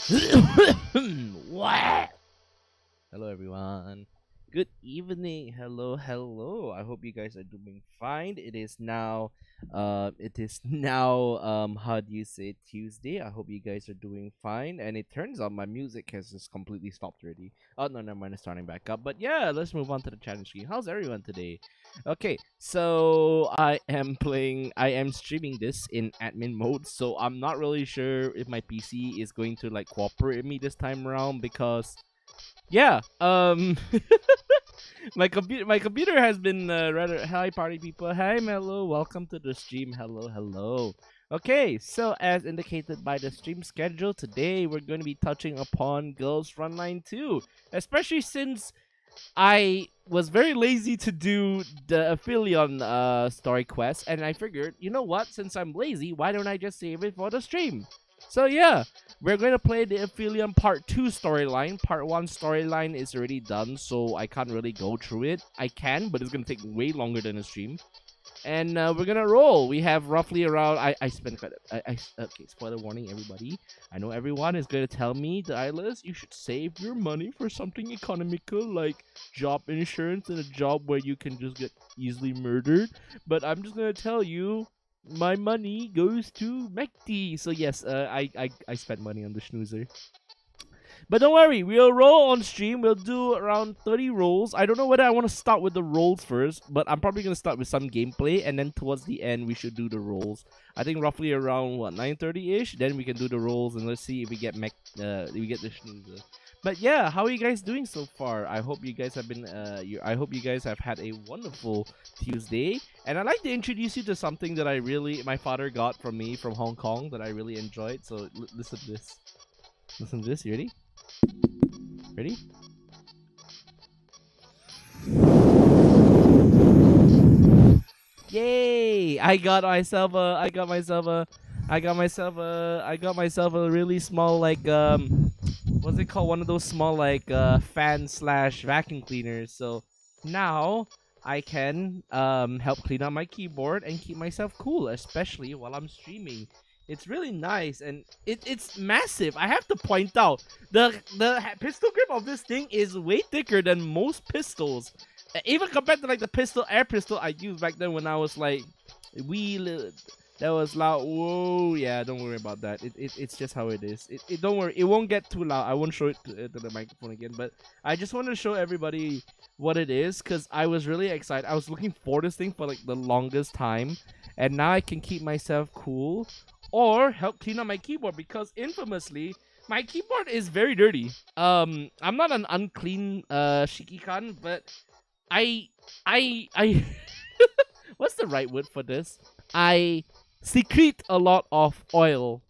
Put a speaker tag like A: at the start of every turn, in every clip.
A: What? Hello everyone. Good evening. Hello. I hope you guys are doing fine. It is now how do you say, Tuesday. I hope you guys are doing fine. And it turns out my music has just completely stopped already. Oh no, never mind, it's starting back up. But yeah, let's move on to the challenge screen. How's everyone today? Okay, so I am streaming this in admin mode, so I'm not really sure if my PC is going to like cooperate with me this time around because yeah, my computer has been rather. Hi party people. Hi Melo, welcome to the stream. Hello. Okay, so as indicated by the stream schedule, today we're going to be touching upon Girls Frontline 2, especially since I was very lazy to do the Aphelion story quest, and I figured, you know what? Since I'm lazy, why don't I just save it for the stream? So yeah, we're going to play the Aphelion Part 2 storyline. Part 1 storyline is already done, so I can't really go through it. I can, but it's going to take way longer than a stream. And we're gonna roll. We have roughly around. I spent quite. Okay. Spoiler warning, everybody. I know everyone is gonna tell me, Dylus, you should save your money for something economical like job insurance and a job where you can just get easily murdered. But I'm just gonna tell you, my money goes to McD. So yes, I spent money on the snoozer. But don't worry, we'll roll on stream. We'll do around 30 rolls. I don't know whether I want to start with the rolls first, but I'm probably going to start with some gameplay, and then towards the end, we should do the rolls. I think roughly around, 9:30-ish? Then we can do the rolls, and let's see if we get the snoozer. But yeah, how are you guys doing so far? I hope you guys have been, I hope you guys have had a wonderful Tuesday. And I'd like to introduce you to something that my father got from me from Hong Kong that I really enjoyed. So listen to this. Listen to this, you ready? Ready? Yay! I got myself a really small what's it called? One of those small fan slash vacuum cleaners. So now I can help clean up my keyboard and keep myself cool, especially while I'm streaming. It's really nice and it's massive. I have to point out the pistol grip of this thing is way thicker than most pistols, even compared to like the air pistol I used back then when I was like that was loud. Whoa, yeah, don't worry about that. It's just how it is. Don't worry, it won't get too loud. I won't show it to the microphone again, but I just want to show everybody what it is because I was really excited. I was looking for this thing for like the longest time, and now I can keep myself cool or help clean up my keyboard because infamously my keyboard is very dirty. I'm not an unclean shikikan, but I what's the right word for this? I secrete a lot of oil.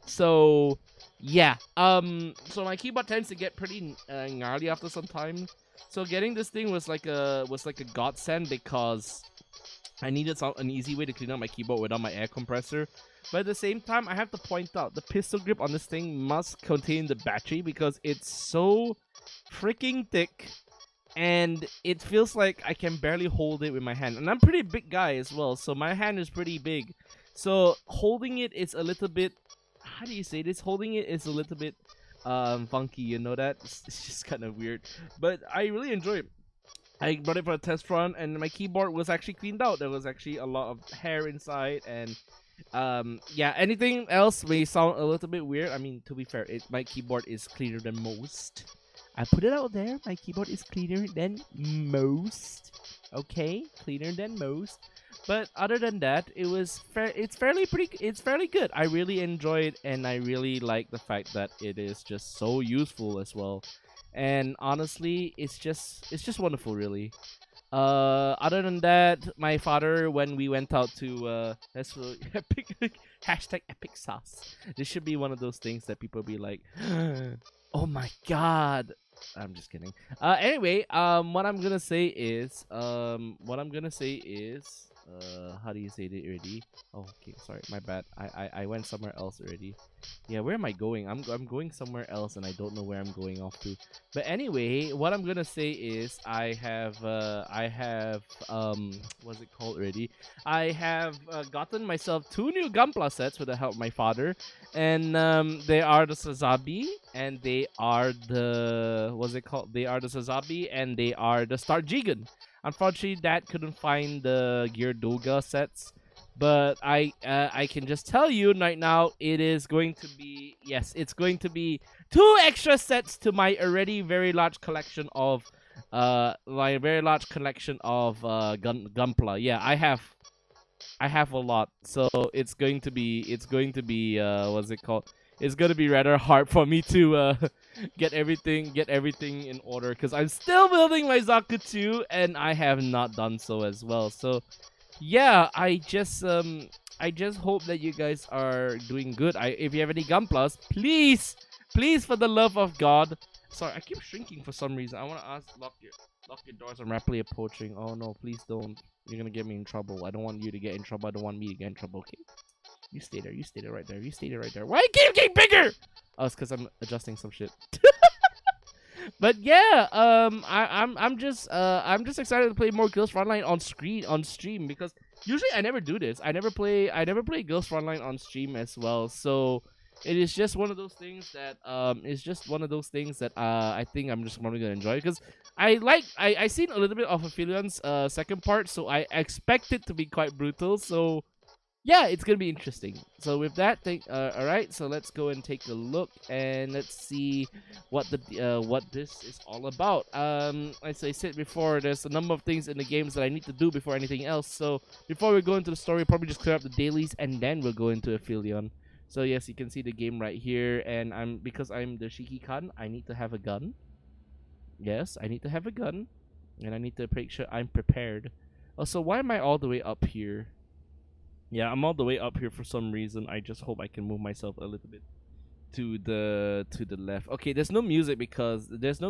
A: So yeah. So my keyboard tends to get pretty gnarly after some time. So getting this thing was like a godsend because I needed an easy way to clean up my keyboard without my air compressor. But at the same time, I have to point out the pistol grip on this thing must contain the battery because it's so freaking thick and it feels like I can barely hold it with my hand. And I'm a pretty big guy as well, so my hand is pretty big. So holding it is a little bit, how do you say this? Holding it is a little bit funky, you know that? It's just kind of weird. But I really enjoy it. I brought it for a test run and my keyboard was actually cleaned out. There was actually a lot of hair inside and yeah, anything else may sound a little bit weird. I mean, to be fair, my keyboard is cleaner than most. I put it out there. My keyboard is cleaner than most. Okay, cleaner than most. But other than that, it's fairly good. I really enjoy it, and I really like the fact that it is just so useful as well. And honestly, it's just wonderful, really. Other than that, my father, when we went out to that's really epic hashtag epic sauce. This should be one of those things that people be like, oh my god. I'm just kidding. Anyway, what I'm gonna say is how do you say it already? Oh, okay, sorry, my bad. I went somewhere else already. Yeah, where am I going? I'm going somewhere else and I don't know where I'm going off to. But anyway, what I'm gonna say is I have what's it called already? I have gotten myself 2 new Gunpla sets with the help of my father, and they are the Sazabi and they are the what's it called? They are the Sazabi and they are the Star Jigen. Unfortunately, Dad couldn't find the Gear Doga sets, but I can just tell you right now, it is going to be, yes, it's going to be 2 extra sets to my already very large collection of Gunpla. Yeah, I have a lot, so it's going to be what's it called? It's gonna be rather hard for me to get everything in order because I'm still building my Zakutsu and I have not done so as well. So yeah, I just hope that you guys are doing good. If you have any Gunplas, please for the love of God. Sorry, I keep shrinking for some reason. I want to ask lock your doors. I'm rapidly approaching. Oh no, please don't. You're gonna get me in trouble. I don't want you to get in trouble. I don't want me to get in trouble. Okay. You stay there. You stay there right there. You stay there right there. Why you keep getting bigger? Oh, it's because I'm adjusting some shit. But yeah, I'm just excited to play more Girls Frontline on stream because usually I never do this. I never play Girls Frontline on stream as well. So it is just one of those things that I think I'm just probably gonna enjoy because I seen a little bit of Aphelions second part, so I expect it to be quite brutal. So yeah, it's gonna be interesting. So with that, all right. So let's go and take a look and let's see what this is all about. As I said before, there's a number of things in the games that I need to do before anything else. So before we go into the story, probably just clear up the dailies and then we'll go into Aphelion. So yes, you can see the game right here, and because I'm the Shiki-kan, I need to have a gun. Yes, I need to have a gun, and I need to make sure I'm prepared. Also, why am I all the way up here? Yeah, I'm all the way up here for some reason. I just hope I can move myself a little bit to the left. Okay, there's no music because it is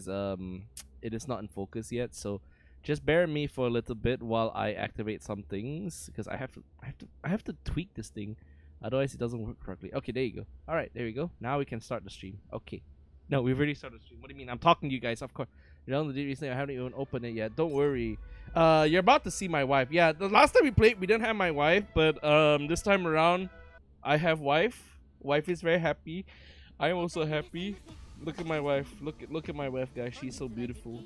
A: not in focus yet. So just bear with me for a little bit while I activate some things because I have to tweak this thing, otherwise it doesn't work correctly. Okay, there you go. All right, there we go. Now we can start the stream. Okay. No, we've already started the stream. What do you mean? I'm talking to you guys, of course. You know, recently I haven't even opened it yet. Don't worry. You're about to see my wife. Yeah, the last time we played, we didn't have my wife, but this time around, I have wife. Wife is very happy. I am also happy. Look at my wife. Look at my wife, guys. She's so beautiful.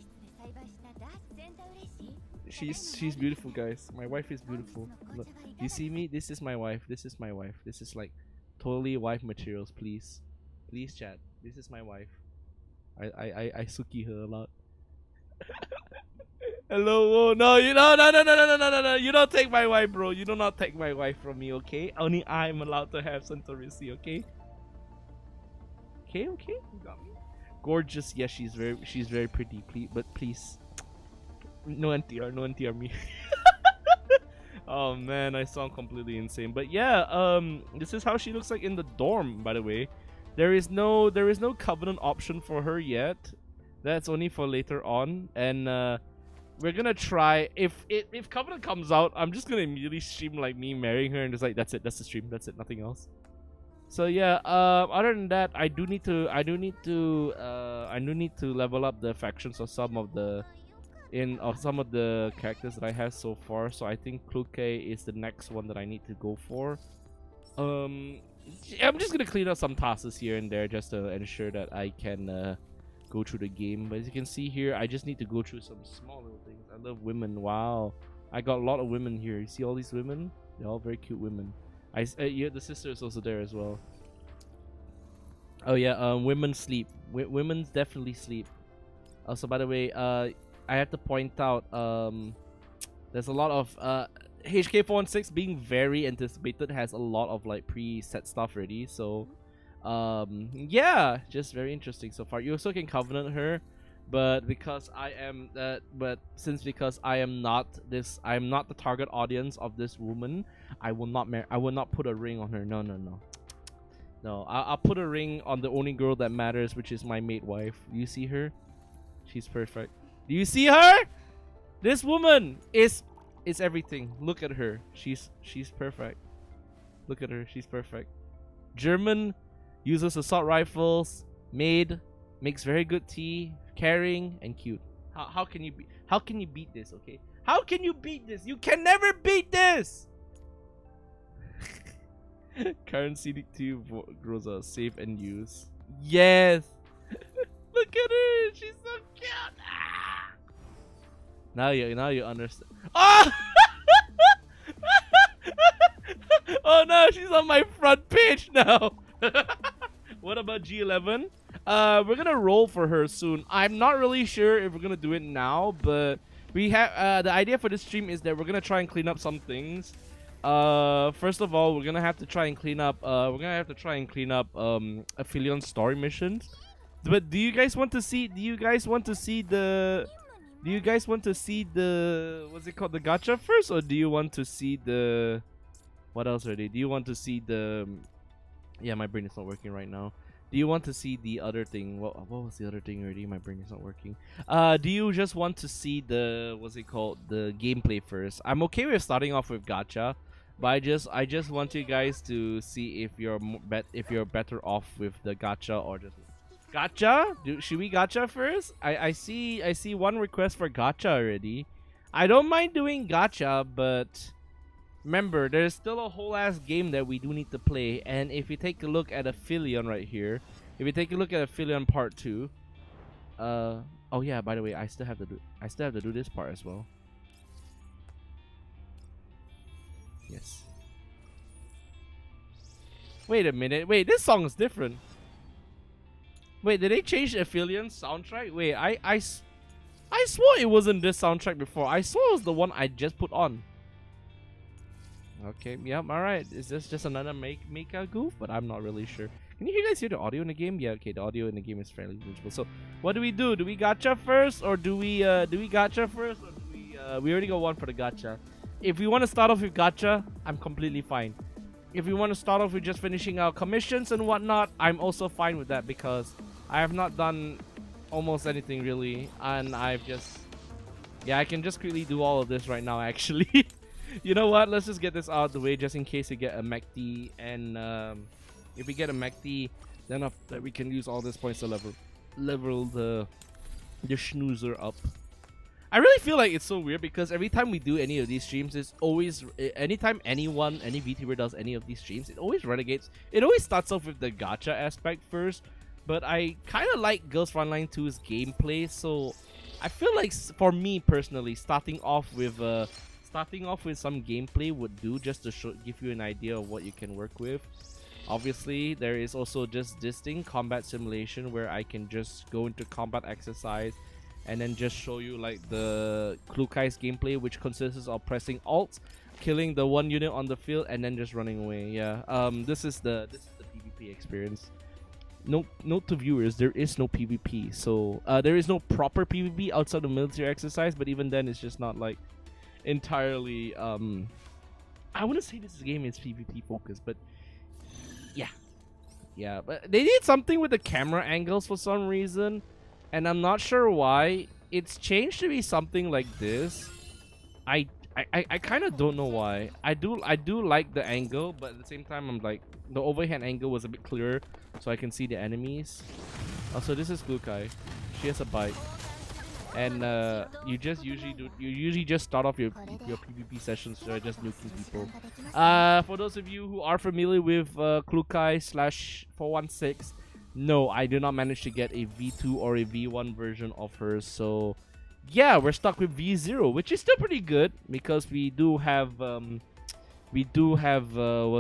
A: She's beautiful, guys. My wife is beautiful. Look, you see me? This is my wife. This is my wife. This is like totally wife materials. Please, chat. This is my wife. I suki her a lot. Hello, oh, no, no. You don't take my wife, bro. You do not take my wife from me, okay? Only I'm allowed to have Santorisi, okay? Okay. You got me. Gorgeous. Yes, she's very pretty. Please. No NTR me. Oh man, I sound completely insane. But yeah, this is how she looks like in the dorm, by the way. There is no covenant option for her yet. That's only for later on, and we're gonna try. If covenant comes out, I'm just gonna immediately stream like me marrying her, and just like that's it. That's the stream. That's it. Nothing else. So yeah. Other than that, I do need to level up the factions of some of the characters that I have so far. So I think Kluke is the next one that I need to go for. I'm just gonna clean up some tasks here and there just to ensure that I can go through the game. But as you can see here, I just need to go through some small little things. I love women. Wow, I got a lot of women here. You see all these women? They're all very cute women. Yeah, the sister is also there as well. Oh yeah, women sleep. Women definitely sleep. Also, by the way, I have to point out there's a lot of HK416 being very anticipated, has a lot of like preset stuff ready. So yeah, just very interesting so far. You also can covenant her, but because I am not the target audience of this woman, I will not put a ring on her. No, I'll put a ring on the only girl that matters, which is my mate wife. You see her? She's perfect. Do you see her? This woman is It's everything. Look at her. She's perfect. Look at her. She's perfect. German, uses assault rifles, maid, makes very good tea, caring and cute. How can you beat this, okay? How can you beat this? You can never beat this. Current CD2 grows up, save and use. Yes. Look at her. She's so cute. Ah! Now you understand. Oh! Oh no, she's on my front page now. What about G11? We're gonna roll for her soon. I'm not really sure if we're gonna do it now, but we have the idea for this stream is that we're gonna try and clean up some things. First of all, we're gonna have to try and clean up affiliate story missions. But do you guys want to see the what's it called, the gacha first, or do you want to see the what else already? Do you want to see the yeah, my brain is not working right now. Do you want to see the other thing? What was the other thing already? My brain is not working. Do you just want to see the what's it called, the gameplay first? I'm okay with starting off with gacha, but I just want you guys to see if you're better off with the gacha or just gacha. Should we gacha first? I see one request for gacha already. I don't mind doing gacha, but remember, there's still a whole ass game that we do need to play. And if you take a look at Affiliate right here, if you take a look at Affiliate Part 2, oh yeah, by the way, I still have to do this part as well. Yes. Wait a minute. Wait, this song is different. Wait, did they change the Affiliate soundtrack? Wait, I swore it wasn't this soundtrack before. I swore it was the one I just put on. Okay, yep, alright. Is this just another make-a goof? But I'm not really sure. Can you guys hear the audio in the game? Yeah, okay, the audio in the game is fairly visible. So, what do we do? Do we gacha first? Or do we gacha first? Or do we already got one for the gacha. If we want to start off with gacha, I'm completely fine. If we want to start off with just finishing our commissions and whatnot, I'm also fine with that, because I have not done almost anything really. And I've just... yeah, I can just quickly do all of this right now, actually. You know what? Let's just get this out of the way just in case we get a MACD. And if we get a MACD, then after that we can use all these points to level the snoozer up. I really feel like it's so weird because every time we do any of these streams, it's always anytime any VTuber does any of these streams, it always renegates. It always starts off with the gacha aspect first, but I kind of like Girls Frontline 2's gameplay, so I feel like for me personally, starting off with some gameplay would do, just to give you an idea of what you can work with. Obviously, there is also just this thing, combat simulation, where I can just go into combat exercise and then just show you like the Klukai's gameplay, which consists of pressing Alt, killing the one unit on the field, and then just running away. Yeah, this is the PvP experience. Note to viewers, there is no PvP, so there is no proper PvP outside of military exercise, but even then, it's just not like entirely I wouldn't say this game is PvP focused, but yeah, but they did something with the camera angles for some reason, and I'm not sure why. It's changed to be something like this. I kind of don't know why. I do like the angle, but at the same time, I'm like, the overhead angle was a bit clearer, so I can see the enemies. Also, this is Klukai. She has a bike. And you usually just start off your PvP sessions by just nuking people. For those of you who are familiar with Klukai/416, no, I did not manage to get a V2 or a V1 version of her. So yeah, we're stuck with V0, which is still pretty good because we do have what's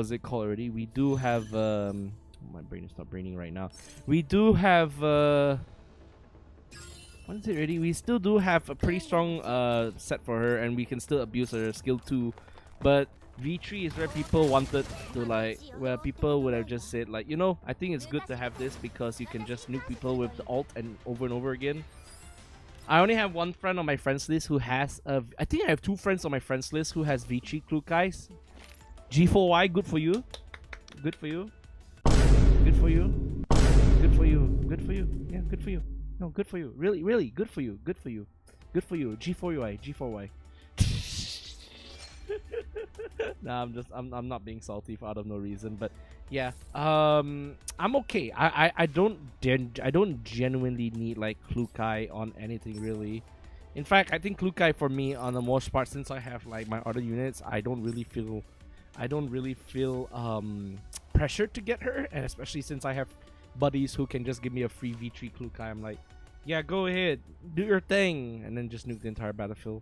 A: it called already? We do have my brain is not braining right now. We do have what is it already? We still do have a pretty strong set for her, and we can still abuse her skill 2. But V3 is where people wanted to, like, where people would have just said, like, you know, I think it's good to have this because you can just nuke people with the alt and over again. I only have one friend on my friends list who has I think I have 2 friends on my friends list who has V3 Klukais. G4Y, good for you. Good for you. Good for you. Good for you. Good for you. Yeah, good for you. No, good for you. Really, good for you. Good for you. Good for you. G4Y. G4Y. Nah, I'm not being salty for out of no reason, but yeah, I'm okay. I don't genuinely need like Klukai on anything really. In fact, I think Klukai for me on the most part, since I have like my other units, I don't really feel pressured to get her, and especially since I have buddies who can just give me a free V3 Klukai. I'm like, yeah, go ahead, do your thing, and then just nuke the entire battlefield.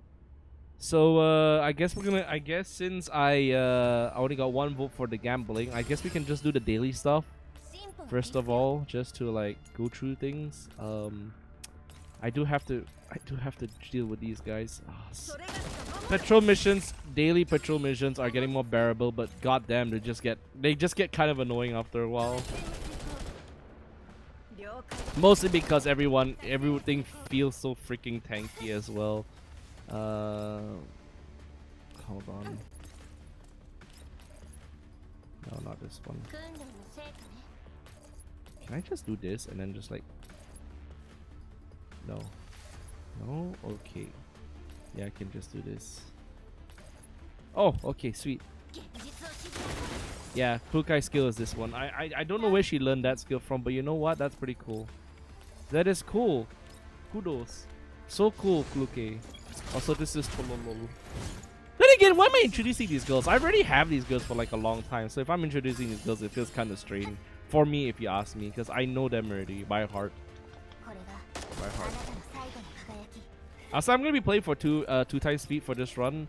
A: So I guess since I only got one vote for the gambling, I guess we can just do the daily stuff first of all, just to like go through things. I do have to deal with these guys. Patrol missions, daily patrol missions are getting more bearable, but goddamn, they just get kind of annoying after a while. Mostly because everything feels so freaking tanky as well. Hold on. No, not this one. Can I just do this and then just like... No. No? Okay. Yeah, I can just do this. Oh, okay, sweet. Yeah, Klukai skill is this one. I don't know where she learned that skill from, but you know what? That's pretty cool. That is cool. Kudos. So cool, Klukai. Also, this is Tololol. Then again, why am I introducing these girls? I already have these girls for like a long time, so if I'm introducing these girls, it feels kind of strange. For me, if you ask me, because I know them already by heart. By heart. Also, I'm going to be playing for two times speed for this run,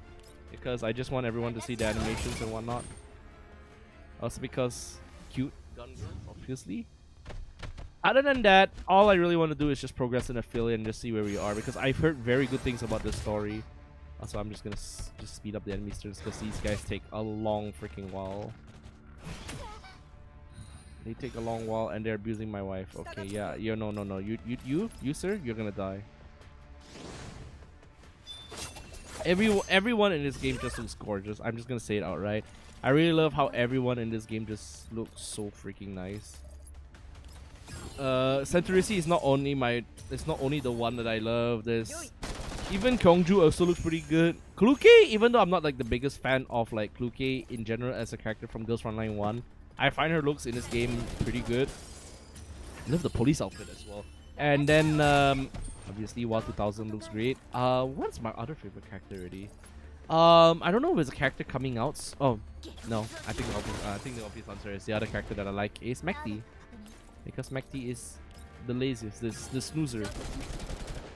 A: because I just want everyone to see the animations and whatnot. Also because cute gun girls, obviously. Other than that, all I really want to do is just progress in affiliate and just see where we are, because I've heard very good things about this story. Also, I'm just gonna just speed up the enemy turns because these guys take a long freaking while. They take a long while and they're abusing my wife. Okay, yeah, no. You sir, you're gonna die. Everyone in this game just looks gorgeous. I'm just gonna say it outright. I really love how everyone in this game just looks so freaking nice. Centurici is not only the one that I love. There's even Kyungju also looks pretty good. Klukai, even though I'm not like the biggest fan of like Klukai in general as a character from Girls Frontline 1, I find her looks in this game pretty good. I love the police outfit as well. And then obviously WoW 2000 looks great. What's my other favorite character already? I don't know if there's a character coming out. Oh no, I think the obvious answer is the other character that I like is Mekti, because Mekti is the laziest, the snoozer.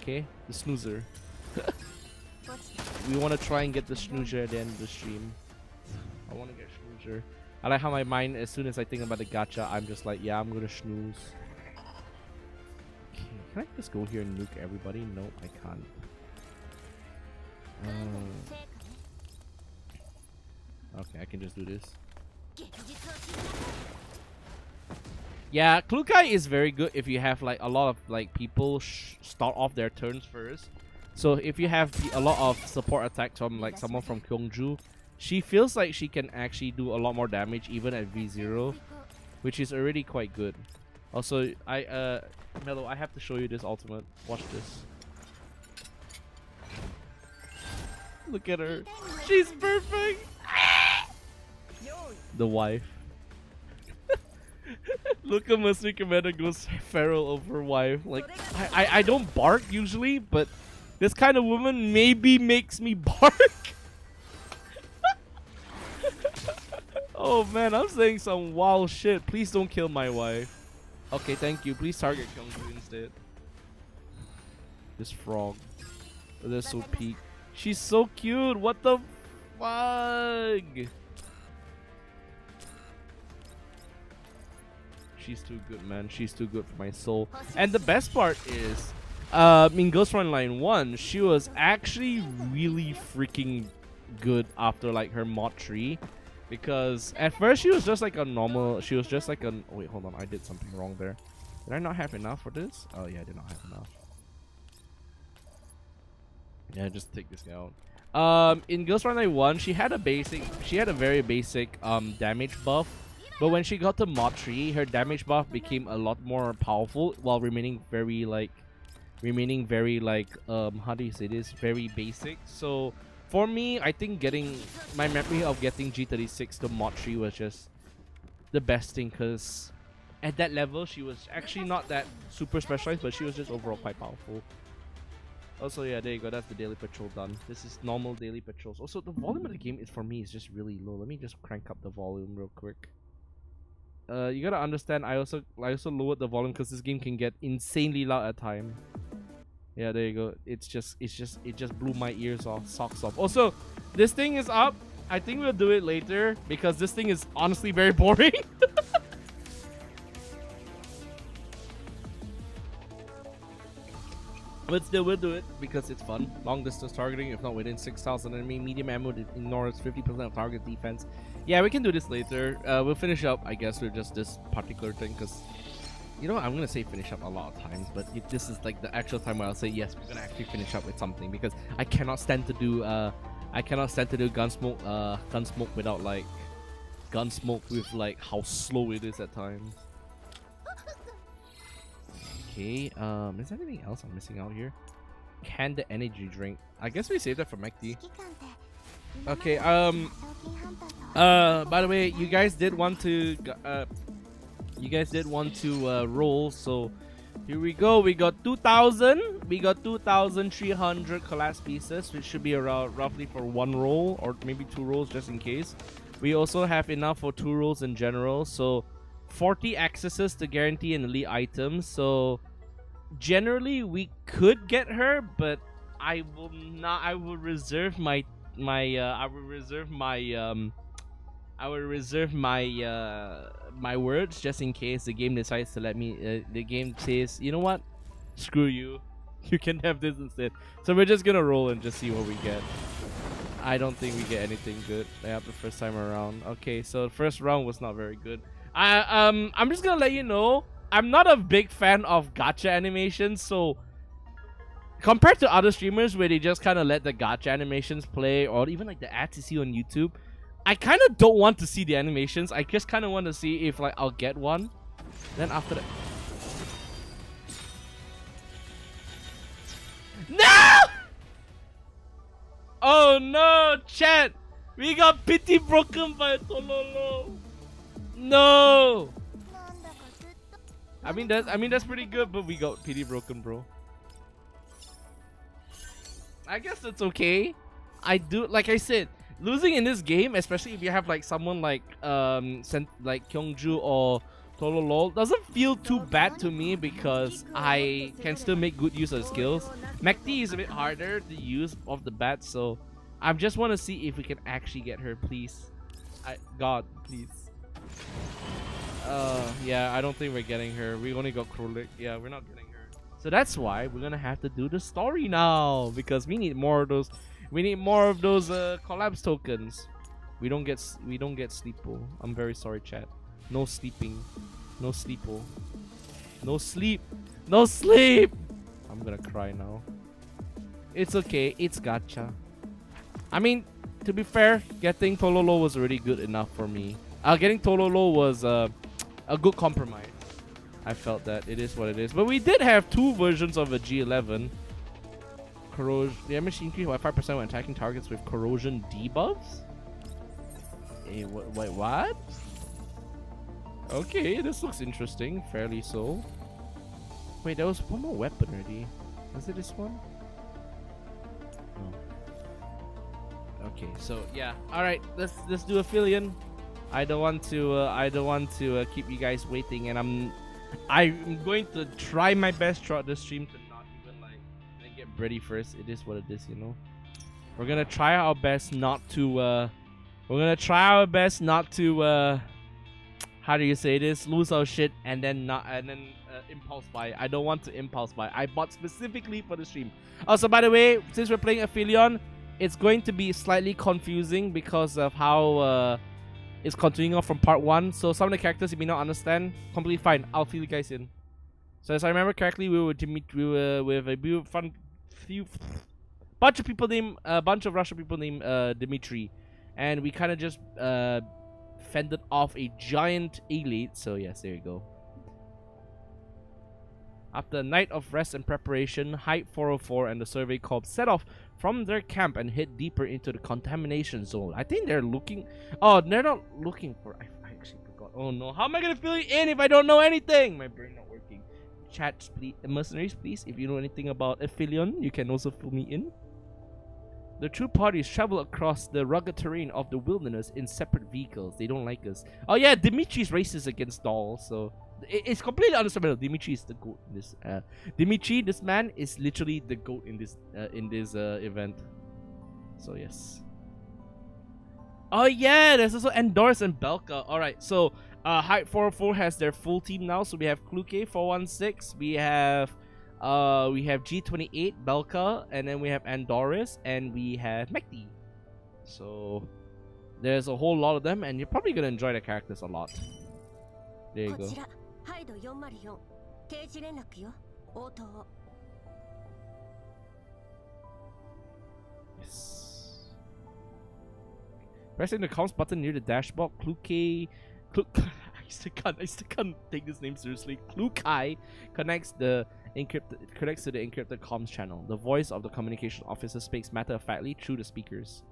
A: Okay, the snoozer. We want to try and get the snoozer at the end of the stream. I want to get snoozer. I like how my mind, as soon as I think about the gacha, I'm just like, yeah, I'm gonna snooze. Okay, can I just go here and nuke everybody? No, I can't. Okay, I can just do this. Yeah, Klukai is very good if you have like a lot of like people start off their turns first. So if you have a lot of support attacks from like someone from Kyungju, she feels like she can actually do a lot more damage even at V0, which is already quite good. Also, Melo, I have to show you this ultimate. Watch this. Look at her. She's perfect. The wife. Look at Mercenary Commander goes feral over wife. Like, I don't bark usually, but this kind of woman maybe makes me bark. Oh man, I'm saying some wild shit. Please don't kill my wife. Okay, thank you. Please target Kyungju instead. This frog. They're so peak. She's so cute. What the fuck? She's too good, man. She's too good for my soul. And the best part is, in Ghost Frontline 1, she was actually really freaking good after like her mod 3. Because at first she was just like a normal, she was just like a, oh, wait, hold on, I did something wrong there. Did I not have enough for this? Oh yeah, I did not have enough. Yeah, just take this guy out. In Ghost Frontline 1, she had a very basic damage buff. But when she got to mod 3, her damage buff became a lot more powerful while remaining very how do you say this? Very basic. So For me, I think getting my memory of getting G36 to mod 3 was just the best thing, because at that level she was actually not that super specialized, but she was just overall quite powerful. Also, yeah, there you go. That's the daily patrol done. This is normal daily patrols. Also, the volume of the game is, for me, is just really low. Let me just crank up the volume real quick. You gotta understand, I also lowered the volume because this game can get insanely loud at time. Yeah, there you go. It just blew my ears off, socks off. Also, this thing is up. I think we'll do it later because this thing is honestly very boring. But still, we'll do it because it's fun. Long distance targeting, if not within 6,000 enemy. Medium ammo ignores 50% of target defense. Yeah, we can do this later. We'll finish up, I guess, with just this particular thing because, you know, I'm gonna say finish up a lot of times, but if this is like the actual time where I'll say yes, we're gonna actually finish up with something, because I cannot stand to do gunsmoke without like gunsmoke with like how slow it is at times. Okay, is there anything else I'm missing out here? Can the energy drink? I guess we saved that for McD. Okay, by the way, you guys did want to roll, so here we go. We got 2,000. We got 2,300 collapse pieces, which should be around roughly for one roll or maybe two rolls just in case. We also have enough for two rolls in general, so 40 accesses to guarantee an elite item. So generally we could get her, but I will not. I will reserve my my words just in case the game decides to let me. The game says, you know what, screw you, you can have this instead. So we're just gonna roll and just see what we get. I don't think we get anything good. Yeah, the first time around. Okay, so the first round was not very good. I'm just gonna let you know, I'm not a big fan of gacha animations, so compared to other streamers where they just kind of let the gacha animations play, or even like the ads you see on YouTube, I kind of don't want to see the animations. I just kind of want to see if like I'll get one. Then after that, no! Oh no, chat! We got pity broken by Tololo. No! I mean that's pretty good, but we got pity broken, bro. I guess it's okay. I do, like I said, losing in this game, especially if you have like someone like Kyungju or Tololo, doesn't feel too bad to me because I can still make good use of the skills. McD is a bit harder to use off the bat, so I just want to see if we can actually get her, please. God, please. Yeah, I don't think we're getting her. We only got Krolik. Yeah, we're not getting her. So that's why we're gonna have to do the story now, because we need more of those. We need more of those collapse tokens. We don't get sleepo. I'm very sorry, chat. No sleeping. No sleepo. No sleep. No sleep. I'm gonna cry now. It's okay. It's gacha. I mean, to be fair, getting Tololo was already good enough for me. Getting Tololo was a good compromise. I felt that it is what it is. But we did have two versions of a G11. Corrosion. The damage increased by 5% when attacking targets with corrosion debuffs? Wait, what? Okay, this looks interesting. Fairly so. Wait, there was one more weapon already. Was it this one? No. Okay, so yeah. All right, let's do Aphelion. I don't want to keep you guys waiting, and I'm going to try my best throughout the stream to not even like get ready first. It is what it is, you know. We're gonna try our best not to. How do you say this? Lose our shit and then impulse buy. I don't want to impulse buy. I bought specifically for the stream. Also, by the way, since we're playing Aphelion, it's going to be slightly confusing because of how it's continuing off from part 1. So some of the characters you may not understand. Completely fine. I'll fill you guys in. So as I remember correctly, we were with a bunch of Russian people named Dmitry, and we kind of just fended off a giant elite. So yes, there you go. After a night of rest and preparation, Height 404 and the Survey Corps set off from their camp and hid deeper into the contamination zone. I think they're looking... Oh, they're not looking for... I actually forgot. Oh no, how am I gonna fill you in if I don't know anything? My brain not working. Chat, please, mercenaries, please. If you know anything about EXILIUM, you can also fill me in. The two parties travel across the rugged terrain of the wilderness in separate vehicles. They don't like us. Oh yeah, Dimitri's racist against dolls, so it's completely understandable. Dimitri is the goat in this. Dimitri, this man, is literally the goat in this event. So yes. Oh yeah, there's also Endorse and Belka. All right, so Height 404 has their full team now. So we have Kluke 416. We have G28, Belka, and then we have Andoris, and we have Mekti. So there's a whole lot of them, and you're probably gonna enjoy the characters a lot. There you go. Yes. Pressing the comms button near the dashboard, I still can't take this name seriously. Klukai connects to the encrypted comms channel. The voice of the communication officer speaks matter-of-factly through the speakers.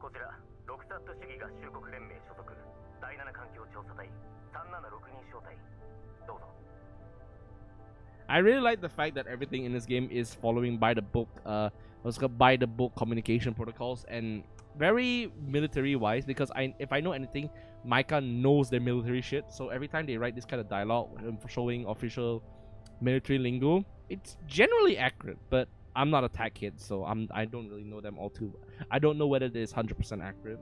A: I really like the fact that everything in this game is following by the book, by the book communication protocols, and very military-wise, because if I know anything, Micah knows their military shit. So every time they write this kind of dialogue showing official military lingo, it's generally accurate. But I'm not a tech kid, so I don't really know them all too. I don't know whether it is 100% accurate.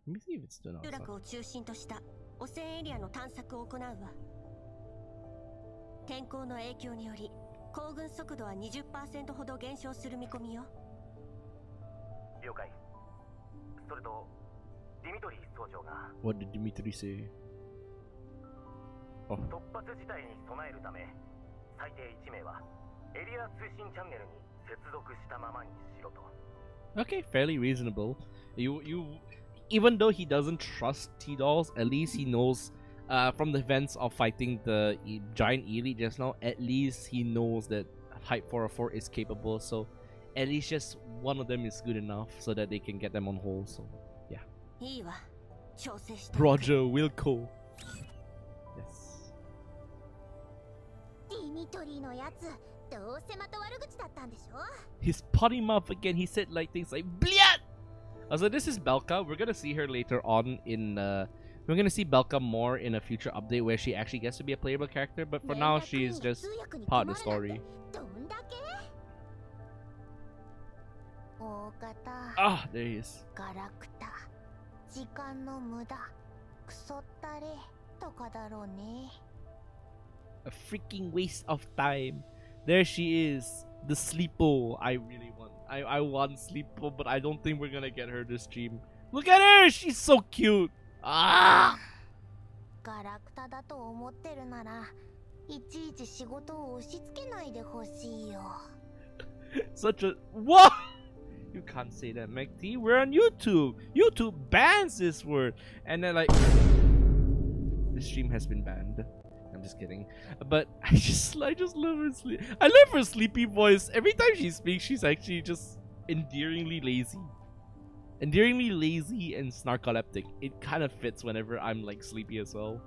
A: Let me see if it's done outside. What did Dimitri say? Oh. Okay, fairly reasonable. Even though he doesn't trust T-Dolls, at least he knows from the events of fighting the giant elite just now, at least he knows that Height 404 is capable, so at least just one of them is good enough so that they can get them on hold, so yeah. Roger Wilco. Yes. His potty mouth again, he said like things like BLIAT! So this is Belka. We're gonna see her later on in we're gonna see Belka more in a future update where she actually gets to be a playable character, but for now she is just part of the story. Ah, there he is. A freaking waste of time. There she is, the Sleepo I really want. I want Sleepo, but I don't think we're gonna get her this stream. Look at her! She's so cute! Ah! Such a... What? You can't say that, McT. We're on YouTube. YouTube bans this word. And then like... This stream has been banned. I'm just kidding. But I just love her I love her sleepy voice. Every time she speaks, she's actually just endearingly lazy. Endearingly lazy and snarkoleptic. It kind of fits whenever I'm like sleepy as well.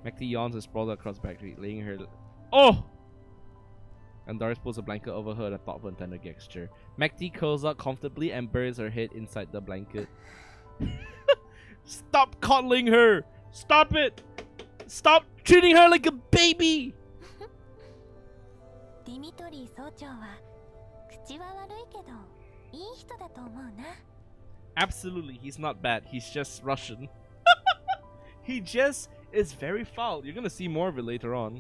A: McT yawns and sprawls across the backstreet, laying her... Oh! And Doris pulls a blanket over her, a thoughtful and tender gesture. McT curls up comfortably and buries her head inside the blanket. Stop coddling her! Stop it! Stop treating her like a baby! Absolutely, he's not bad. He's just Russian. He just is very foul. You're gonna see more of it later on.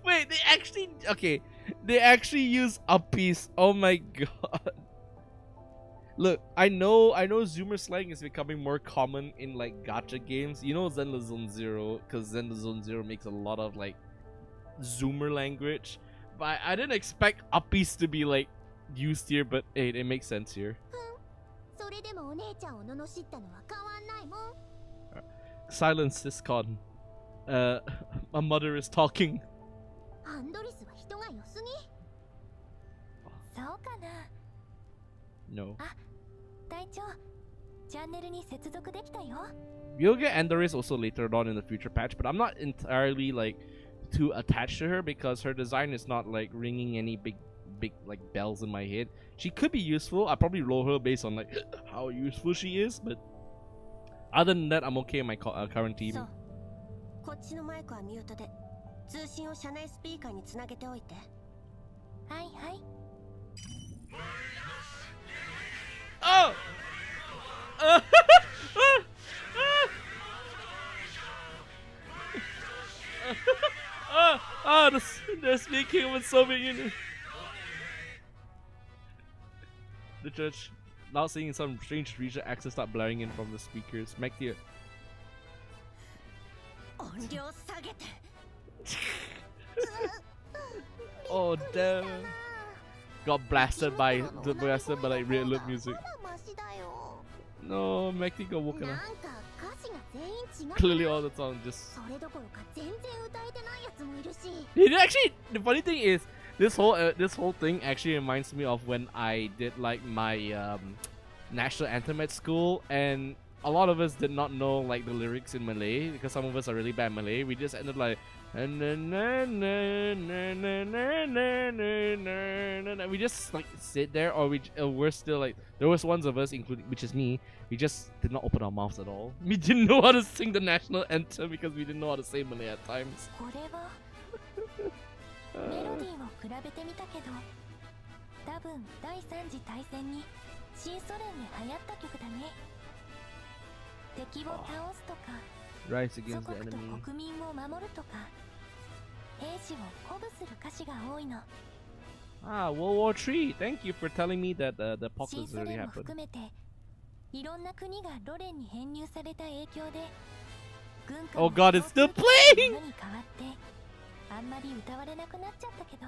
A: Wait, they actually... Okay, they actually use uppies. Oh my god. Look, I know Zoomer slang is becoming more common in like gacha games. You know Zenless Zone Zero, because Zenless Zone Zero makes a lot of like Zoomer language. But I didn't expect uppies to be like used here, but hey, it makes sense here.
B: それでもお姉ちゃんを罵ったのは変わんないもん。
A: Silence, Siscon. My mother is talking.
B: アンドリスは人が良すぎ。そうかな。
A: No.
B: あ、隊長、チャンネルに接続できたよ。
A: We'll get Andoris also later on in the future patch, but I'm not entirely like too attached to her because her design is not like ringing any big like bells in my head. She could be useful. I probably roll her based on like how useful she is, but other than that, I'm okay in my current team.
B: そう。こっちのマイクはミュートで、通信を車内スピーカーにつなげておいて。はいはい。
A: Oh! They're speaking with so many. The church now seeing some strange regional accents start blaring in from the speakers. Mektir. Oh damn! Got blasted by like real lip music. No, Mektir got woken up. Clearly all the song just. Actually, the funny thing is, this whole thing actually reminds me of when I did like my national anthem at school, and a lot of us did not know like the lyrics in Malay because some of us are really bad Malay. We just ended like we just like sit there, or we're still like, there was ones of us, including which is me, we just did not open our mouths at all. We didn't know how to sing the national anthem because we didn't know how to say Malay at times.
B: メロディーを比べてみたけど、多分第三次大戦に新ソ連で流行った曲だね。敵を倒すとか、
A: Rise
B: 祖
A: against the
B: 国と
A: enemy.
B: 国民を守るとか、兵士を鼓舞する歌詞が多いの。
A: Ah, World War III. Thank you for telling me that the
B: 新
A: apocalypse
B: ソ
A: already
B: 連も
A: happened.
B: 含めて、いろんな国がロ連に編入された影響で、軍艦
A: Oh
B: も
A: God, it's still
B: 航空機
A: playing!
B: のものに変わって、あんまり歌われなくなっちゃったけど。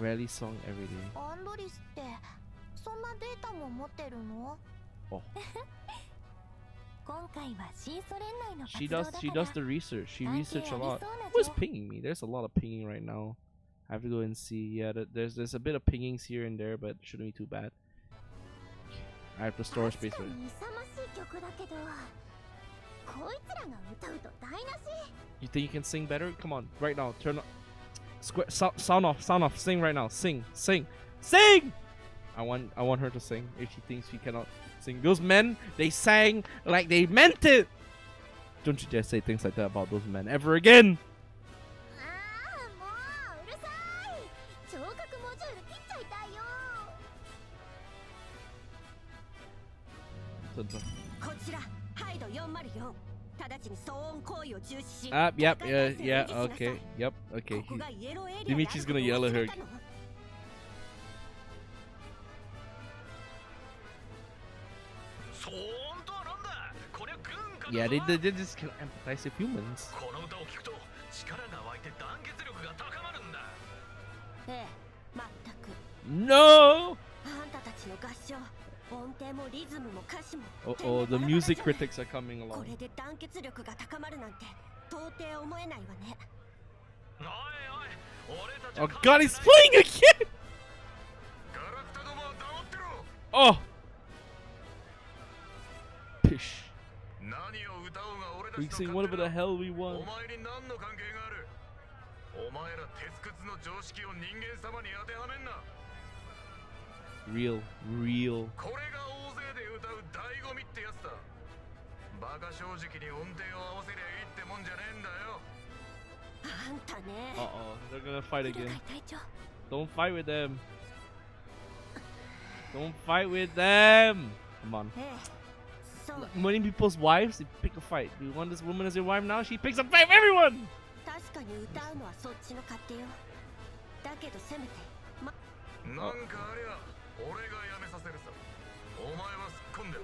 A: Rally song every day.
B: アンドリスってそんなデータも持ってるの？
A: Oh.
B: 今回は新ソ連内の
A: She
B: 活動
A: does
B: だ
A: she
B: から
A: does the research. She
B: 関係
A: researched
B: あ
A: a
B: り
A: lot.
B: そうな
A: Who's
B: 情
A: pinging me? There's a lot of pinging right now. I have to go and see. Yeah, there's a bit of pingings here and there, but shouldn't be too bad. I have to store space
B: 確
A: for
B: か
A: it.
B: に勇ましい曲だけど、こいつらが歌うと台無し。
A: You think you can sing better? Come on, right now. Turn on. Square. Sound off. Sound off. Sing right now. Sing. Sing. Sing. I want her to sing. If she thinks she cannot sing, those men, they sang like they meant it. Don't you dare say things like that about those men ever again.
B: ああ、もううるさい。聴覚モジュール切っちゃいたいよ。こちら、ハイド404。直ちに騒音行為を中止し。
A: Yep, yeah, okay, yep, okay. Dimitri's gonna yell at her. Yeah, they just can empathize with humans.
C: この歌を聴くと力が湧いて団結力が高まるんだ。
B: ええ、まったく。
A: No!
B: あんたたちの合唱、音程もリズムも歌詞も。
A: Oh, the music critics are coming
B: こ
A: along.
B: れで団結力が高まるなんて到底思えないわね。
C: おいおい、俺たち
A: Oh God, he's playing again!
C: ガラクタどもは黙ってろ。
A: Oh! Pish.
C: 何を歌おうが俺た
A: We
C: ち
A: sing
C: の
A: whatever
C: 勝
A: the
C: 手だ。
A: hell we
C: お
A: want.
C: 前に何の関係がある。お前ら鉄屈の常識を人間様に当てはめんな。
A: Real.
C: これが大勢で歌う醍醐味ってやつだ。バカ正直に音程を合わせりゃいいってもんじゃねえんだよ。
B: あんたね。
A: Uh-oh, they're gonna fight
B: フル
A: again.
B: カイ隊長。
A: Don't fight with them. Don't fight with them. Come on.
B: ええ、そう。
A: Many people's wives, they pick a fight. Do you want this woman as your wife now? She picks a fight with everyone!
B: 確かに歌うのはそっちの勝手よ。だけどせめて、
C: なんかありゃ、俺がやめさせるさ。お前は突っ込んでろ。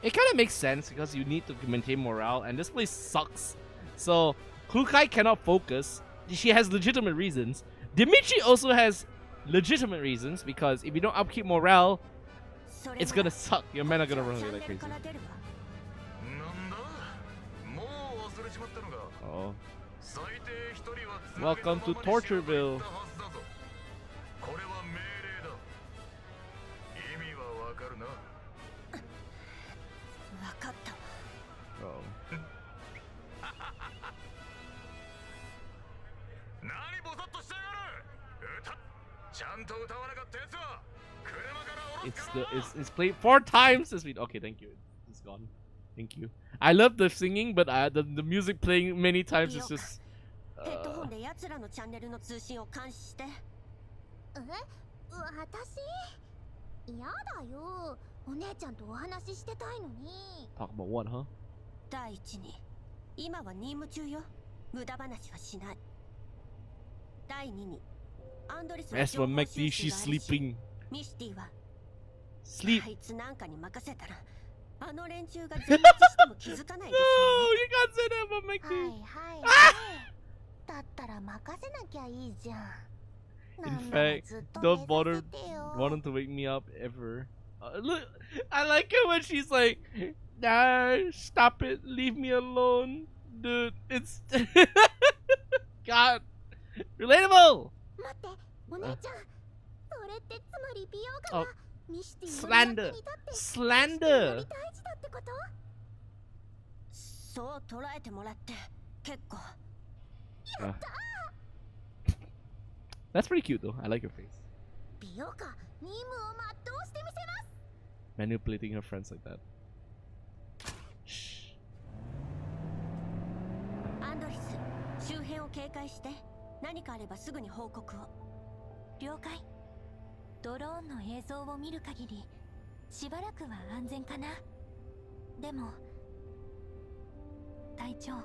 A: It kind of makes sense because you need to maintain morale, and this place sucks. So, Kukai cannot focus. She has legitimate reasons. Dimitri also has legitimate reasons, because if you don't upkeep morale,
B: それ
A: it's
B: なら
A: gonna suck. Your men are gonna
B: チ
A: run
B: ャ
A: away
B: ン
A: like
B: ネル
A: crazy.
B: から出るわ。
C: なんだもう忘れちまったのか。
A: Oh.
C: 最低一人は続けた
A: Welcome
C: まま
A: to
C: にしろと
A: Tortureville.
C: 言ったはずだぞ。これは命令だ。意味はわかるな。
B: わかったわ。
A: Oh.
C: 何ボソッとしてやがる。歌ちゃんと歌わなかったやつは車から降ろす
A: It's
C: か
A: the
C: らな。
A: it's played 4 times this week. Okay, thank you. It's gone. Thank you. I love the singing, but the music playing many times is just.
B: ヘッドホンで奴らのチャンネルの通信を監視して。
D: 私やだよ。お姉ちゃんとお話ししてたいのに。
A: Talk about what, huh?
B: 第一に、今は任務中よ。無駄話はしない。第二に、アンドリスは
A: As
B: 情
A: for
B: 報
A: McD,
B: 収集
A: she's
B: があるし
A: sleeping.
B: ミシティは
A: Sleep.
B: あいつなんかに任せたら、あの連中が全滅しても気づかないでしょ
A: No,
B: うね。
A: you can't say that about
D: はい
A: McD.
D: はい。だったら任せなきゃいいじゃん。
A: In
D: なんなら
A: fact,
D: ずっと
A: don't
D: 寝
A: bother
D: させてよ。
A: wanting to wake me up ever. Look, I like it when she's like, "Nah, stop it, leave me alone, dude." It's God, relatable.
D: 待って、お姉ちゃん。それってつまり美容家
A: あ
D: がミシティの
A: Slander,
D: 役に立って
A: slander.
D: より大事だってこと？
B: そう捉えてもらって結構。
A: That's pretty cute though. I like your face.
D: 美容家、任務を全うしてみせます。
A: Manipulating her friends like that. Shh.
B: アンドリス、周辺を警戒して。何かあればすぐに報告を。
E: 了解。ドローンの映像を見る限りしばらくは安全かな。でも隊長、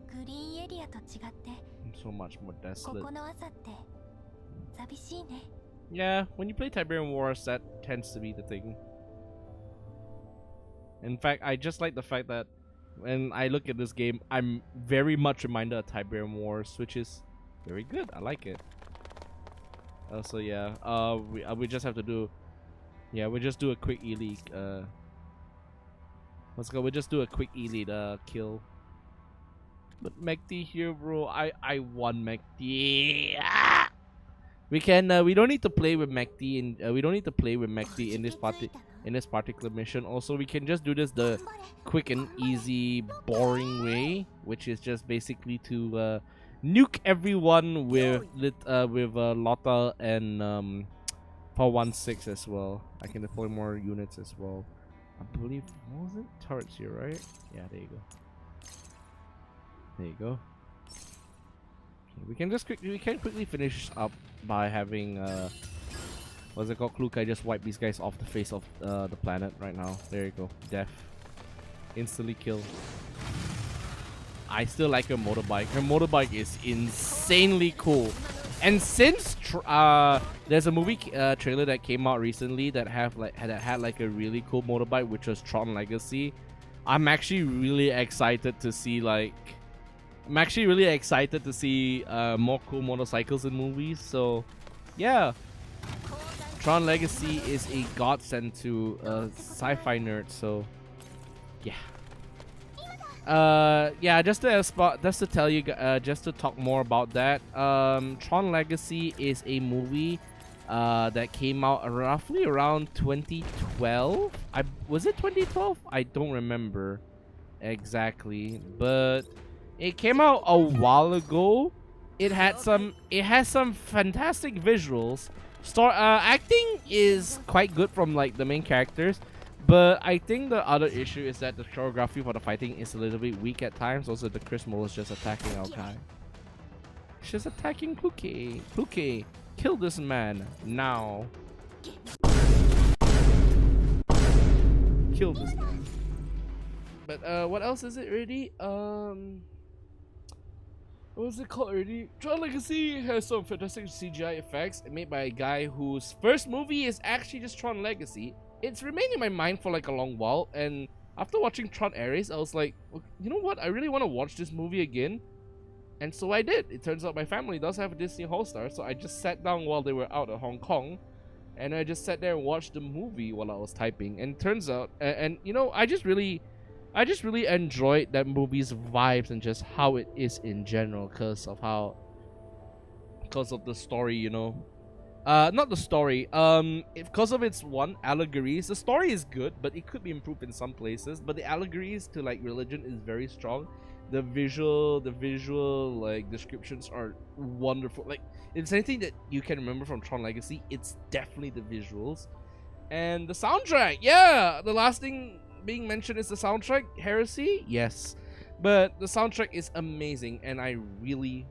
E: グリーンエリアと違って
A: So much more
E: こ
A: desolate.
E: この朝って寂しいね。
A: Yeah, when you play Tiberian Wars, that tends to be the thing. In fact, I just like the fact that when I look at this game, I'm very much reminded of Tiberian Wars, which is very good. I like it. So yeah, we just have to do, yeah, we just do a quick elite. Let's go. We just do a quick elite kill. But McD here, bro. I won McD. Ah! We can. We don't need to play with McD in. We don't need to play with McD in this particular mission. Also, we can just do this the quick and easy, boring way, which is just basically to nuke everyone with Lotta and 416 as well. I can deploy more units as well. I believe, what was it? Turrets here, right? Yeah, there you go. There you go. Okay, we can quickly finish up by having what's it called? Klukai just wipe these guys off the face of the planet right now. There you go. Death. Instantly kill. I still like her motorbike. Her motorbike is insanely cool. And since there's a movie trailer that came out recently that had like a really cool motorbike, which was Tron Legacy, I'm actually really excited to see more cool motorcycles in movies. So yeah, Tron Legacy is a godsend to sci-fi nerds. So yeah. Yeah, just to tell you, just to talk more about that. Tron Legacy is a movie that came out roughly around 2012. Was it 2012? I don't remember exactly, but it came out a while ago. It has some fantastic visuals. Acting is quite good from like the main characters. But I think the other issue is that the choreography for the fighting is a little bit weak at times. Also, the Chris Mole is just attacking our guy. She's attacking Kluke. Kluke, kill this man now. Kill this man. But what else is it really? What was it called already? Tron Legacy has some fantastic CGI effects made by a guy whose first movie is actually just Tron Legacy. It's remained in my mind for like a long while, and after watching Tron Ares, I was like, you know what? I really want to watch this movie again. And so I did. It turns out my family does have a Disney All-Star, so I just sat down while they were out at Hong Kong, and I just sat there and watched the movie while I was typing. And it turns out, and you know, I just really enjoyed that movie's vibes and just how it is in general, because of the story, you know. Not the story. Because of its allegories. The story is good, but it could be improved in some places. But the allegories to like religion is very strong. The visual like descriptions are wonderful. Like, if it's anything that you can remember from Tron Legacy, it's definitely the visuals and the soundtrack. Yeah, the last thing being mentioned is the soundtrack. Heresy, yes, but the soundtrack is amazing, and I really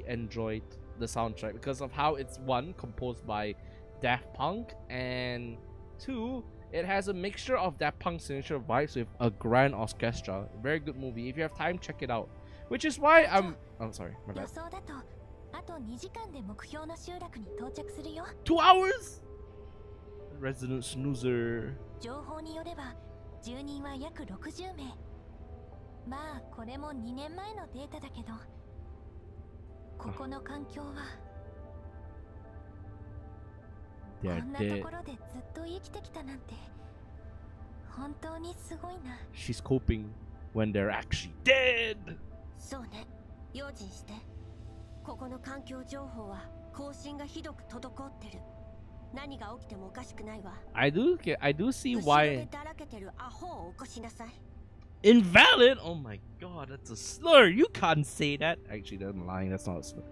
A: enjoyed the soundtrack because of how it's one, composed by Daft Punk, and two, it has a mixture of Daft Punk's signature vibes with a grand orchestra. Very good movie. If you have time, check it out. Which is why I'm... Oh, sorry. My bad. 2 hours? Resident snoozer.
E: 情報によれば住人は約60名。まあこれも2年前のデータだけど、ここの環境はこんなところでずっと生きてきたなんて本当にすごいな。
A: She's coping when they're actually dead.
F: そうね、用心して。ここの環境情報は更新がひどく滞ってる。何が起きてもおかしくないわ。
A: I do see why.
F: だらけてるアホを起こしなさい。
A: Invalid? Oh my god, that's a slur. You can't say that. Actually, I'm lying. That's not a slur.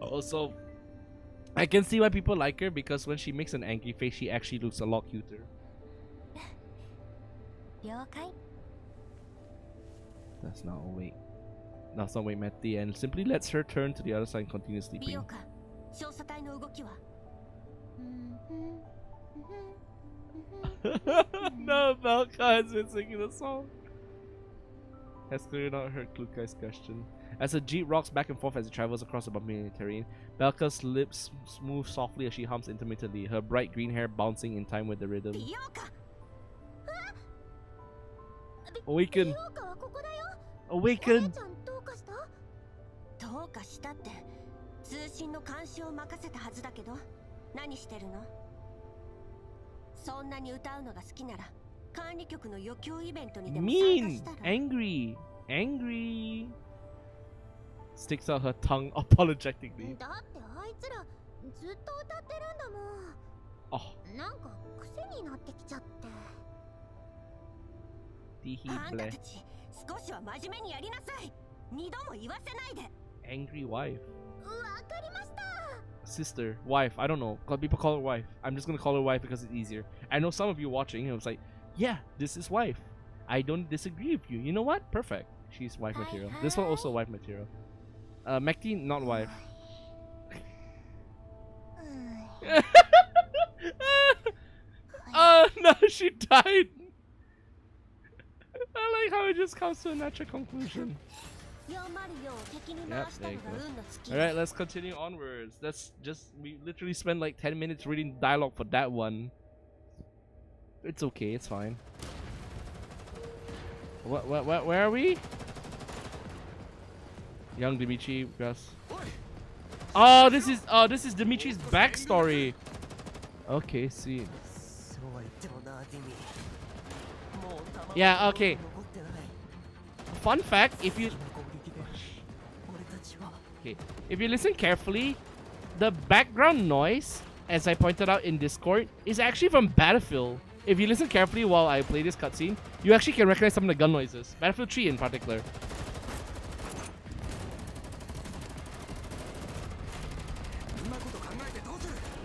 A: Also, I can see why people like her, because when she makes an angry face, she actually looks a lot cuter.
E: 了解。
A: That's not wait. That's not wait, Matty, and simply lets her turn to the other side and continue
F: リ
A: sleeping.
F: オカ、調査隊の動きは
A: No, Belka has been singing the song. Has clearly not heard Klukai's question. As the jeep rocks back and forth as it travels across the bumpy terrain, Belka's lips move softly as she hums intermittently, her bright green hair bouncing in time with the rhythm.
F: リオカ
A: Awaken!
D: リオカはここだよ。
A: Awaken!
D: お姉ちゃんどうかした？
F: どうかしたって通信の監視を任せたはずだけど、何してるの？そんなに歌うのが好きなら管理局の余興イベントにでも参加
A: Mean!
F: したら。
A: Angry! Angry! Sticks out her tongue apologetically.
D: だってあいつらずっと歌ってるんだもん。
A: Oh,
D: なんか癖になってきちゃって。
F: あんた
A: Tihible.
F: たち少しは真面目にやりなさい。二度も言わせないで。
A: Angry wife.
D: わかりました。
A: Sister, wife, I don't know. People call her wife. I'm just gonna call her wife because it's easier. I know some of you watching, it was like, yeah, this is wife. I don't disagree with you. You know what? Perfect. She's wife material. This one also wife material. Mekti, not wife. No, she died. I like how it just comes to a natural conclusion.
F: 404を敵に
A: Yep,
F: 回した
A: there
F: の
A: you
F: が
A: go.
F: 運の尽き。
A: Alright, let's continue onwards. We literally spent like 10 minutes reading dialogue for that one. It's okay, it's fine. Where are we? Young Dimitri, Gus. Oh, this is Dimitri's backstory. Okay, see. Yeah, okay. Fun fact, if you listen carefully, the background noise, as I pointed out in Discord, is actually from Battlefield. If you listen carefully while I play this cutscene, you actually can recognize some of the gun noises. Battlefield 3 in particular.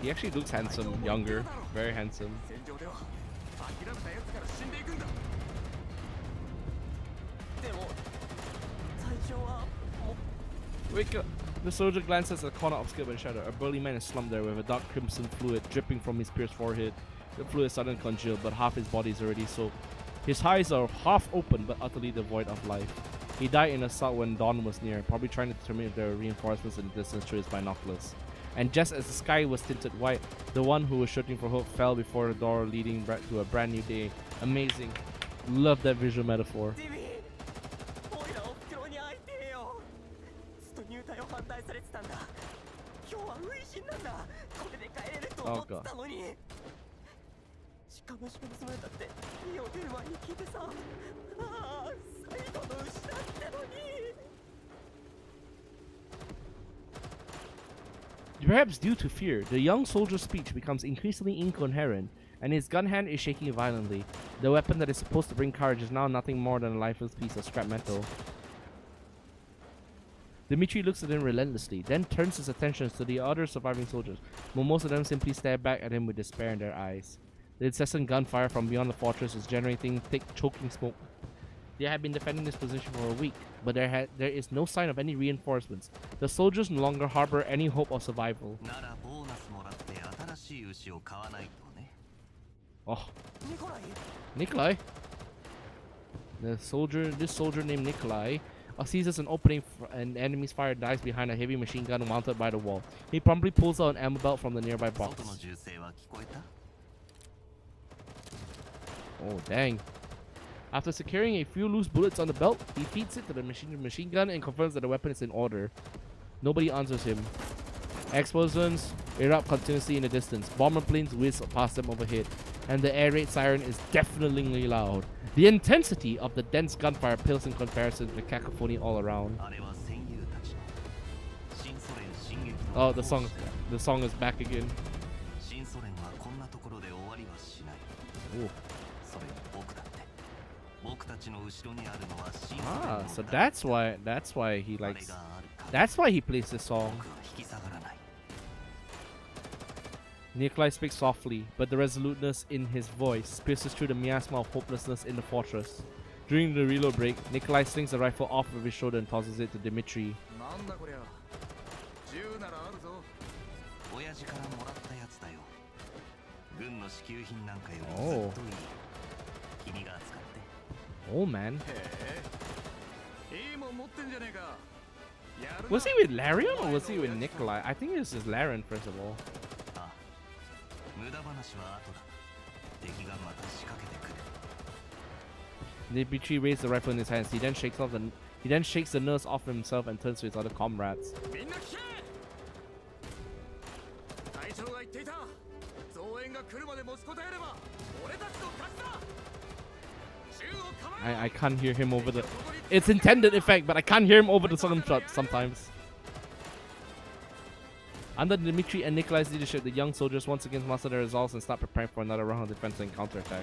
A: He actually looks handsome, younger, very handsome. Wake up! The soldier glances at the corner obscured by the shadow. A burly man is slumped there with a dark crimson fluid dripping from his pierced forehead. The fluid is suddenly congealed, but half his body is already soaked. His eyes are half open but utterly devoid of life. He died in assault when dawn was near, probably trying to determine if there were reinforcements in the distance through his binoculars. And just as the sky was tinted white, the one who was shooting for hope fell before the door leading back to a brand new day. Amazing. Love that visual metaphor. go.
G: しかもしかもそれだって家を出る前に聞いてさ、ああ最後の牛だってのに。
A: Perhaps due to fear, the young soldier's speech becomes increasingly incoherent, and his gun hand is shaking violently. The weapon that is supposed to bring courage is now nothing more than a lifeless piece of scrap metal. Dimitri looks at him relentlessly, then turns his attention to the other surviving soldiers, but most of them simply stare back at him with despair in their eyes. The incessant gunfire from beyond the fortress is generating thick, choking smoke. They have been defending this position for a week, but there is no sign of any reinforcements. The soldiers no longer harbor any hope of survival. Oh, Nikolai. This soldier named Nikolai seizes an opening and enemy's fire dives behind a heavy machine gun mounted by the wall. He promptly pulls out an ammo belt from the nearby box. Oh, dang. After securing a few loose bullets on the belt, he feeds it to the machine gun and confirms that the weapon is in order. Nobody answers him. Explosions erupt continuously in the distance. Bomber planes whiz past them overhead, and the air raid siren is deafeningly loud. The intensity of the dense gunfire pales in comparison to the cacophony all around. Oh, the song is back again. Ooh. Ah, so that's why he likes, that's why he plays this song. Nikolai speaks softly, but the resoluteness in his voice pierces through the miasma of hopelessness in the fortress. During the reload break, Nikolai slings the rifle off of his shoulder and tosses it to Dimitri. Oh. Oh man. Was he with Larian or was he with Nikolai? I think this is Larian first of all. Dimitri raised the rifle in his hands. He then shakes the nurse off himself and turns to his other comrades. I can't hear him over the... It's intended effect, but I can't hear him over the gunshot sometimes. Under Dimitri and Nikolai's leadership, the young soldiers once again muster their resolves and start preparing for another round of defense and counterattack.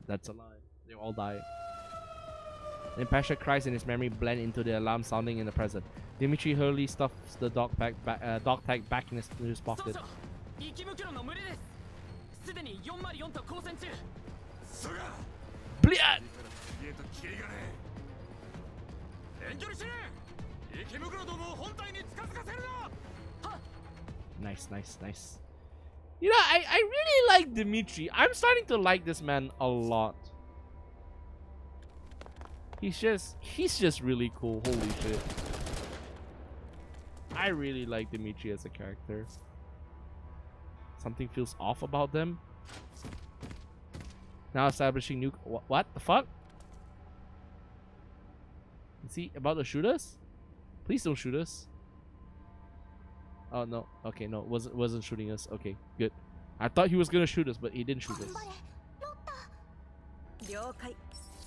A: That's a lie. They all die. Then passionate cries in his memory blend into the alarm sounding in the present. Dimitri hurriedly stuffs the dog tag back in his pocket. Bliat! Nice, nice, nice. You know, I really like Dimitri. I'm starting to like this man a lot. He's just really cool. Holy shit. I really like Dimitri as a character. Something feels off about them. Now establishing new... What the fuck? Is he about to shoot us? Please don't shoot us. Oh no. Okay, no, wasn't shooting us. Okay, good. I thought he was gonna shoot us, but he didn't shoot us.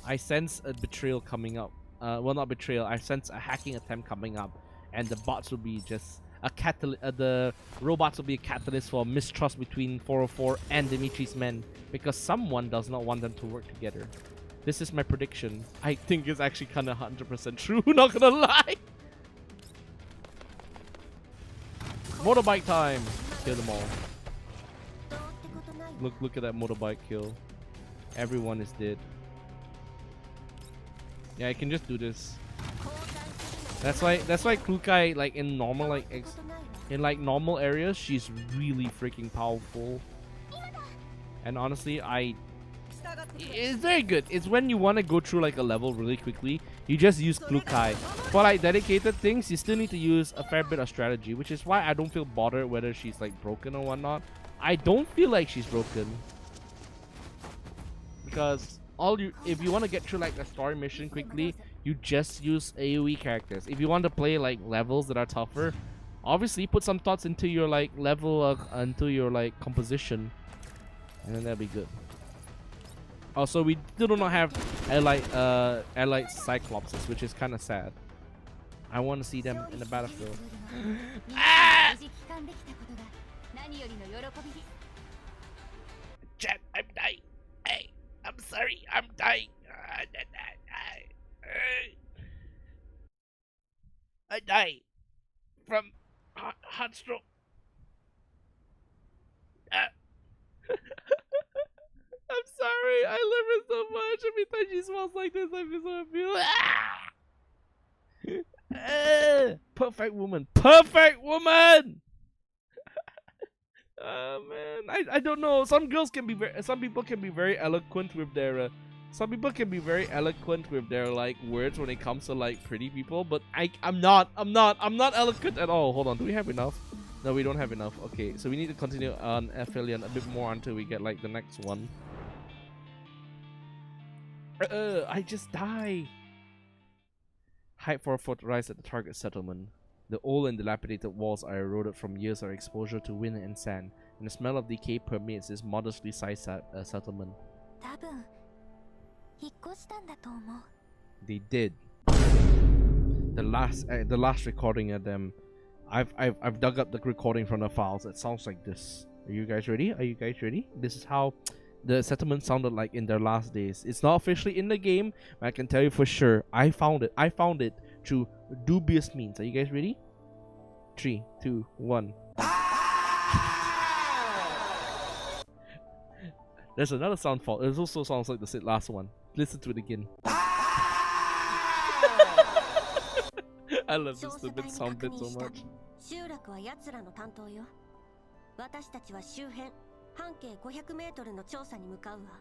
A: I sense a betrayal coming up. Well, not betrayal. I sense a hacking attempt coming up, and the bots will be just a catalyst. The robots will be a catalyst for mistrust between 404 and Dimitri's men, because someone does not want them to work together. This is my prediction. I think it's actually kind of 100% true. Not gonna lie. Motorbike time. Kill them all. Look at that motorbike kill. Everyone is dead. Yeah, I can just do this. That's why Klukai, like in normal normal areas, she's really freaking powerful. And honestly, it's very good. It's when you want to go through like a level really quickly, you just use Klukai. For like dedicated things, you still need to use a fair bit of strategy, which is why I don't feel bothered whether she's like broken or whatnot. I don't feel like she's broken, because if you want to get through like a story mission quickly, you just use AoE characters. If you want to play like levels that are tougher, obviously put some thoughts into your like level, into your like composition, and then that'll be good. Also, we still do not have allied Cyclopses, which is kind of sad. I want to see them in the battlefield. Ah! Chat, I'm dying. Hey, I'm sorry, I'm dying. I died from hot stroke. I'm sorry, I love her so much. Every time she smells like this, I feel so happy. Perfect woman. Perfect woman! Man, I don't know. Some girls can be some people can be very eloquent with their like words when it comes to like pretty people, but I'm not eloquent at all. Hold on, do we have enough? No, we don't have enough. Okay, so we need to continue on Aphelion a bit more until we get like the next one. I just died. Hide for a foot, rise at the target settlement. The old and dilapidated walls are eroded from years of exposure to wind and sand, and the smell of decay permeates this modestly sized settlement. They did. The last recording of them. I've dug up the recording from the files. It sounds like this. Are you guys ready? Are you guys ready? This is how the settlement sounded like in their last days. It's not officially in the game, but I can tell you for sure. I found it through dubious means. Are you guys ready? 3, 2, 1. There's another sound fault. It also sounds like the last one. Listen to it again. I love this stupid sound bit so much.
F: 私たちは周辺半径500メートルの調査に向かうわ。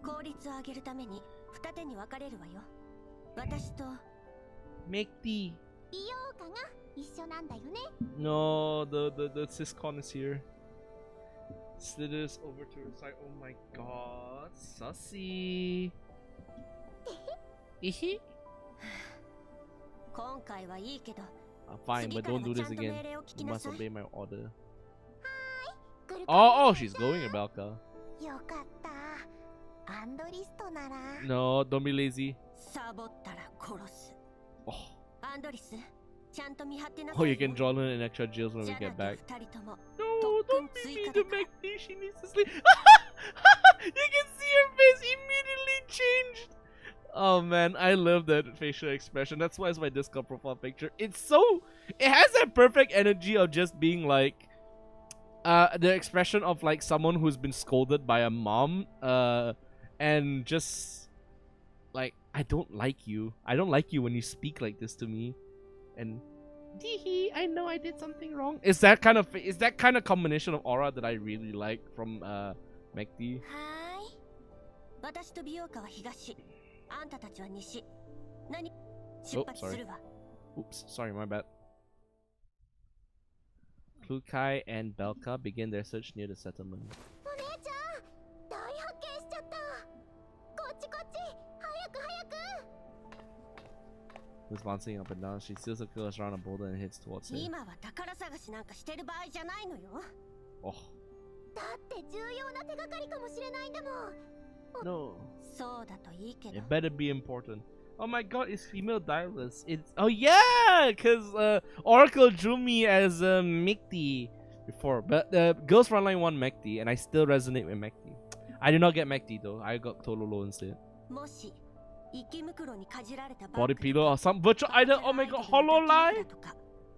F: 効率を上げるために二手に分かれるわよ。私と
A: Make the
D: 美容家が一緒なんだよね。
A: No, the Syscon is here. Slithers over to her side. Oh my god, sussy. Ihi.
F: 今回はいいけど。
A: Fine, but don't do this again. You must obey my order. Oh, she's going, Belka.
D: よかった。アンドリストなら。
A: No, don't be lazy.
F: サボったら殺す。
A: Oh.
F: アンドリス、ちゃんと見張ってなさい
A: Oh,
F: よ。
A: you can draw in extra jails when we get back.
F: 二人とも
A: No,
F: 特
A: don't
F: 訓
A: be
F: 追
A: mean
F: 加
A: to
F: だから
A: Macdi. She needs to sleep. You can see her face immediately changed. Oh man, I love that facial expression. That's why it's my Discord profile picture. It has that perfect energy of just being like the expression of like someone who's been scolded by a mom and just like, I don't like you when you speak like this to me, and Teehee, I know I did something wrong. Is that kind of combination of aura that I really like from Macdi.
F: はーい。私と美容家は東。あんたたちは西。何？出発するわ。
A: Oops, sorry, my bad. Klukai and Belka begin their search near the settlement.
D: お姉ちゃん、大発見しちゃった。こっちこっち、早く早く。
A: Who's bouncing up and down? She steals the girls around a boulder and heads towards it.
F: 今は宝探しなんかしてる場合じゃないのよ。
A: Oh
D: だって重要な手がかりかもしれないんだもん。
A: no!
F: そうだといいけど。
A: It better be important. Oh my god, it's female Dylus. It's yeah, cause Oracle drew me as Mekti before, but Girls Frontline won Mekti, and I still resonate with Mekti. I did not get Mekti though. I got Tololo instead.
F: もし池袋にかじられた
A: Body pillow or some virtual item. Oh my god, Hololive.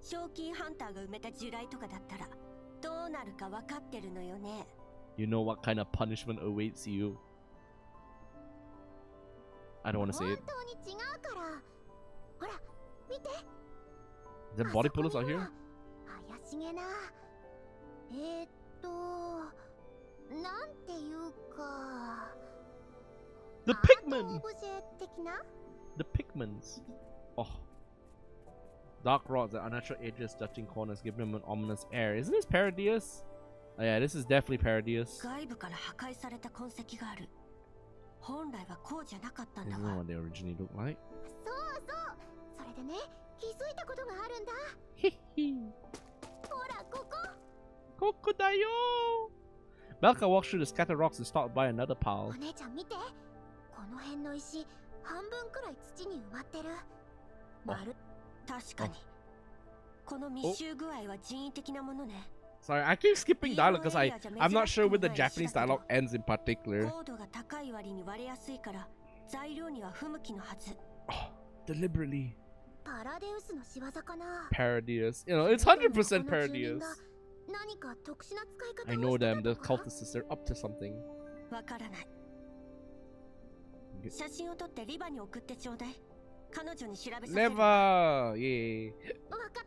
F: 賞金ハンターが埋めた地雷とかだったらどうなるか分かってるのよね。
A: You know what kind of punishment awaits you. I don't want to say it.
D: 本当に違うから。ほら、見て。
A: The body pillars are here?
D: 怪しげな。なんていうか。
A: The Pigmen!
D: オブジェ的な？
A: The Pigments. Oh. Dark rods and unnatural edges touching corners give them an ominous air. Isn't this Paradius? Oh yeah, this is definitely Paradius.
F: 外部から破壊された痕跡がある。本来はこうじゃなかったんだ
A: Isn't
F: わ
A: that what they originally look like?
D: そうそうそれでね気づいたことがあるんだ
A: Hehe.
D: ほらここ
A: Kokodayo! Belka walks through the scattered rocks and stopped by another
D: お
A: pile.
D: 姉ちゃん見てこの辺の石半分くらい土に埋まってるまる
F: 確かにこの密集具合は人為的なものね
A: Sorry, I keep skipping dialogue because I'm not sure where the Japanese dialogue ends in particular.
F: 高度が高い割に割れやすいから材料には不向きのはず
A: Deliberately
D: パラデウスの仕業かな
A: parodious. You know, it's 100% parodious.
D: 何か特殊な使い方
A: I
D: を
A: know
D: して
A: them,
D: た
A: the
D: とか
A: cultists, they're up to something.
F: わからない写真を撮ってリバに送ってちょうだい彼女に調べさせる
A: Never! Yeah.
D: わかっ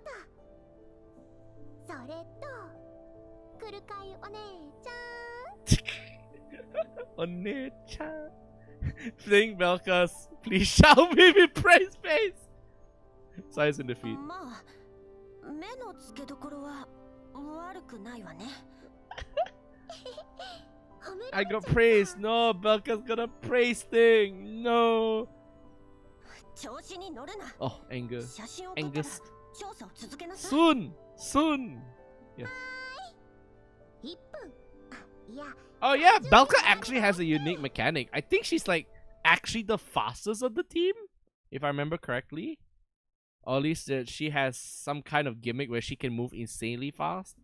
D: たそれと来るかいお姉ちゃん
A: One-chan. Think Belkas, please shout me with praise face. Size in defeat.
F: まあ目の付けどころは悪くないわね
A: I got praise. No, Belka's got a praise thing. No.
F: 調子に乗るな
A: Oh, anger.
F: 写真を撮ったら
A: Angus.
F: 調査を続けなさい
A: Soon. Soon.
D: 1分いや
A: Oh yeah, Belka actually has a unique mechanic. I think she's like actually the fastest of the team, if I remember correctly. Or at least she has some kind of gimmick where she can move insanely fast.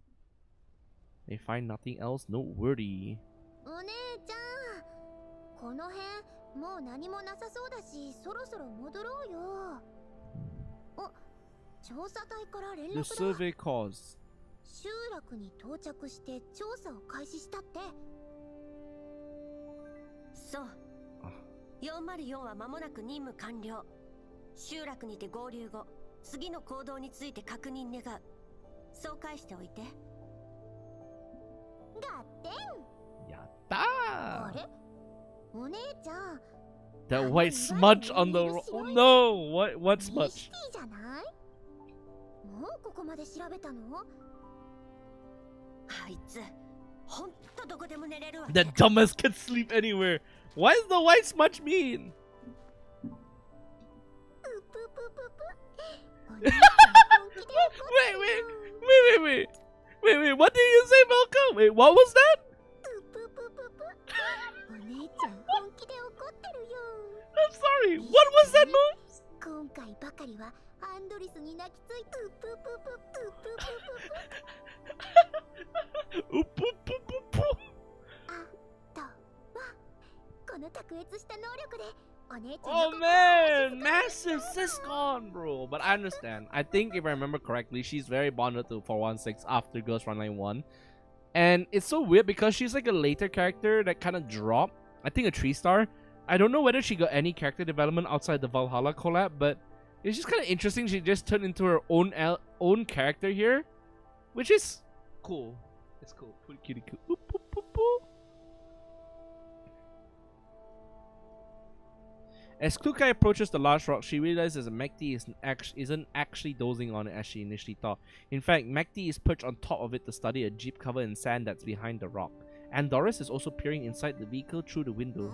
A: They find nothing else noteworthy.
D: お姉ちゃんこの辺もう何もなさそうだしそろそろ戻ろうよお調査隊から連
A: The
D: 絡だ
A: survey calls.
D: 集落に到着して調査を開始したって
F: そう404は間もなく任務完了集落にて合流後次の行動について確認願うそう返しておいて
D: ガッテンあ
A: Yatta!
D: れお姉ちゃん
A: That white smudge on the oh no! What
D: ミ
A: smudge?
D: スティじゃないもうここまで調べたの
F: あいつほんとどこでも寝れるわ
A: The dumbest can sleep anywhere. What does the white smudge mean?
D: うぷぷぷぷお姉ちゃん本気で怒ってるよ
A: Wait, what did you say, Malcolm? Wait, what was that?
D: うぷぷぷぷお姉ちゃん本気で怒ってるよ
A: I'm sorry, what was that noise?
D: 今回ばかりはアンドリスに泣きついてうぷぷぷうぷぷぷ
A: Oop-oop-oop-oop-oop.
D: あとはこの卓越した能力でお姉ちゃん
A: Oh
D: の心を
A: man,
D: わしづ
A: massive Syscon, bro. But I understand. I think if I remember correctly, she's very bonded to 416 after Ghost Frontline 1. And it's so weird because she's like a later character that kind of dropped. I think a 3-star. I don't know whether she got any character development outside the Valhalla collab, but it's just kind of interesting. She just turned into her own character here, which is cool. It's cool. Pretty cutie cool. Oop, oop, oop, oop. As Klukai approaches the large rock, she realizes that Mekti isn't actually dozing on it as she initially thought. In fact, Mekti is perched on top of it to study a jeep covered in sand that's behind the rock. And Doris is also peering inside the vehicle through the window.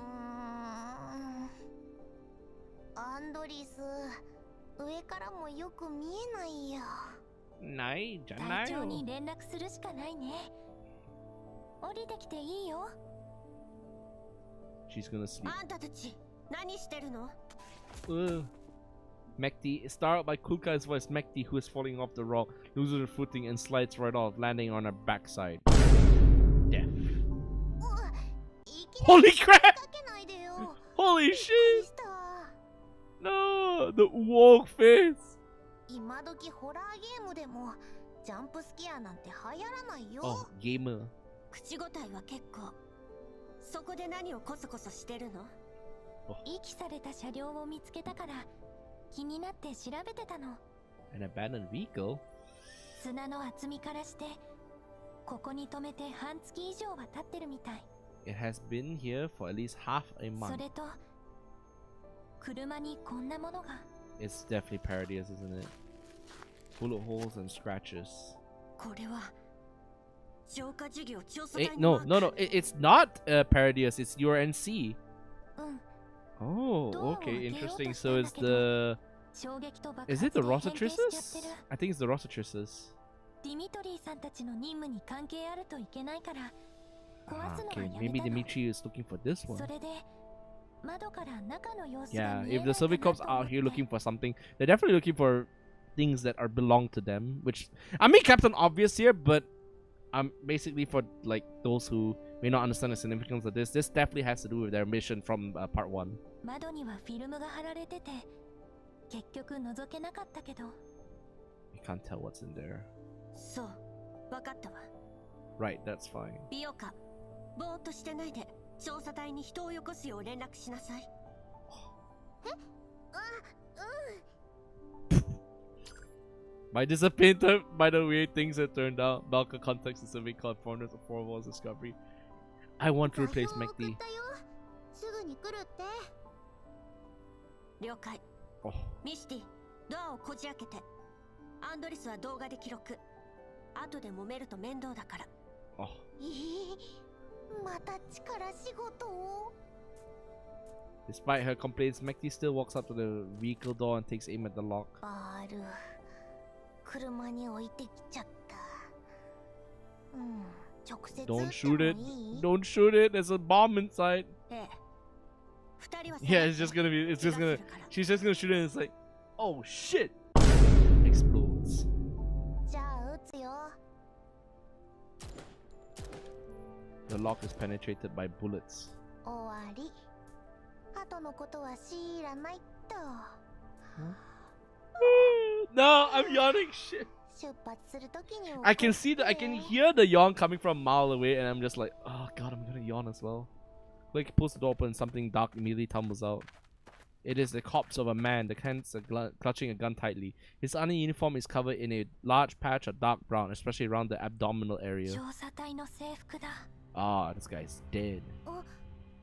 D: アンドリス上からもよく見えないよ
A: ないじゃな
E: 隊長
A: いよ。
E: に連絡するしかないね。降りてきていいよ。
A: She's gonna sleep.
F: あんたたち何してるの
A: Mekti is startled by Kulkai's voice. Mekti, who is falling off the rock, loses her footing and slides right off, landing on her backside. Death.
D: いきな
A: Holy
D: り
A: crap!
D: かけないでよ
A: Holy
D: びっくり
A: shit!
D: した
A: No! The walk face!
D: 今時ホラーゲームでもジャンプスケアなんて流行らないよ
A: Oh, gamer.
F: 口答えは結構そこで何をコソコソしてるの
E: 遺棄された車両を見つけたから気になって調べてたの。
A: An abandoned vehicle?
E: 砂の厚みからしてここに止めて半月以上は経ってるみたい。
A: It has been here for at least half a
E: そ
A: month.
E: れと車にこんなものが。
A: It's definitely parodious, isn't it? Bullet holes and scratches.
F: これは浄化事業調査隊
A: Eh,
F: の
A: no,
F: マーク
A: no, no. It's not parodious. It's URNC. Oh, okay, interesting. So it's the... Is it the Rosatrices? I think it's the Rosatrices.
E: ディミトリーさんたちの任務に関係あるといけないから
A: Ah, okay, maybe Dimitri is looking for this one.
E: それで窓から中の様子
A: Yeah,
E: が見え
A: if
E: な
A: the
E: い
A: Survey
E: かな
A: Corps
E: と
A: are
E: 思っ
A: here
E: て
A: looking for something, they're definitely looking for things that are belong to them. Which I mean, Captain Obvious here, but basically for like those who may not understand the significance of this definitely has to do with their mission from part 1.
E: 窓にはフィルムが貼られてて結局覗けなかったけど
A: You can't tell what's in there.
F: そう分かったわ
A: Right, that's fine.
F: ビオカぼーっとしてないで調査隊に人をよこすよう連絡しなさい
A: My disappointment by the way things have turned out. Balka contacts the Survey Corps foreigners of Forwall's discovery. I want to replace
D: 座標を送
A: McD.
D: ったよ。すぐに来るって。
F: 了解
A: Oh,
F: ミシティドアをこじ開けてアンドリスは動画で記録後で揉めると面倒だから
A: oh.
D: また力仕事を。
A: Despite her complaints, McD still walks up to the vehicle door and takes aim at the lock.
D: 車に置いてきちゃった。直接
A: Don't
D: 撃
A: shoot
D: って
A: it.
D: もいい？
A: Don't shoot it. There's a bomb inside.
F: ええ二人は
A: Yeah, it's just gonna be. It's just gonna. She's just gonna shoot it and it's like, oh shit! Explodes.
D: じゃあ撃つよ。
A: The lock is penetrated by bullets.
D: 終わり。後のことは知らないと。
A: No, I'm yawning. Shit.
D: 出発するときに
A: I can see I can hear the yawn coming from a mile away, and I'm just like, oh god, I'm gonna yawn as well. Blake pulls the door open, and something dark immediately tumbles out. It is the corpse of a man. The hands are clutching a gun tightly. His army uniform is covered in a large patch of dark brown, especially around the abdominal area.
E: 調査隊の制服だ
A: Ah, this guy's dead.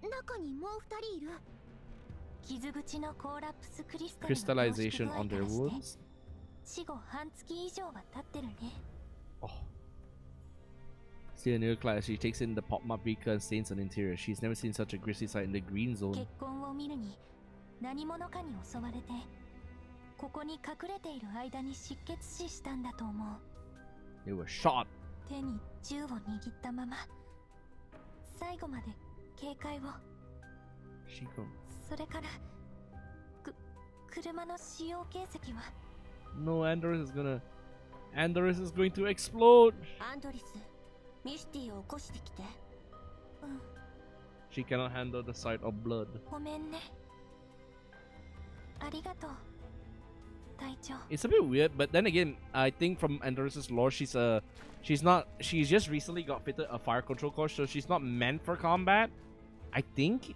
D: 中にもう二人いる。
E: 傷口のコーラプスクリスタルの凝縮
A: Crystallization
E: 具合
A: on
E: か
A: their
E: らして
A: wounds.
E: 死後半月以上は経ってるね
A: Oh. Still near class, she takes in the pop-up beaker and stains on the interior. She's never seen such a grisly sight in the green zone.
E: 血痕を見るに何者かに襲われてここに隠れている間に失血死したんだと思う
A: They were shot.
E: 手に銃を握ったまま最後まで警戒を
A: She go.
E: それから車の使用形跡は
A: No, Andorus is going to explode.
F: アンドリスミシティを起こしてきて
A: She cannot handle the sight of blood.
E: ごめんねありがとう隊長
A: It's a bit weird, but then again, I think from Andorus's lore, she's just recently got fitted a fire control course, so she's not meant for combat. I think.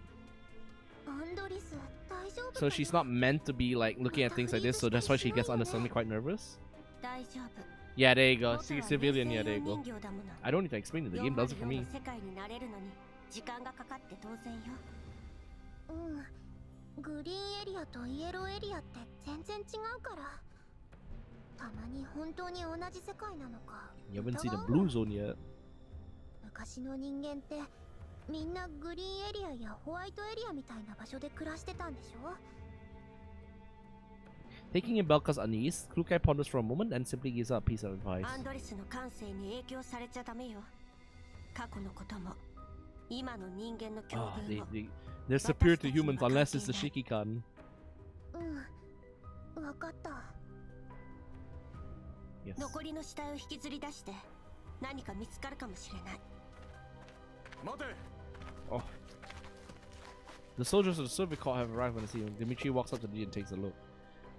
D: アンドリス、大丈夫か
A: So she's not meant to be like looking at things like this, so that's why she gets understandably quite nervous.
F: 大丈夫
A: Yeah, there you go.
F: 元
A: See,
F: は
A: civilian,
F: 冷
A: yeah,
F: 静
A: there you
F: 用
A: go.
F: 人形だもの
A: I don't need to explain it, the game does it for
F: 404
A: me.
F: の世界になれるのに時間がかかって当然よ
D: グリーンエリアとイエローエリアって全然違うから。たまに本当に同じ世界なのか。
A: You haven't seen the blue zone yet.
D: 昔の人間ってみんなグリーンエリアやホワイトエリアみたいな場所で暮らしてたんでしょ
A: Taking in Belka's unease, Klukai ponders for a moment and simply gives her a piece of advice.
F: アンドリスの感性に影響されちゃダメよ過去のことも今の人間の境
A: Ah,
F: 遇も
A: they're superior to humans unless it's the Shikikan.
D: わかった。
A: Yes.
F: 残りの死体を引きずり出して何か見つかるかもしれない
C: 待て
A: Oh. The soldiers of the Soviet Corps have arrived on the scene. Dimitri walks up to the and takes a look.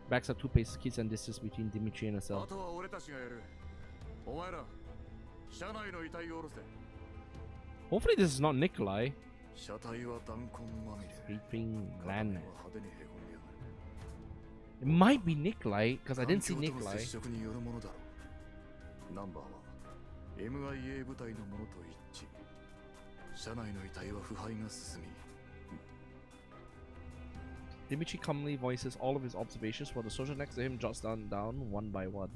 A: Backs up 2 paces, keeps some distance between Dimitri and
C: あ
A: herself.
C: とは俺たちがやるお前ら車内の遺体を下ろせ
A: Hopefully this is not Nikolai.
C: 車体は弾痕まみれ
A: Sleeping
C: 片
A: man.
C: 目は派手にへこんでやがる
A: It might be Nikolai, because I didn't see
C: 環境との
A: Nikolai.
C: 接触によるものだろうナンバーは MIA 部隊のものと一致車内の遺体は腐敗が進み
A: Dimitri calmly voices all of his observations while the soldier next to him jots down one by one.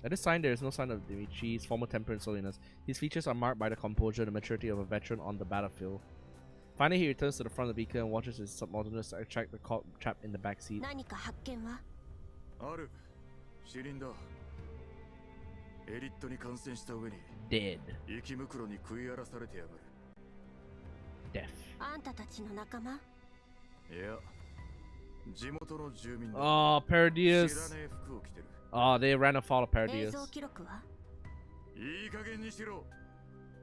A: At this time, there is no sign of Dimitri's former temper and silliness. His features are marked by the composure and the maturity of a veteran on the battlefield. Finally, he returns to the front of the vehicle and watches his subordinates extract the cop trapped in the back seat.
F: 何か発見は？
C: ある。死人だ。エリットに感染した上に
A: Dead.
C: 生き袋に食い荒らされてやがる。
A: Death.
F: あんたたちの仲間？
C: いや、地元の住民だ。
A: Oh,
C: 知ら
A: Paradius.
C: ねえ服を着てる。
A: Oh, they ran afoul of
F: 映
A: Paradius.
F: 像記録は？
C: いい加減にしろ。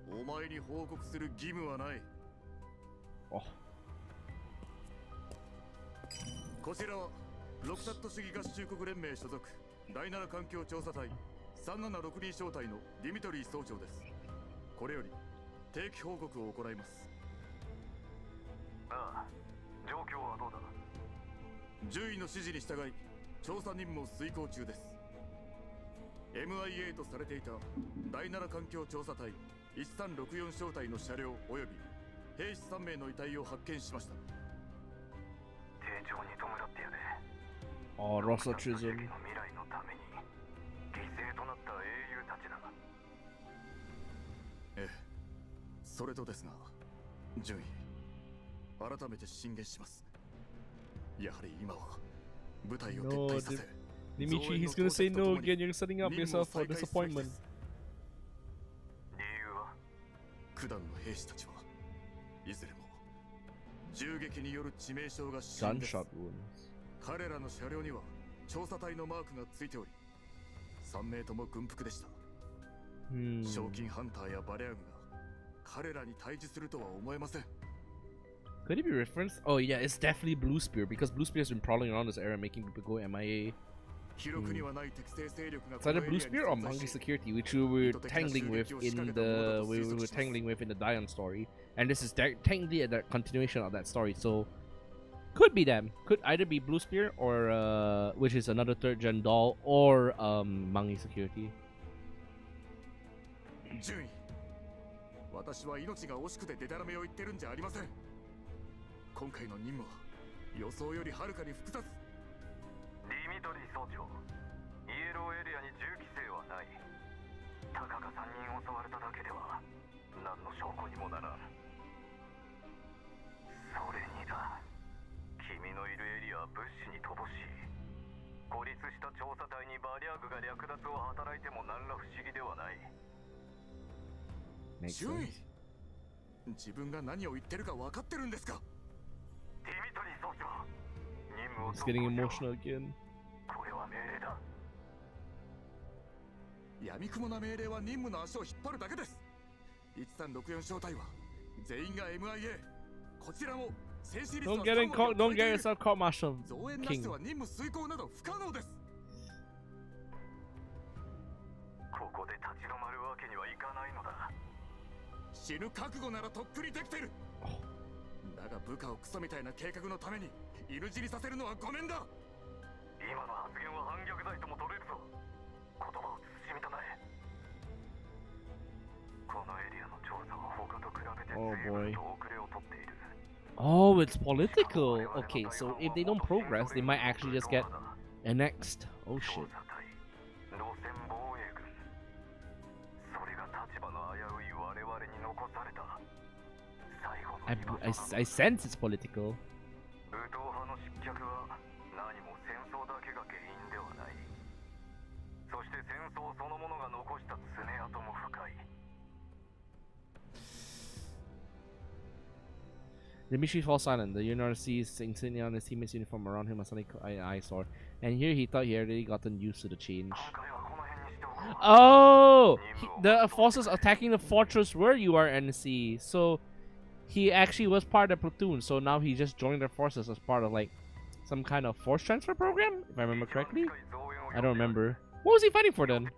C: お前に報告する義務はない。
A: Oh.
C: こちらはロクタット主義合衆国連盟所属第7環境調査隊3762小隊のディミトリー総長です。これより定期報告を行います。
H: ああ、状況はどうだ？
C: 獣医の指示に従い調査任務を遂行中です。 MIA とされていた第7環境調査隊1364小隊の車両および兵士3名の遺体を発見しました。
H: 丁重に弔ってやれ。
A: Oh, Russell Chisholm.
H: 未来のために犠牲となった英雄たちだ。
C: ええ、それとですが、順位改めて進言します。やはり今は部隊を撤退させ、
A: Dimitri, he's gonna say no again. You're setting up yourself for disappointment.
H: 理由は？
C: 九段の兵士たちはいずれも銃撃による致命傷が死因です。
A: Gunshot wounds.
C: 彼らの車両には調査隊のマークがついており、3名とも軍服でした。賞金ハンターやバレアグが彼らに対峙するとは思えません。
A: Could it be referenced? Oh yeah, it's definitely Blue Spear because Blue Spear has been prowling around this area making people go MIA. It's either Blue Spear or Monkey Security, which we were tangling with in the Dion story, and this is technically a continuation of that story. So could be them. Could either be Blue Spear or which is another third gen doll, or Monkey Security.
C: 順位、私は命が惜しくてデタラメを言ってるんじゃありません。今回の任務は予想よりはるかに複雑。
H: ディミトリー総長、イエローエリアに銃規制はない。たかが3人襲われただけでは何の証拠にもならん。それにだ、君のいるエリアは物資に乏しい。孤立した調査隊にバリアグが略奪を働いても何ら不思議ではない。
C: 順位、自分が何を言ってるか分かってるんですか？
H: ディミトリー総長、任務を
A: He's getting emotional again.
H: これは命令だ。
C: 闇雲な命令は任務の足を引っ張るだけです。1364小隊は全員が MIA。こちらも戦死率は
A: Don't get yourself court martial,
C: 増援なしでは任務遂行など不可能です。
H: ここで立ち止まるわけにはいかないのだ。
C: 死ぬ覚悟ならとっくにできてる。だが部下をクソみたいな計画のために犬死にさせるのはごめんだ。
H: 今の発言は反逆罪とも取れるぞ。言葉を慎みたまえ。このエリアの調査は他と比べて随分と遅れをとっている。
A: Oh, it's political. Okay, so if they don't progress, they might actually just get annexed. Oh shit. I sense it's political. Dimitri falls silent. The Union sees insignia on his teammate's uniform around him, a sonic eyesore. And here he thought he had already gotten used to the change. Oh! The forces attacking the fortress were URNC. So he actually was part of the platoon. So now he just joined their forces as part of like some kind of force transfer program, if I remember correctly. I don't remember. What was he fighting for then?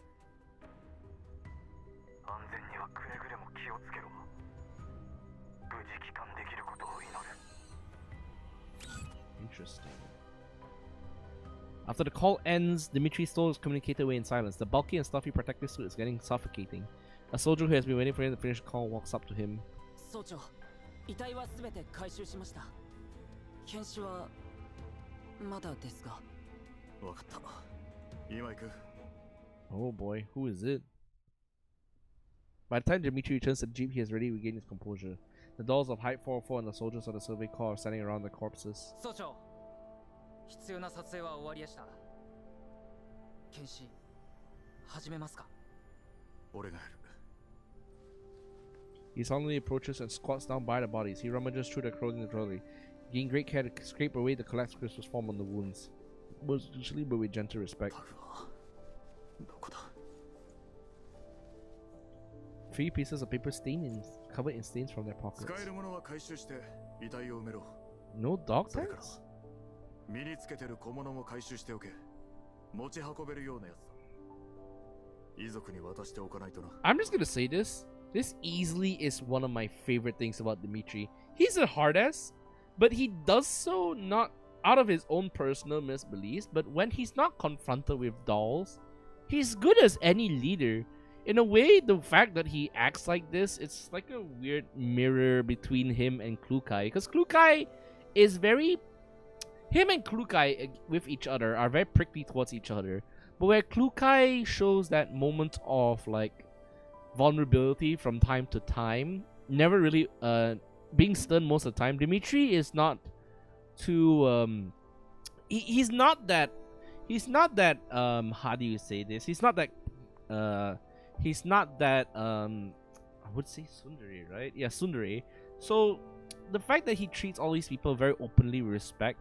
A: Interesting. After the call ends, Dimitri Stoll is communicated away in silence. The bulky and stuffy protective suit is getting suffocating. A soldier who has been waiting for him to finish the call walks up to him.
G: 総長、遺体はすべて回収しました。検視はまだですが。
C: わかった。今行く。
A: Oh boy, who is it? By the time Dimitri returns to the jeep, he has already regained his composure. The dolls of Height 404 and the soldiers of the Survey Corps are standing around the corpses.
G: 総長、必要な撮影は終わりやした。検視始めますか。
C: 俺がやる。
A: He solemnly approaches and squats down by the bodies. He rummages through the clothing thoroughly, gaining great care to scrape away the collapsed crystals formed on the wounds. Most usually, but with gentle respect.
C: どこだ。
A: 3 pieces of paper covered in stains from their pockets.
C: 使えるものは回収して遺体を埋めろ。
A: No dog
C: それから
A: tags?
C: 身につけてる小物も回収しておけ。持ち運べるようなやつだ。遺族に渡しておかないとな。
A: I'm just gonna say this. This easily is one of my favorite things about Dimitri. He's a hard ass, but he does so not out of his own personal misbeliefs, but when he's not confronted with dolls, he's good as any leader. In a way, the fact that he acts like this, it's like a weird mirror between him and Klukai. Because Klukai is very... Him and Klukai with each other are very prickly towards each other. But where Klukai shows that moment of like vulnerability from time to time, never really being stern most of the time, Dimitri is not too... he's not that how do you say this? He's not that I would say tsundere, right? Yeah, tsundere. So the fact that he treats all these people very openly with respect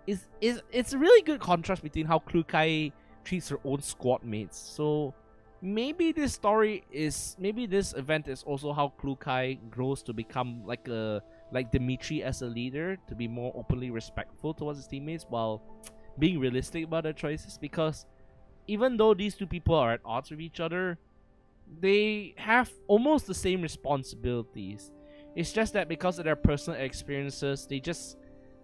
A: is it's a really good contrast between how Klukai treats her own squad mates. So maybe this event is also how Klukai grows to become like Dimitri as a leader, to be more openly respectful towards his teammates while being realistic about their choices, because even though these two people are at odds with each other, they have almost the same responsibilities. It's just that because of their personal experiences, they just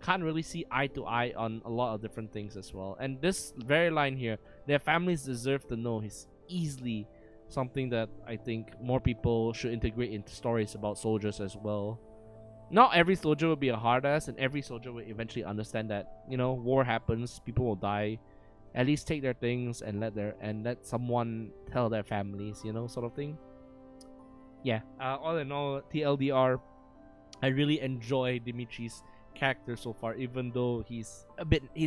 A: can't really see eye to eye on a lot of different things as well. And this very line here, their families deserve to know, is easily something that I think more people should integrate into stories about soldiers as well. Not every soldier will be a hard ass, and every soldier will eventually understand that, you know, war happens, people will die. At least take their things and let someone tell their families, you know, sort of thing. Yeah, all in all, TLDR, I really enjoy Dimitri's character so far, even though he's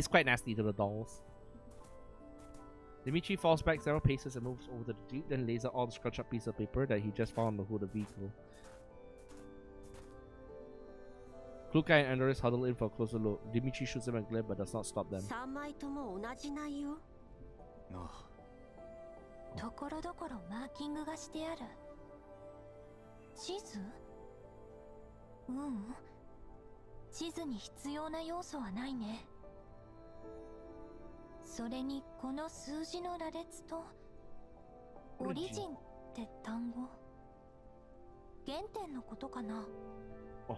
A: quite nasty to the dolls. Dimitri falls back several paces and moves over to the jeep, then lays out all the scrunched up piece of paper that he just found on the hood of the vehicle. Klukai and Andores huddle in for a closer look. Dimitri shoots them a glare but does not stop them.
F: 3枚とも同じ内容。
C: なあ。
E: ところどころマーキングがしてある。地図？地図に必要な要素はないね。それにこの数字の羅列とオリジンって単語、原点のことかな。
A: Oh.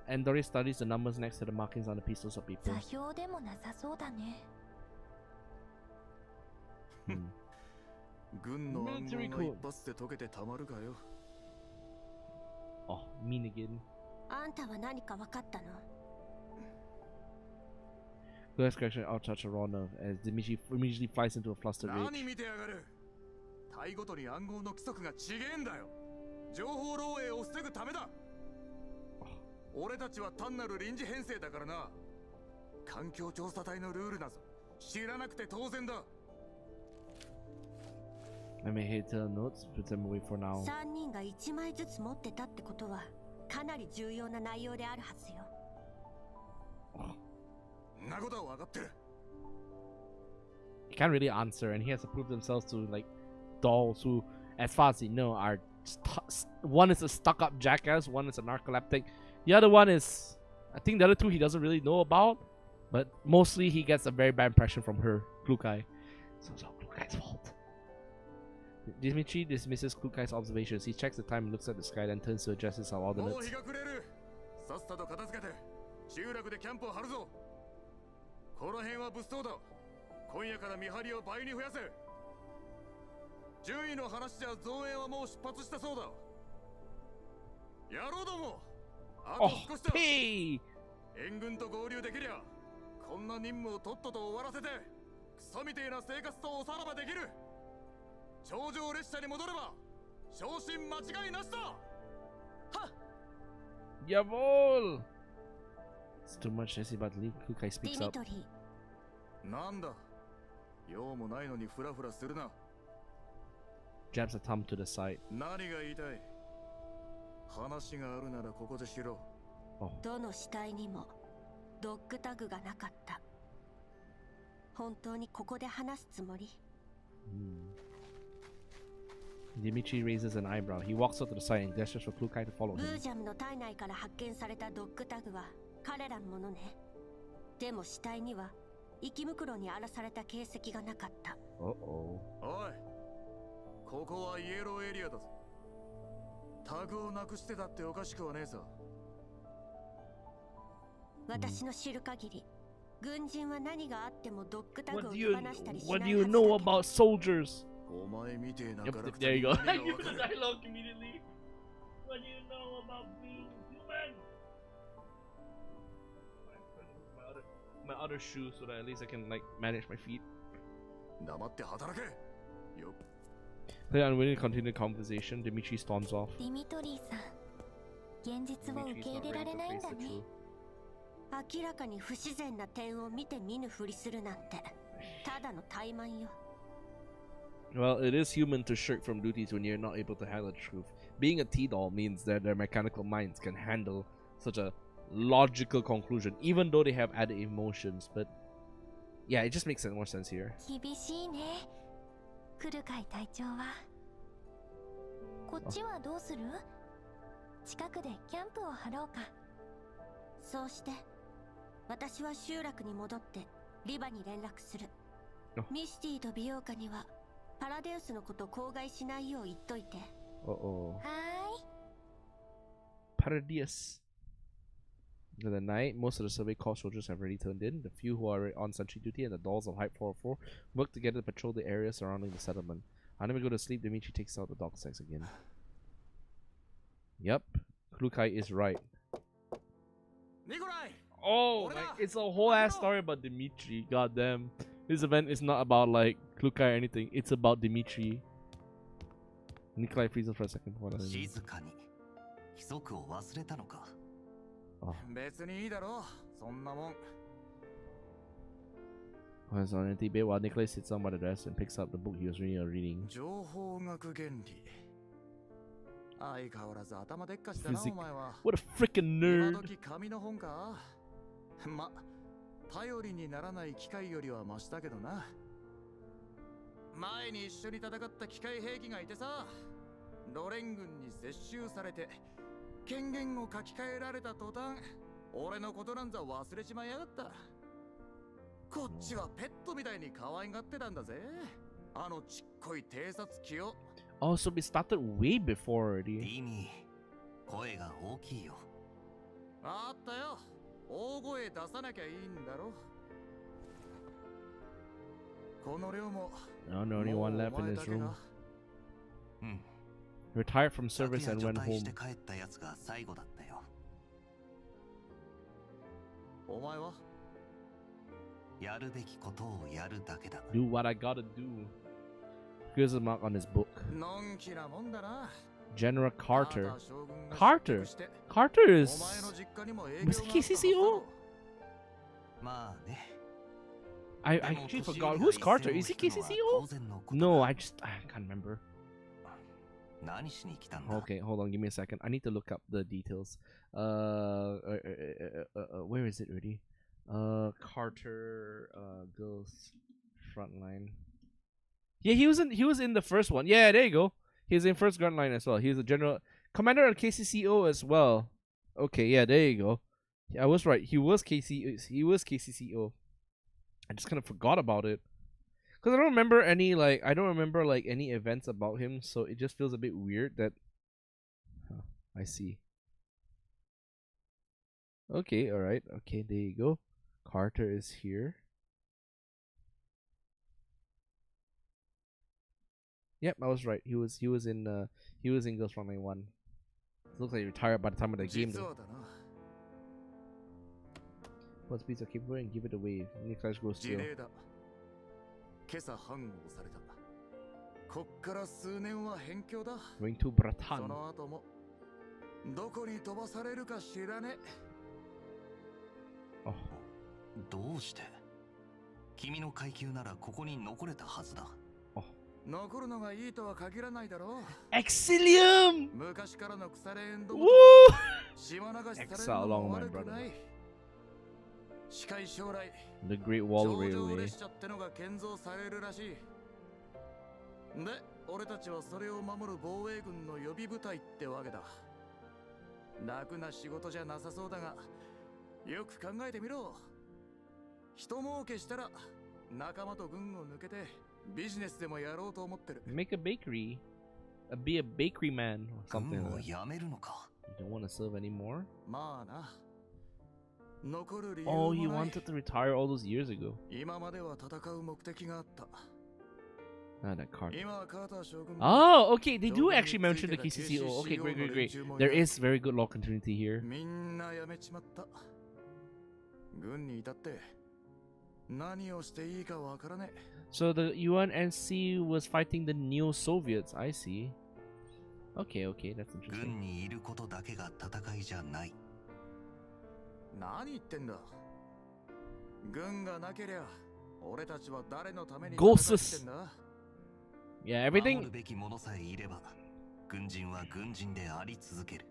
A: Andores studies the numbers next to the markings on the pieces of paper.
E: 座標でもなさそうだね。
C: 軍の暗号が一発で解けてたまるかよ。
A: Oh, mean again.
F: あんたは何か分かったの？
A: Glass correction out touch a raw nerve as Dimitri immediately flies into a flustered rage.
C: 何見てやがる。隊ごとに暗号の規則が違えんだよ。情報漏洩を防ぐためだ。俺たちは単なる臨時編成だからな。環境調査隊のルールなぞ知らなくて当然だ。
A: I may hate to notes, put them away for now.
F: 3人が1枚ずつ持ってたってことはかなり重要な内容であるはずよ。
C: なことは分かってる。
A: He can't really answer, and he has to prove themselves to like dolls who, as far as they know, are one is a stuck-up jackass, one is a narcoleptic, the other one is, I think the other two he doesn't really know about, but mostly he gets a very bad impression from her, Klukai. So it's all Klukai's fault. Dimitri dismisses Klukai's observations. He checks the time and looks at the sky, then turns to address his subordinates.
C: さっさと片付けて集落でキャンプを張るぞ。この辺は物騒だ。今夜から見張りを倍に増やせ。順位の話じゃ造営はもう出発したそうだ。野郎ども、あと少しだ。援軍と合流できりゃ、こんな任務をとっとと終わらせて、クソみてえな生活とおさらばできる。頂上列車に戻れば、昇進間違いなしだ。
A: Jawohl! It's too much to say about Lee. Kukai
F: デ
A: speaks
F: ィミ
A: up.
F: トリー
C: なんだ用もないのにフラフラするな
A: Jabs a thumb to the side.
C: 何が言いたい話があるならここでしろ
F: どの死体にもドッグタグがなかった。本当にここで話すつもり？
A: Dimitri raises an eyebrow. He walks out to the side and gestures for Klukai to follow
F: ブ
A: him.
F: ージャムの体内から発見されたドッグタグは彼らのものね。でも死体には生き袋に荒らされた形跡がなかった。
A: おい
C: ここはイエローエリアだぞタグをなくしてたっておかしくはねえさ
F: 私の知る限り、軍人は何があってもドッグタグ
A: What
F: を
A: do
F: 手
A: you
F: 放したりしない
A: What
F: は
A: do
F: ず
A: you
F: だ
A: know
F: けど
A: about soldiers?
C: お前みてえな
A: Yep,
C: ガラク
A: there you
C: タ
A: go.
C: に何
A: You
C: が
A: put
C: わ
A: the
C: かる
A: dialogue immediately. What do you know about being human? My other shoe so that at least I can like manage my feet.
C: 黙って働けよっ
A: They are unwilling to continue the conversation. Dimitri storms off.
B: ディミトリーさん、現実を受
A: Dimitri's
B: け
A: not
B: 入れら
A: ready
B: れ
A: to
B: ないん
A: face
B: だ
A: the
B: ね。
A: truth.
F: 明らかに不自然な点を見て見ぬふりするなんてただの怠慢よ。
A: Well, it is human to shirk from duties when you're not able to handle the truth. Being a T-doll means that their mechanical minds can handle such a logical conclusion, even though they have added emotions. But yeah, it just makes more sense here.
B: 厳しいね。クルカイ隊長は。こっちはどうする？近くでキャンプを張ろうか。
F: そうして私は集落に戻ってリバに連絡する。ミスティと美容家にはパラデウスのこと口外しないよう言っといて。
A: Uh-oh.
B: はーい。
A: Paradius. In the night, most of the survey corps soldiers have already turned in. The few who are on sentry duty and the dolls of Hype 404 work together to patrol the area surrounding the settlement. I never go to sleep. Dimitri takes out the dog sex again. Yep, Klukai is right.
C: ニコライ
A: Oh, like, it's a whole ass story about Dimitri. Goddamn, this event is not about like Klukai or anything. It's about Dimitri. Nikolai freezes for a second. What does it mean?
G: 静かに規則を忘れたのか
A: Oh.
C: 別にいいだろそんなもん
A: Was on an empty bed while Nikolai sits down by the desk and picks up the book he was reading.
C: 情報学原理相変わらず頭でっかちだな
A: Physics.
C: お前は
A: What a freaking
C: 今
A: nerd!
C: 時紙の本かま頼りにならない機械よりはマシだけどな前に一緒に戦った機械兵器がいてさロレン軍に接収されて権限を書き換えられた途端俺のことなんざ忘れちまいやがったこっちはペットみたいに可愛がってたんだぜあのちっこい偵察機を
A: Oh, so we started way before
G: デ
A: already.
G: ィミー声が大きいよ
C: あったよ大声出さなきゃいいんだろこの量も
A: No, no, only one left in
C: もうお前
A: this
C: だけが
A: room.
G: うん
A: Retired from service
G: 昨
A: and
G: 夜
A: went
G: 除隊し
A: home.
G: て帰ったやつが最後だったよ
C: お前は
G: やるべきことをやるだけだ
A: Do what I gotta do. Here's a mark on his book.
C: のんきなもんだな
A: General
C: た
A: Carter.
C: だ将軍が
A: Carter?
C: 出国して
A: Carter
C: お前
A: is.
C: の実家にも営
A: Was
C: 業
A: he
C: があったはずだ
A: KCCO?
C: ろ
G: まあね
A: I
G: でも
A: actually
G: 年
A: forgot.
G: 寄り
A: Who's
G: が
A: Carter?
G: 一
A: Is he
G: 斉を引くのは
A: KCCO?
G: 当然のことだ
A: No, I can't remember.
G: 何しに来たんだ
A: Okay, hold on. Give me a second. I need to look up the details. Where is it already? Carter, girls, frontline. Yeah, he was in the first one. Yeah, there you go. He was in first frontline as well. He was a general commander of KCCO as well. Okay, yeah, there you go. Yeah, I was right. He was KCCO. I just kind of forgot about it. Cause I don't remember any any events about him, so it just feels a bit weird that. Huh, I see. Okay, all right. Okay, there you go. Carter is here. Yep, I was right. He was in Girls Frontline 1. Looks like he retired by the time of the game
C: 実
A: though.
C: はだな
A: What's piece of capable and give it away. Nicholas goes
C: 事
A: still.
C: 例だ今朝反応されたこっから数年は辺境だ
A: Going to
C: そ
A: Bratan.
C: の後もどこに飛ばされるか知らね。
I: どうして？君の階級ならここに残れたはずだ。
C: 残るのがいいとは限らないだろう。
A: EXILIUM!
C: 昔からの腐れ縁ど
A: Woo!
C: も島流しされるのも悪くない。近い将来
A: The Great Wall
C: 上場
A: Railway.
C: 列車ってのが建造されるらしい。で、俺たちはそれを守る防衛軍の予備部隊ってわけだ。楽な仕事じゃなさそうだが、よく考えてみろ。人儲けしたら仲間と軍を抜けてビジネスでもやろうと思ってる。
A: Make a bakery. Be a bakery man or something
I: 軍を
A: like that.
I: やめるのか。
A: You don't want to serve anymore?
C: まあな。残る理由
A: Oh, he
C: もない。
A: wanted to retire all those years ago.
C: 今までは戦う目的があった。
A: Ah, that card.
C: 今はカーター将軍
A: Oh, okay. They do actually mention the KCCO. Okay, great, great, great. There is very good law continuity here.
C: みんな辞めちまった。軍に至って何をしていいかわからねえ。
A: So the UNSC was fighting the neo-Soviets. I see. Okay, okay. That's
I: 軍
A: interesting.
I: にいることだけが戦いじゃない。
C: 何言ってんだ。軍がなけりゃ俺たちは誰のために
A: Ghosts
C: 戦ってんだ。
A: Yeah,
I: 守
A: everything.
I: るべきものさえいれば、軍人は軍人であり続ける。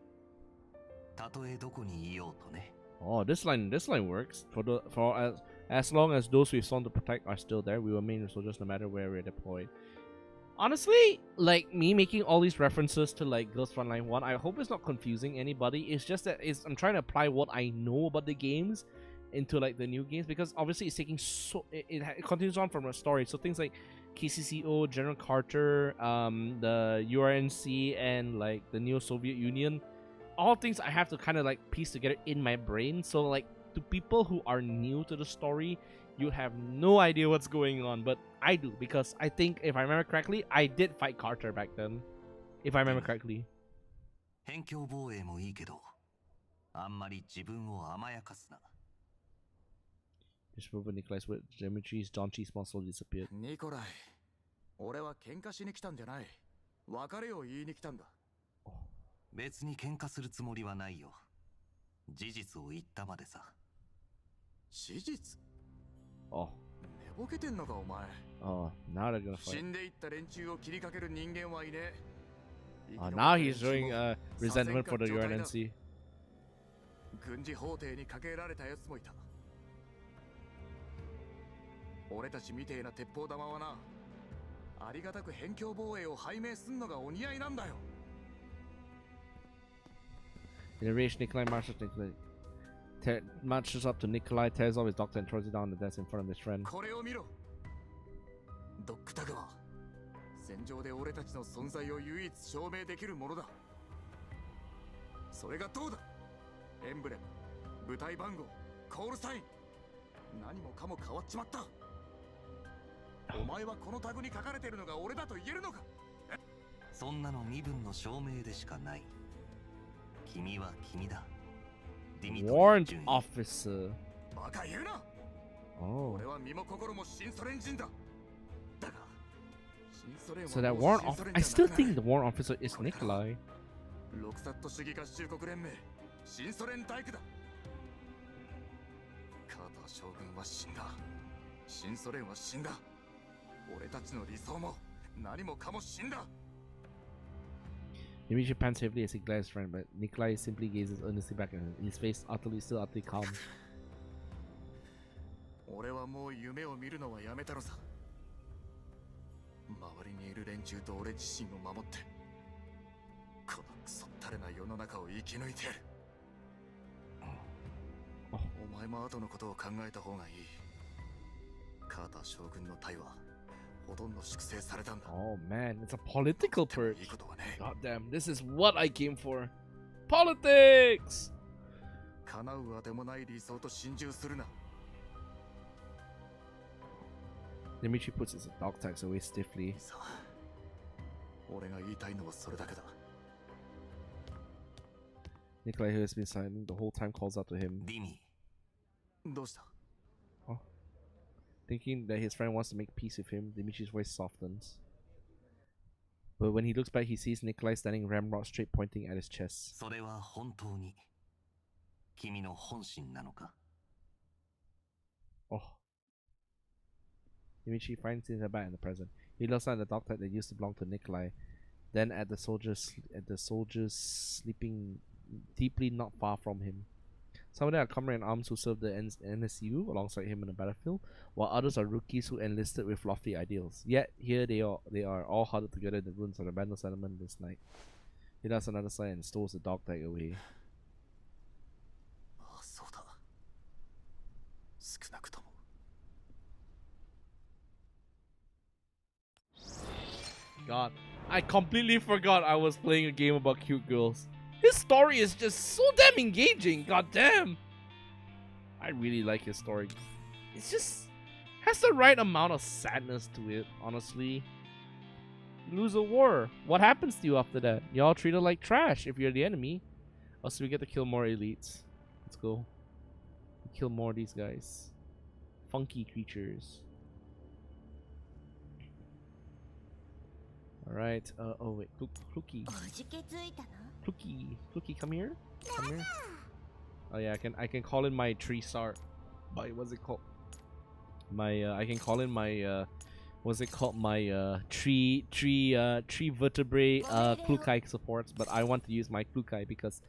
I: たとえどこにいようとね。
A: Oh, this line works. For as long as those we've sworn to protect are still there, we will remain soldiers no matter where we're deployed. Honestly, like me making all these references to like Girls Frontline 1, I hope it's not confusing anybody. It's just that I'm trying to apply what I know about the games into like the new games, because obviously it's taking it continues on from a story. So things like KCCO, General Carter, the URNC, and like the Neo-Soviet Union, all things I have to kind of like piece together in my brain. So like to people who are new to the story, you have no idea what's going on, but I do, because I think if I remember correctly, I did fight Carter back then, if I remember correctly.
I: 辺境防衛もいいけど、あんまり自分を甘やかすな。
A: Just over Nikolai's with Dimitri's Donchi's muscle disappeared.
C: ニコライ、俺は喧嘩しに来たんじゃない。別れを言いに来たんだ。
I: 別に喧嘩するつもりはないよ。事実を言ったまでさ。
C: 事実？
A: Oh.
C: 寝ぼけてんのかお前。
A: Oh, now they're gonna fight.
C: 死んでいった連中を切りかける人間はいねえ。
A: Now he's showing resentment for the UNNC.
C: 軍事法廷にかけられたやつもいた。俺たちみてえな鉄砲玉はな、ありがたく辺境防衛を拝命すんのがお似合いなんだよ。
A: In a rage, Nikolai marches up to Nikolai, tears off his doctor, and throws it down on the desk in front of his friend.
C: これを見ろ。ドックタグは戦場で俺たちの存在を唯一証明できるものだ。それがどうだ。エンブレム、部隊番号、コールサイン、何もかも変わっちまった。お前はこのタグに書かれてるのが俺だと言えるのか。
I: そんなの身分の証明でしかない。君は君だ。
A: Warrant officer.
C: バカ言うな。
A: Oh.
C: 俺は身も心も新ソ連人だ。だが、新ソ連は
A: So that warrant officer. I still think the warrant officer is Nikolai.
C: ロクサット主義合衆国連盟、新ソ連大工だ。カーター将軍は死んだ。新ソ連は死んだ。俺たちの理想も何もかも死んだ。
A: Dimitri pants heavily as he glares at his friend, but Nikolai simply gazes earnestly back at him, his face still utterly calm.
C: 俺はもう夢を見るのはやめたのさ。周りにいる連中と俺自身を守って、このクソったれな世の中を生き抜いてやる。お前も後のことを考えた方がいい。カーター将軍の隊はほとんど粛清されたんだ。
A: Oh man, it's a political perch.
C: いいことはね。
A: God damn, this is what I came for. Politics!
C: 叶うあてもない理想と心中するな。
A: Dimitri puts his dog tags away stiffly.
C: さあ、俺が言いたいのはそれだけだ。
A: Nikolai, who has been silent the whole time, calls out to him.
I: ディミ。
C: どうした？
A: Thinking that his friend wants to make peace with him, Dimitri's voice softens. But when he looks back, he sees Nikolai standing ramrod straight, pointing at his chest.
I: それは本当に君の本心なのか?
A: Oh. Dimitri finds his back in the present. He looks at the dog tag that used to belong to Nikolai, then at the soldiers sleeping deeply not far from him. Some of them are comrades in arms who served the NSU alongside him in the battlefield, while others are rookies who enlisted with lofty ideals. Yet here they are all huddled together in the ruins of the abandoned settlement this night. He does another sign and stows the dog tag away. God, I completely forgot I was playing a game about cute girls. His story is just so damn engaging, god damn! I really like his story. It's just has the right amount of sadness to it, honestly. You lose a war. What happens to you after that? You're all treated like trash if you're the enemy. Also, we get to kill more elites. Let's go. Kill more of these guys. Funky creatures. Alright, oh wait, Kluki. Kluki, come here. Come here. Oh yeah, I can call in my tree star. What's it called? My I can call in my what's it called? My tree vertebrae Klukai supports, but I want to use my Klukai because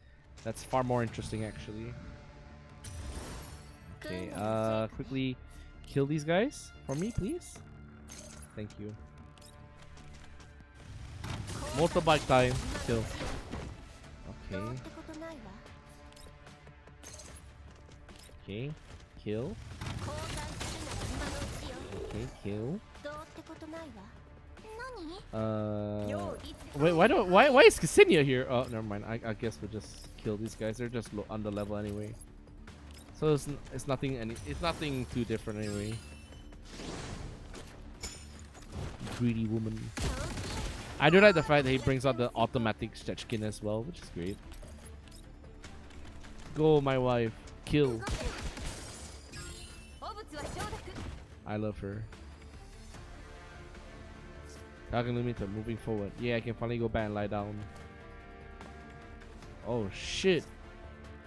A: that's far more interesting actually. Okay, quickly kill these guys for me, please. Thank you. Motorbike time. Kill. Okay. Okay. Kill. Okay, kill. Wait, why is Ksenia here? Oh, never mind. I guess we'll just kill these guys. They're just under level anyway. So it's nothing too different anyway. Greedy woman. I do like the fact that he brings out the automatic stretch skin as well, which is great. Go, my wife. Kill. I love her. Target limiter moving forward. Yeah, I can finally go back and lie down. Oh shit.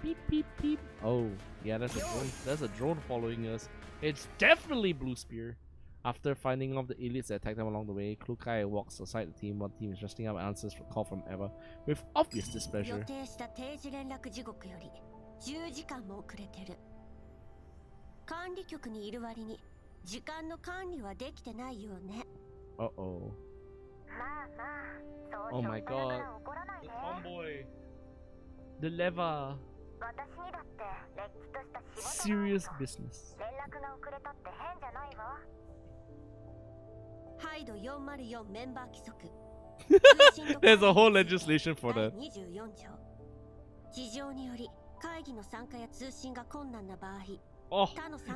A: Beep beep beep. Oh, yeah, that's a drone. There's a drone following us. It's definitely Blue Spear. After finding off the elites that attacked them along the way, Klukai walks aside the team while the team is resting up answers for call from Eva with obvious displeasure. Uh-oh. Oh my god. The tomboy. The lever. Serious business. There's a whole legislation for that. Oh,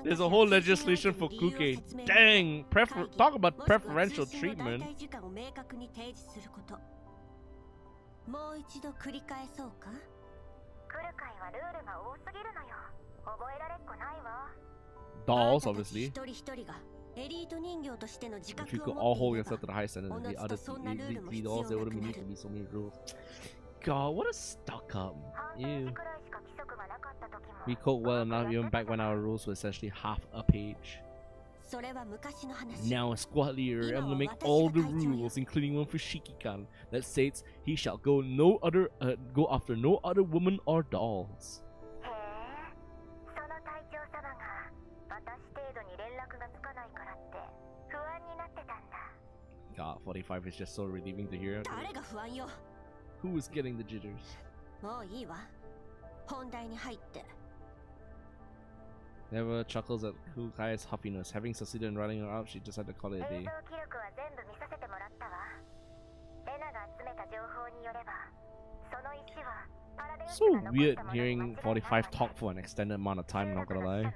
A: there's a whole legislation for Kluke. Dang, talk about preferential treatment. Dolls, obviously. If you could all hold yourself to the high standard of the other three dolls, there wouldn't need to be so many rules. God, what a stuck up. Ew. We code well enough even back when our rules were essentially half a page. Now a squad leader, I'm gonna make all the rules, including one for Shiki-kan, that states he shall go after no other woman or dolls. God, 45 is just so relieving to hear. Who is getting the jitters? Never chuckles at Kukai's huffiness. Having succeeded in running her out, she decided to call it a day. So weird hearing 45 talk for an extended amount of time, not gonna lie.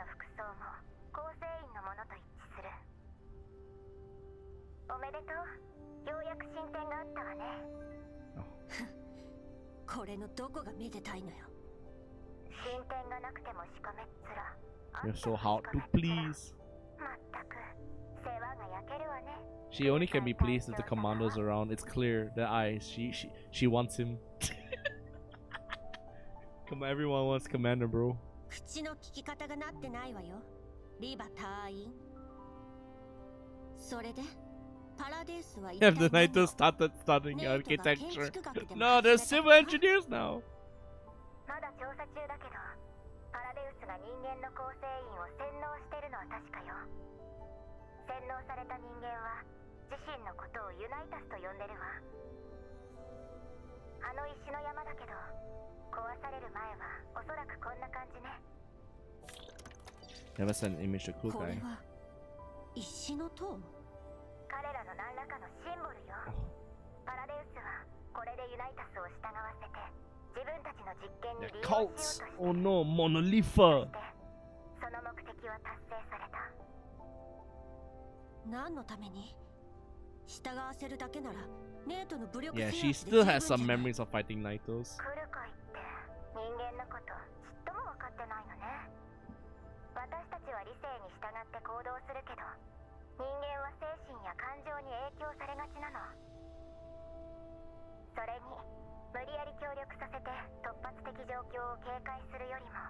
A: You're so hard to please. She only can be pleased if the commando's around. It's clear. The eyes. She wants him. Come on, everyone wants commander, bro.
F: 口の聞き方がなってないわよ。リバ隊員。それで、パラデウスは一体
A: Have the Naito started studying architecture? No, they're civil engineers now.
B: まだ調査中だけど、パラデウスが人間の構成員を洗脳してるのは確かよ。洗脳された人間は自身のことをユナイタスと呼んでるわ。あの石の山だけど、壊される前はおそらくこんな感じね。
A: Never send an image to cool
F: こ
A: guy.
F: れは石の塔。
B: 彼らの何らかのシンボルよ。パラデウスはこれでユナイタスを従わせて自分たちの実験に利
A: The
B: 用しようとして
A: cults. Oh no, Monolitha.
B: その目的は達成された。
F: 何のために？従わせるだけならネートの武力
A: Yeah,
F: 制
A: she
F: 圧で
A: still
F: 十分
A: has
F: じゃ
A: some
F: ない。
A: memories of fighting Naitos.
B: 来るかいって人間のことちっとも分かってないのね。私たちは理性に従って行動するけど、人間は精神や感情に影響されがちなの。それに無理やり協力させて突発的状況を警戒するよりも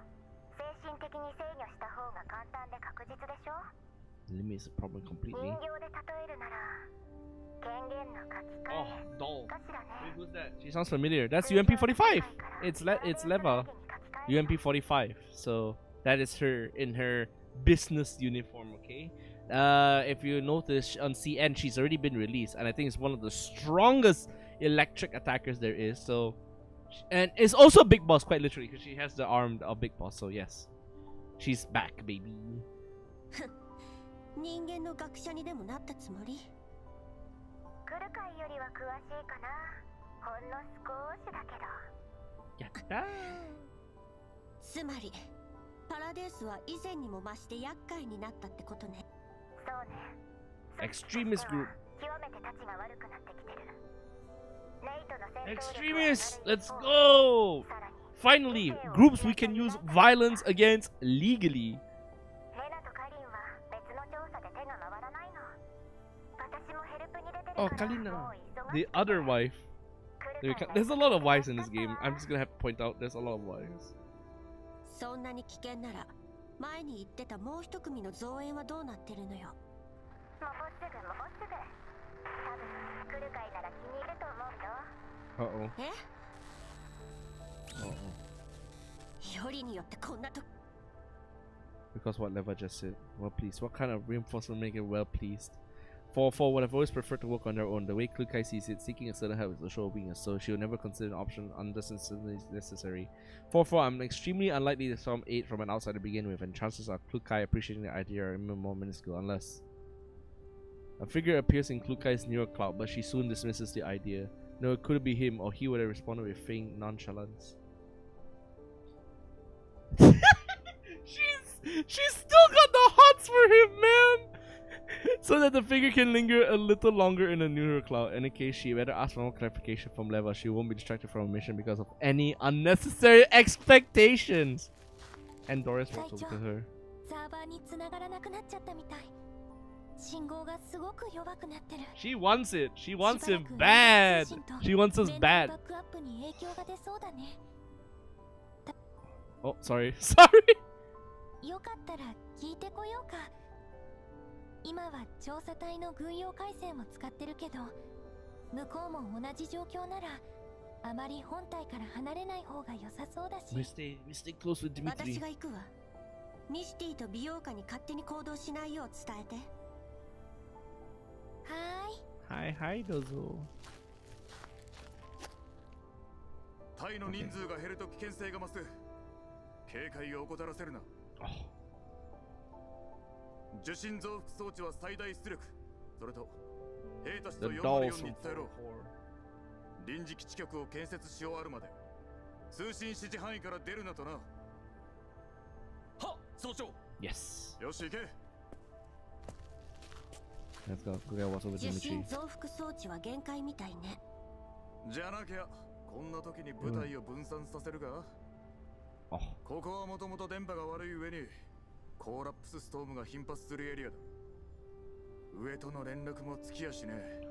B: 精神的に制御した方が簡単で確実でしょ。
A: Limits the problem
B: 人
A: completely.
B: 形で例えるなら権限の書き換
A: Oh,
B: え
A: doll.
B: かしらね。
A: Who's that? She sounds familiar. That's UMP45. It's Leva. UMP45. So that is her in her business uniform. Okay. If you notice on CN, she's already been released, and I think it's one of the strongest electric attackers there is. So, and it's also a big boss, quite literally, because she has the arm of big boss. So yes, she's back, baby.
F: 人間の学者にでもなったつもり？
B: 来るかいよりは詳しいかな。ほんの少しだけど。
A: Yatta.
F: つまりパラデウスは以前にも増して厄介になったってことね。
B: そうね。
A: Extremist group.
B: 極めて立ちが悪くなってきてる。ネイトの戦闘力は
A: Extremists,
B: 上がる
A: let's
B: 一方
A: go!
B: さらに
A: Finally, groups we can use violence against legally.
B: レナとカリンは別の調査で手が回らないの。私もヘルプに出てる
A: Oh,
B: から
A: Kalina,
B: もう忙しく
A: the
B: て
A: other wife.
B: 来るかいが
A: There's a lot of wives in this game. I'm just gonna have to point out there's a lot of wives.
F: そんなに危険なら前に言ってたもう一組の増援はどうなってるのよ。
B: もうすぐもうすぐ。多分来るかいなら気に入ると思うよ。
A: Uh-oh.
F: え？
A: Uh-oh.
F: よりによってこんなと。
A: Because what Leva just said. Well pleased. What kind of reinforcement make it well pleased? For what I've always preferred to work on their own. The way Klukai sees it, seeking a certain help is a show of weakness, so she'll never consider an option unless it's necessary. 4 I'm extremely unlikely to storm 8 from an outsider to begin with, and chances are Klukai appreciating the idea are even more minuscule unless a figure appears in Klukai's neural cloud, but she soon dismisses the idea. No, it could be him, or he would have responded with feigned nonchalance. She's still got the hots for him, man! So that the figure can linger a little longer in the neural cloud. In any case, she better ask for more clarification from Leva. She won't be distracted from her mission because of any unnecessary expectations. And Doris walks over to her.
E: サーバーに繋がらなくなっちゃったみたい。信号がすごく弱くなってる。
A: She wants it. She wants him bad. She wants us
E: バ
A: bad.
E: ックアップに影響が出そうだね。
A: Oh, sorry. Sorry.
E: よかったら聞いてこようか。今は調査隊の軍用回線を使ってるけど、向こうも同じ状況ならあまり本体から離れない方が良さそうだし。
A: We stay close with
F: 私
A: Dimitri.
F: が行くわ。ミシティと美容家に勝手に行動しないよう伝えて。
E: はーい。
A: Hi,どうぞ。
C: 隊の人数が減ると危険性が増す。警戒を怠らせるな。受信増幅装置は最大出力。それと兵たちと
A: The
C: 404
A: dolls
C: に
A: from
C: 伝えろ。
A: 4.
C: 臨時基地局を建設し終わるまで通信指示範囲から出るなとな。はっ、総長。
A: Yes.
C: よし行け。
A: Let's go. Go get what's over
F: 受
A: Dimitri.
F: 信増幅装置は限界みたいね。
C: じゃなきゃこんな時に部隊を分散させるか。
A: Oh.
C: ここはもともと電波が悪い上にコーラップスストームが頻発するエリアだ。上との連絡もつきやしねえ。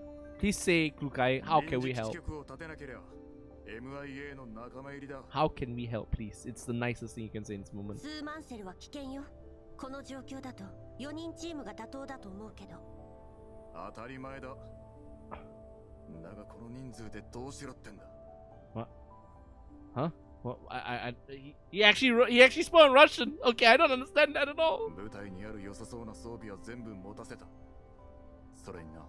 A: Please say, Kukai, how can we
C: 臨時
A: help?
C: 基局を立てなけりゃ MIA の仲間入りだ。
A: How can we help, please? It's the nicest thing you can say in this moment.
F: ツーマンセルは危険よ。この状況だと4人チームが妥当だと思うけど。
C: 当たり前だ。だがこの人数でどうしろってんだ。
A: What? Huh? What? He actually spoke in Russian. Okay, I don't understand that at all.
C: 部隊にある良さそうな装備は全部持たせた。それにな、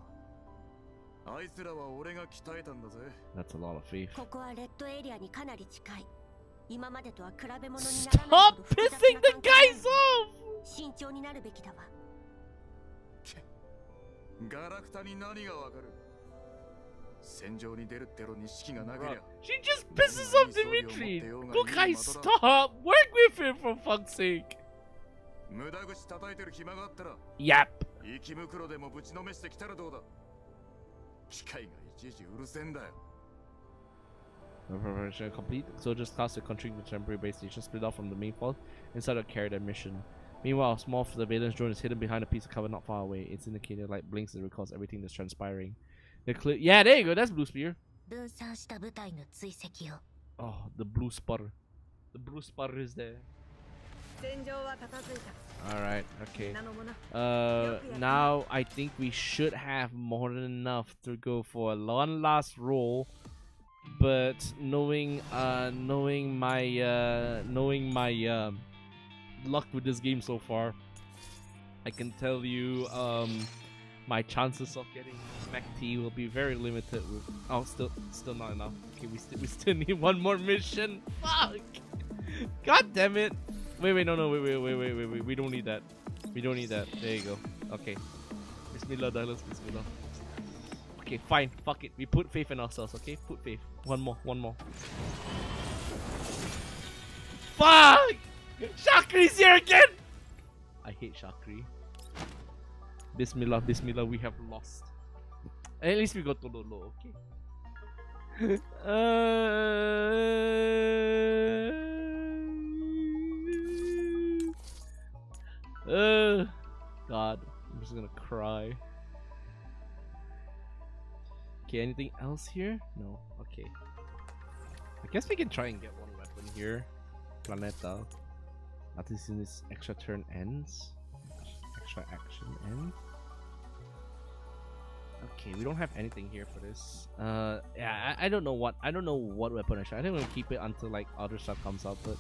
C: あいつらは俺が鍛えたんだぜ。
A: That's a lot of faith.
F: ここはレッドエリアにかなり近い。今までとは比べ物にならない
A: Stop
F: ほど複雑
A: pissing
F: な
A: the
F: 関係
A: guys off!
F: 慎重になるべきだわ。
C: ガラクタに何がわかる。戦場に出るってろに士気がなけりゃ。
A: She just pisses off Dimitri. Kukai, stop! Work with him for fuck's sake.
C: 無駄口叩いてる暇があったら
A: Yep.
C: 生き袋でもぶちのめしてきたらどうだ。機械がいちいちうるせえんだよ。
A: Preparation complete. Soldiers tasked to contribute to the temporary base station split off from the main force inside to carry their mission. Meanwhile, a small surveillance drone is hidden behind a piece of cover not far away. Its indicator light blinks and records everything that's transpiring. Yeah, there you go. That's Blue Spear.
E: 分散した部隊の追跡を。
A: Oh, the blue spotter. The blue spotter is there.
G: 戦場は片付いた。
A: Alright, okay.
G: なのもな。
A: Now I think we should have more than enough to go for one last roll. But knowing my luck with this game so far, I can tell you my chances of getting Mac T will be very limited. Still not enough. Okay, we still need one more mission. Fuck! God damn it! Wait, no, wait. We don't need that. We don't need that. There you go. Okay. Bismillah, Dylus, Bismillah. Okay, fine. Fuck it. We put faith in ourselves, okay? Put faith. One more. Fuck! Shakri's here again! I hate Shakri. Bismillah, we have lost. At least we got Tololo, okay? God, I'm just gonna cry. Okay, anything else here? No. Okay. I guess we can try and get one weapon here. Planeta. At least in this extra turn ends. Extra action ends. Okay, we don't have anything here for this. Yeah, I don't know what weapon I should. I think I'm gonna keep it until like other stuff comes up, but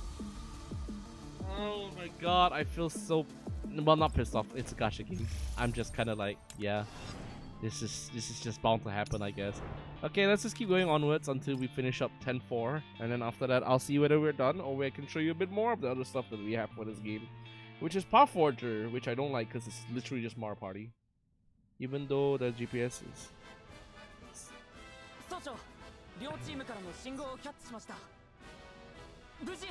A: oh my god, I feel so well, not pissed off. It's a gacha game. I'm just kind of like, yeah, this is just bound to happen, I guess. Okay, let's just keep going onwards until we finish up 10-4, and then after that, I'll see whether we're done or I can show you a bit more of the other stuff that we have for this game, which is Path Forger, which I don't like because it's literally just Mario Party, even though the GPS is.
G: 総長、両チームからの信号をキャッチしました。無事、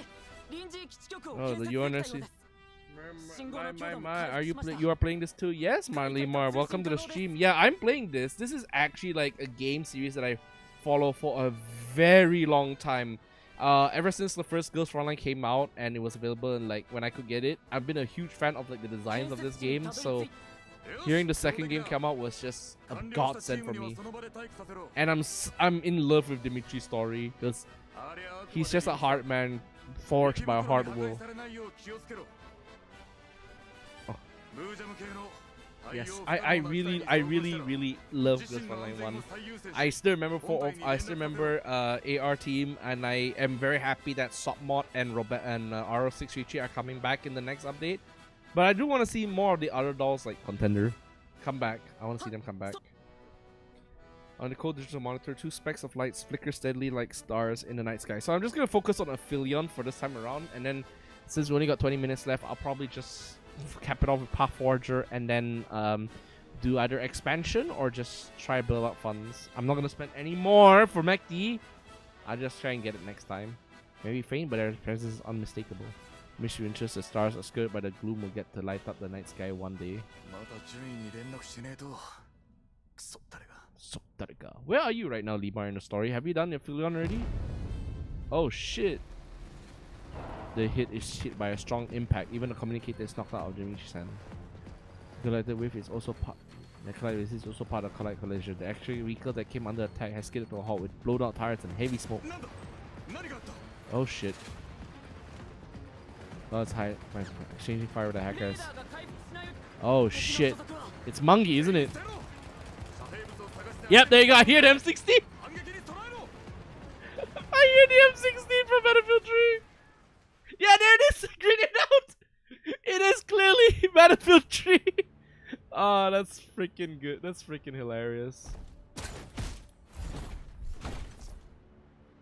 G: 臨時基地局を
A: Oh,
G: 建
A: the
G: 設できたよう
A: UNSC.
G: です。
A: Are you are playing this too? Yes, Marley welcome to the stream. Yeah, I'm playing this. This is actually like a game series that I follow for a very long time. Ever since the first Girls Frontline came out and it was available and like when I could get it, I've been a huge fan of like the designs of this game. So hearing the second game come out was just a godsend for me. And I'm in love with Dimitri's story because he's just a hard man forged by a hard will. Yes, I really love this Frontline 1. I still remember AR team, and I am very happy that Sopmod and RO633 are coming back in the next update. But I do want to see more of the other dolls like Contender come back. I want to see them come back. On the cold digital monitor, 2 specks of lights flicker steadily like stars in the night sky. So I'm just gonna focus on Aphelion for this time around, and then since we only got 20 minutes left, I'll probably just cap it off with Path Forger and then do either expansion or just try to build up funds. I'm not gonna spend any more for MacD. I'll just try and get it next time. Maybe faint, but their presence is unmistakable. Mystery interest, the stars obscured by the gloom will get to light up the night sky one day. Where are you right now, Limar, in the story? Have you done your Aphelion already? Oh shit. The hit is hit by a strong impact. Even the communicator is knocked out of Dimitri's hand. The lighted wave is also The collide is also part of collide collision. The actual vehicle that came under attack has skidded to a halt with blown out tires and heavy smoke. Oh shit. Oh, it's high. Exchanging fire with the hackers. Oh shit. It's Mungi, isn't it? Yep, there you go. I hear the M16. I hear the M16 from Battlefield 3. Yeah, there it is. Grenade out. It is clearly Battlefield 3. Oh, that's freaking good. That's freaking hilarious.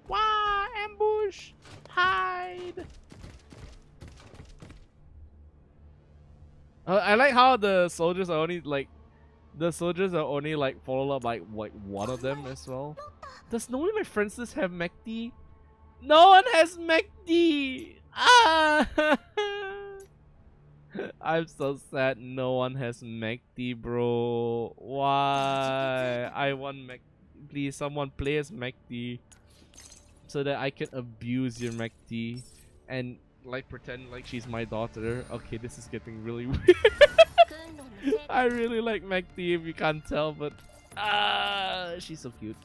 A: Wow, ambush. Hide. I like how the soldiers are only like followed up like one of them as well. Does no one of my friends list have MACD? No one has MACD. Ah, I'm so sad. No one has MACD, bro. Why? I want MACD. Please, someone play as MACD so that I can abuse your MACD and like pretend like she's my daughter. Okay, this is getting really weird. I really like MACD if you can't tell, but she's so cute.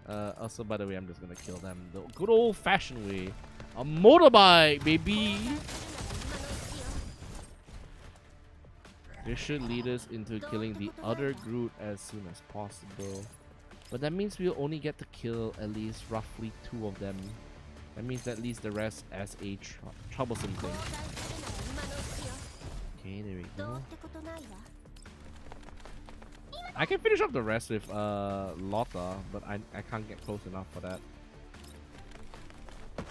A: Also, by the way, I'm just gonna kill them the good old-fashioned way. A motorbike, baby! This should lead us into killing the other Groot as soon as possible. But that means we'll only get to kill at least roughly 2 of them. That means that leaves the rest as a troublesome thing. Okay, there we go. I can finish off the rest with Lotta, but I can't get close enough for that.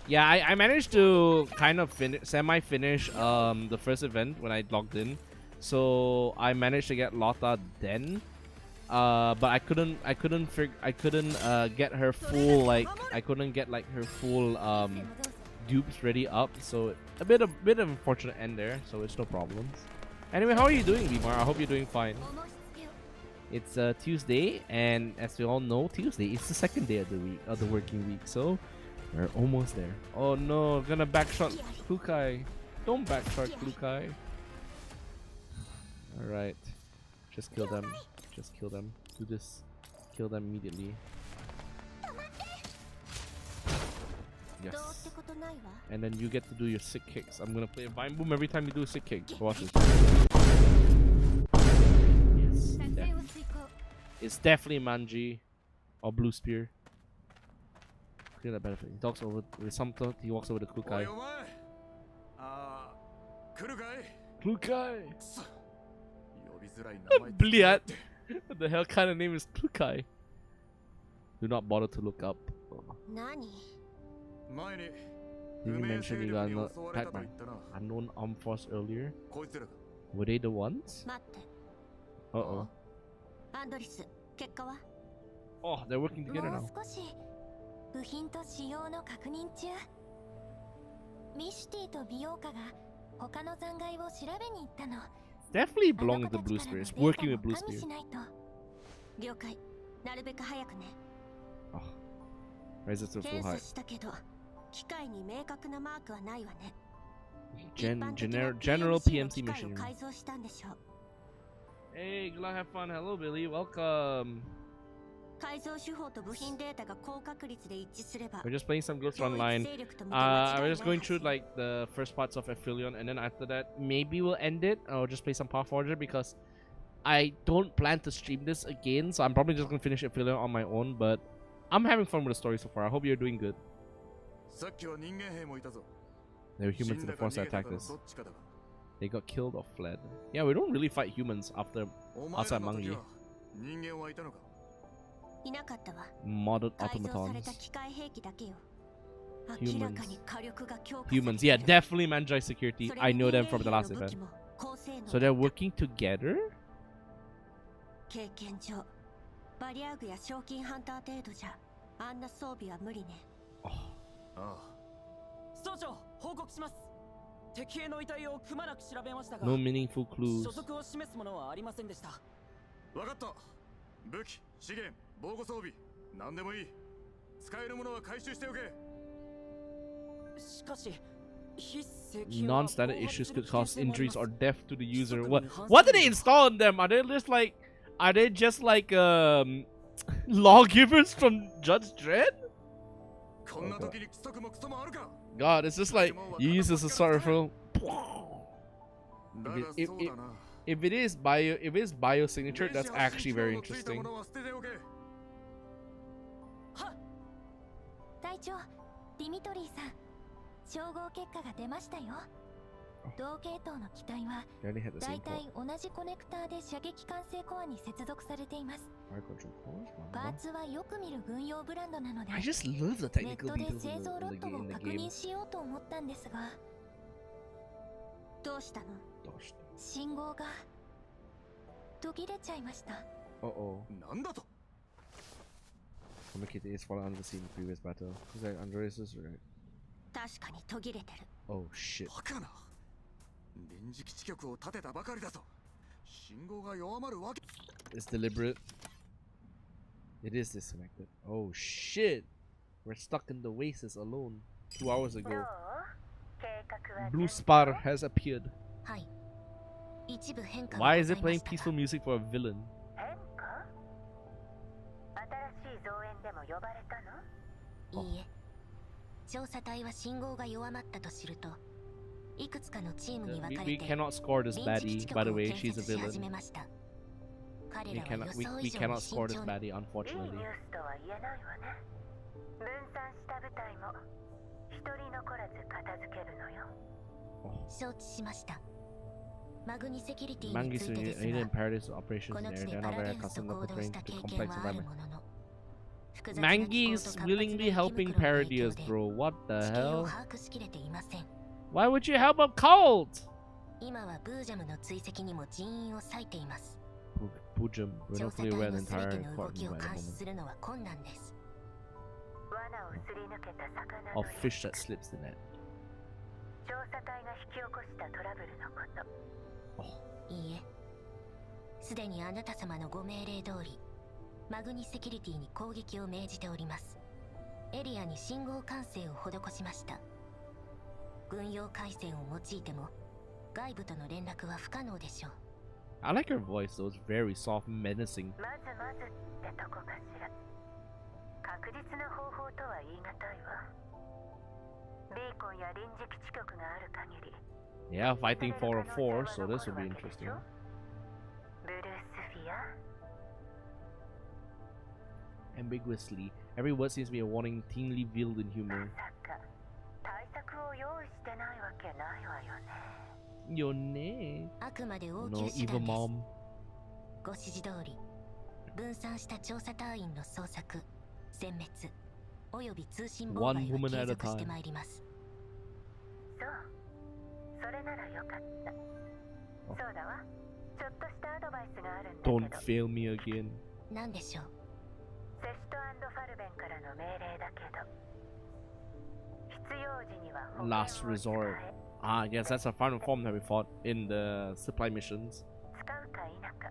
A: Yeah, I managed to kind of semi-finish the first event when I logged in. So I managed to get Lotta then. But I couldn't get her full her full dupes ready up, so a bit of unfortunate end there, so it's no problems. Anyway, how are you doing, Vimar? I hope you're doing fine. It's Tuesday, and as we all know, Tuesday is the second day of the week, of the working week, so we're almost there. Oh no, gonna backshot Kukai. Don't backshot Kukai. Alright. Just kill them. Just kill them. Do this. Kill them immediately. Yes. And then you get to do your sick kicks. I'm gonna play a vine boom every time you do a sick kick. Watch this. Yes. Definitely. It's definitely Manji or Blue Spear. Clear that benefit. He talks over with some thought. He walks over to Kukai. Kukai. Bliat. What the hell kind of name is Kukai? Do not bother to look up. Didn't you mention you got attacked by unknown armed force earlier? Were they the ones? Uh-oh. Oh, they're working together now. Definitely belong with the Blue Spears. Working with Blue Spear. Oh. Raise it to full height. General PMC mission. Hey, good luck, have fun. Hello, Billy. Welcome. We're just playing some Ghost Online. We're just going through like the first parts of FRONTLINE, and then after that, maybe we'll end it. Or just play some Pathforger because I don't plan to stream this again. So I'm probably just gonna finish FRONTLINE on my own. But I'm having fun with the story so far. I hope you're doing good. There were humans in the force that attacked us. They got killed or fled. Yeah, we don't really fight humans outside Mangi. Modeled automatons. Humans. Yeah, definitely Manjai security. I know them from the last event. So they're working together? No meaningful clues. Non-standard issues could cause injuries or death to the user. What did they install in them? Are they just like lawgivers from Judge Dredd? God, it's just like you use this as a sorrowful. If it is bio signature, that's actually very interesting.
E: 隊長、ディミトリーさん、照合結果が出ましたよ。同系統の機体はだいたい同じコネクターで射撃管制コアに接続されています。パーツはよく見る軍用ブランドなので、ネットで製造ロットを確認しようと思ったんですが、
F: どうしたの？
E: 信号が途切れちゃいました。
C: なんだと
A: Communicated is fallen under the scene in previous battle. Is that Andreas? Right?
F: 確かに途切れてる。
A: Oh shit.
C: バカな。臨時基地局を立てたばかりだと。信号が弱まるわけ。
A: It's deliberate. It is disconnected. Oh shit. We're stuck in the oasis alone. 2 hours ago. Blue spot has appeared. Why is it playing peaceful music for a villain?
F: いいえ、調査隊は信号が弱まったと知ると、いくつかのチームに分かれて
A: We cannot score this baddie. By the way, she's a villain. We cannot score this baddie, unfortunately.
F: 承知しました。マグニセキュリティ
A: Mangi
F: についてです
A: in
F: が、
A: imperative operations
F: こ
A: in
F: の
A: the
F: 地
A: area.
F: で
A: They're
F: パ
A: not
F: ラデ
A: very
F: ウスと
A: accustomed to
F: 行動
A: portraying
F: した
A: to
F: 経
A: complex
F: 験はある
A: environment.
F: ものの、複雑な構造と
A: Mangi's
F: 活発な
A: willingly
F: 胃
A: helping
F: 袋の影
A: parodiers,
F: 響で
A: bro. What the
F: 地形を
A: hell?
F: 把握しきれていません。
A: Why would you help a cult?
F: 今はブージャムの追跡にも人員を割いています。
A: Pujam, we're
F: 調
A: not
F: 査
A: fully
F: 隊
A: aware
F: の
A: of the
F: 全
A: entire
F: ての動
A: department
F: きを
A: by the
F: 監視
A: moment.
F: するのは困難です。
A: Of fish that slips the net.
B: 調査隊が引き起こしたトラブルのこと。
F: いいえ、すでにあなた様のご命令通り、マグニセキュリティに攻撃を命じております。エリアに信号管制を施しました。軍用回線を用いても、外部との連絡は不可能でしょう。
A: I like her voice, though. It's very soft, menacing.
B: まずってとこかしら。確実な方法とは言い難いわ。ビーコンや臨時基地局がある限り。
A: Yeah, fighting 404, so this will be interesting.
B: ブルースフィア
A: Ambiguously, every word seems to be a warning, thinly veiled in humor.
B: 対策を用意してないわけないわよね。
A: Your name?
F: あくまで応
A: No
F: 急手
A: evil
F: 段です。
A: mom.
F: ご指示通り、分散した調査隊員の捜索、殲滅、および通信妨
A: One
F: 害を
A: woman
F: 継
A: at a
F: 続して
A: time.
F: まいります。
B: そう。それならよかった。そうだわ。ちょっとしたアドバイスがあるんだけど。
A: Don't fail me again.
F: 何でしょう。
B: セシト&ファルベンからの命令だけど。必要時には保険を
A: Last
B: 使
A: resort.
B: え。
A: Ah, yes, that's a final form that we fought in the supply missions.
B: 使うか否か。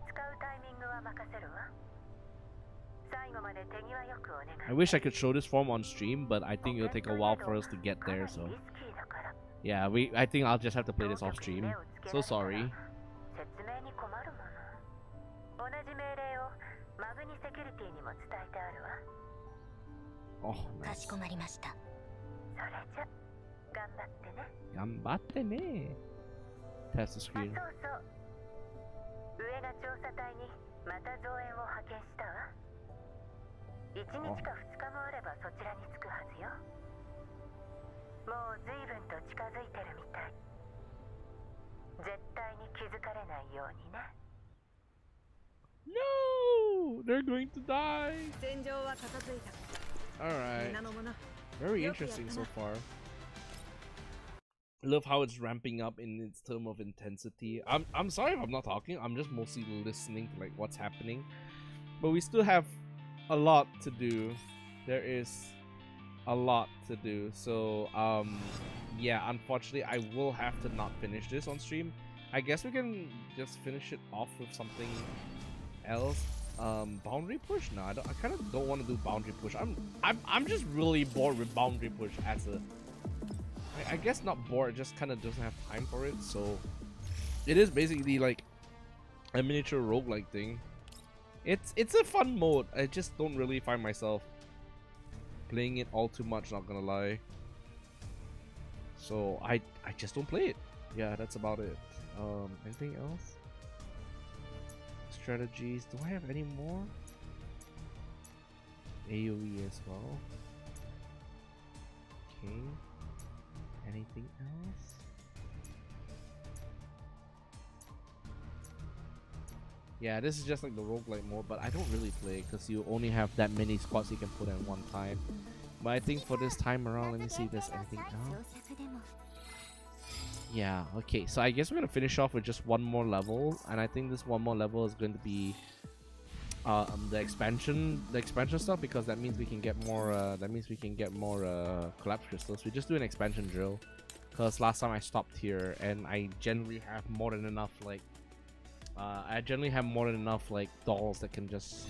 B: 使うタイミングは任せるわ。最後まで手際よくお願い。
A: I wish I could show this form on stream, but I think it'll take a while for us to get there, so. Yeah, I think I'll just have to play this off stream. So sorry.
B: 説明に困るもの。同じ命令をマグニセキュリティにも伝えてあるわ。
A: Oh,
F: か
A: nice.
F: しこまりました。
B: それじゃ、頑張ってね。
A: Gambatte ne. Test the
B: あ、
A: screen.
B: そうそう。上が調査隊にまた増援を派遣したわ。1日か2日もあればそちらに着くはずよ。もう随分と近づいてるみたい。絶対に気づかれないようにね。
A: No! They're going to die!
J: 戦場は片付いた。
A: Alright.
J: 皆の者、
A: Very interesting so far. I love how it's ramping up in its term of intensity. I'm sorry if I'm not talking. I'm just mostly listening to like what's happening. But we still have a lot to do. There is a lot to do. So yeah, unfortunately I will have to not finish this on stream. I guess we can just finish it off with something else. Boundary push? No, I kind of don't want to do boundary push. I'm just really bored with boundary push I guess not bored, just kind of doesn't have time for it. So it is basically like a miniature roguelike thing. It's a fun mode. I just don't really find myself playing it all too much, not gonna lie. So I just don't play it. Yeah, that's about it. Anything else? Strategies. Do I have any more? AoE as well. Okay. Anything else? Yeah, this is just like the roguelike mode, but I don't really play because you only have that many squads you can put at one time. But I think for this time around, let me see if there's anything else. Yeah, okay, so I guess we're gonna finish off with just one more level, and I think this one more level is going to be the expansion stuff, because that means we can get more collapse crystals. We just do an expansion drill because last time I stopped here and I generally have more than enough dolls that can just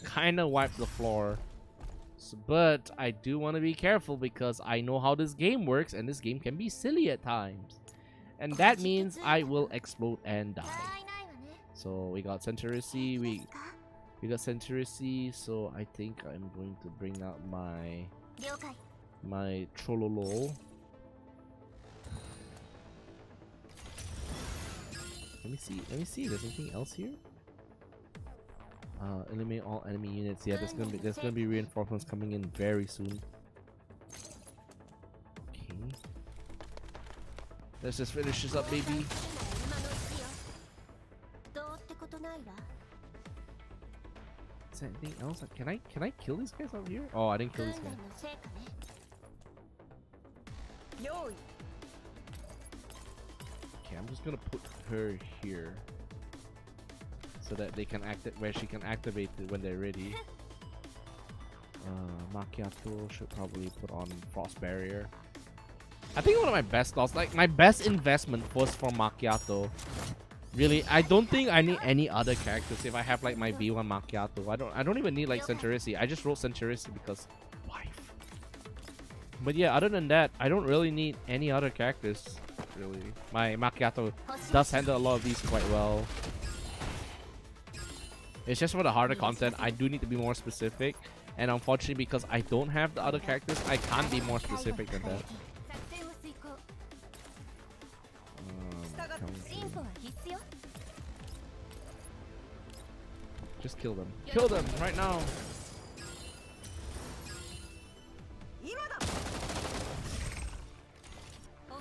A: kind of wipe the floor. So, but I do want to be careful because I know how this game works, and this game can be silly at times, and that means I will explode and die. So we got Centuricy, we got Centuricy, so I think I'm going to bring out my Chololo. Let me see if there's anything else here. Eliminate all enemy units. Yeah, there's gonna be reinforcements coming in very soon. Okay. Let's just finish this up, baby. Is there anything else? Can I kill these guys out here? Oh, I didn't kill these guys. Okay, I'm just gonna put her here so that they can she can activate it when they're ready. Macchiato should probably put on Frost Barrier. I think one of my best loss, like my best investment was for Macchiato. Really, I don't think I need any other characters if I have like my V1 Macchiato. I don't even need like Centuricy. I just rolled Centuricy because wife. But yeah, other than that, I don't really need any other characters. Really, my Macchiato does handle a lot of these quite well. It's just for the harder content, I do need to be more specific, and unfortunately because I don't have the other characters, I can't be more specific than that. Just kill them. Kill them right now.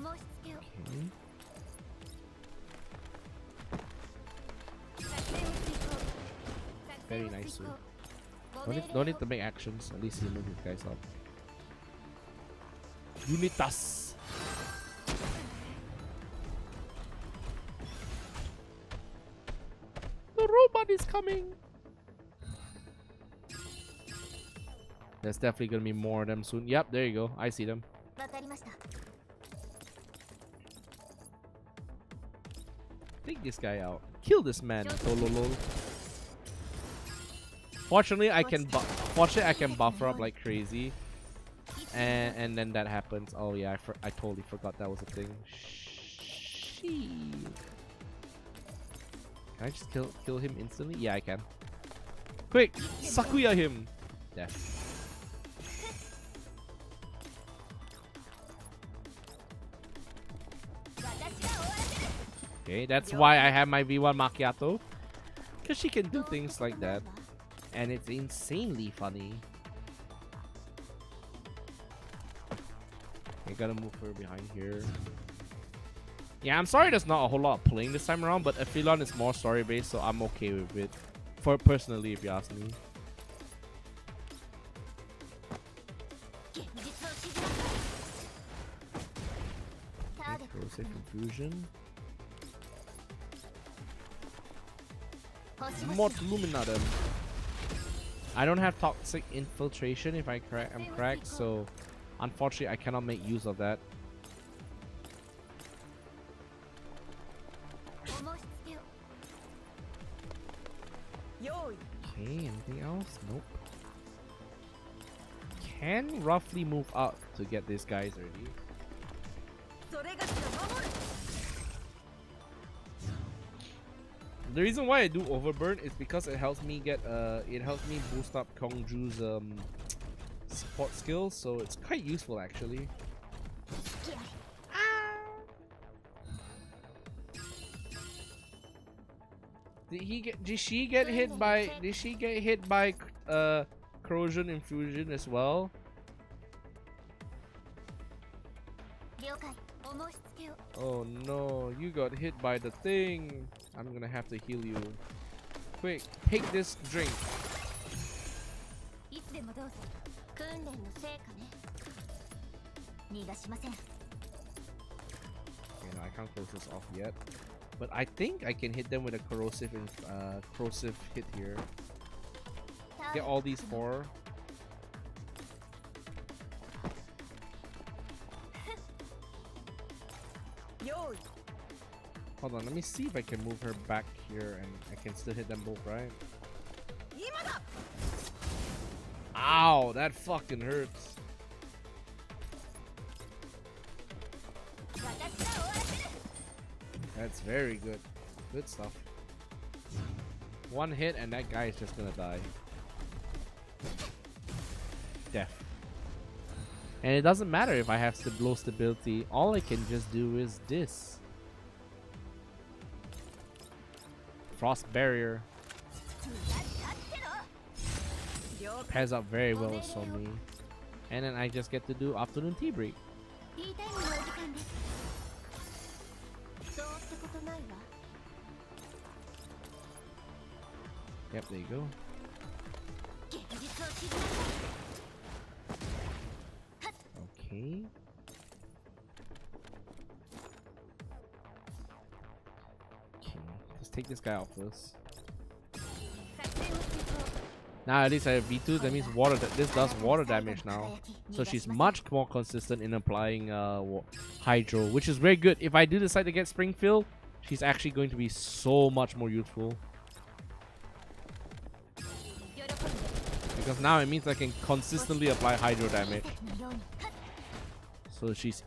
A: Okay. Very nice. Don't need to make actions. At least you move these guys up. Unitas. The robot is coming. There's definitely gonna be more of them soon. Yep, there you go. I see them. Take this guy out. Kill this man. Tololo. Fortunately, I can buffer up like crazy, and then that happens. Oh yeah, I totally forgot that was a thing. Can I just kill him instantly? Yeah, I can. Quick, Sakuya him. Death. Okay, that's why I have my V1 Macchiato, because she can do things like that. And it's insanely funny. I gotta move her behind here. Yeah, I'm sorry there's not a whole lot of playing this time around, but Epsilon is more story based, so I'm okay with it. Personally, if you ask me. Corrosive Confusion. Mod Luminatum. I don't have toxic infiltration if I'm correct, so unfortunately I cannot make use of that. Okay, anything else? Nope. Can roughly move up to get these guys ready. The reason why I do overburn is because it helps me get boost up Kongju's support skills, so it's quite useful actually. Did she get hit by corrosion infusion as well? Oh no, you got hit by the thing. I'm gonna have to heal you. Quick, take this drink. Okay, no, I can't close this off yet. But I think I can hit them with a corrosive hit here. Get all these 4. Hold on, let me see if I can move her back here and I can still hit them both, right? Ow, that fucking hurts. That's very good. Good stuff. One hit and that guy is just gonna die. Death. And it doesn't matter if I have low stability. All I can just do is this. Frost barrier. Pairs up very well with Somi. And then I just get to do afternoon tea break. Yep, there you go. Okay. Let's take this guy out first. Now at least I have V2, that means water. This does water damage now. So she's much more consistent in applying Hydro, which is very good. If I do decide to get Springfield, she's actually going to be so much more useful. Because now it means I can consistently apply Hydro damage. So she's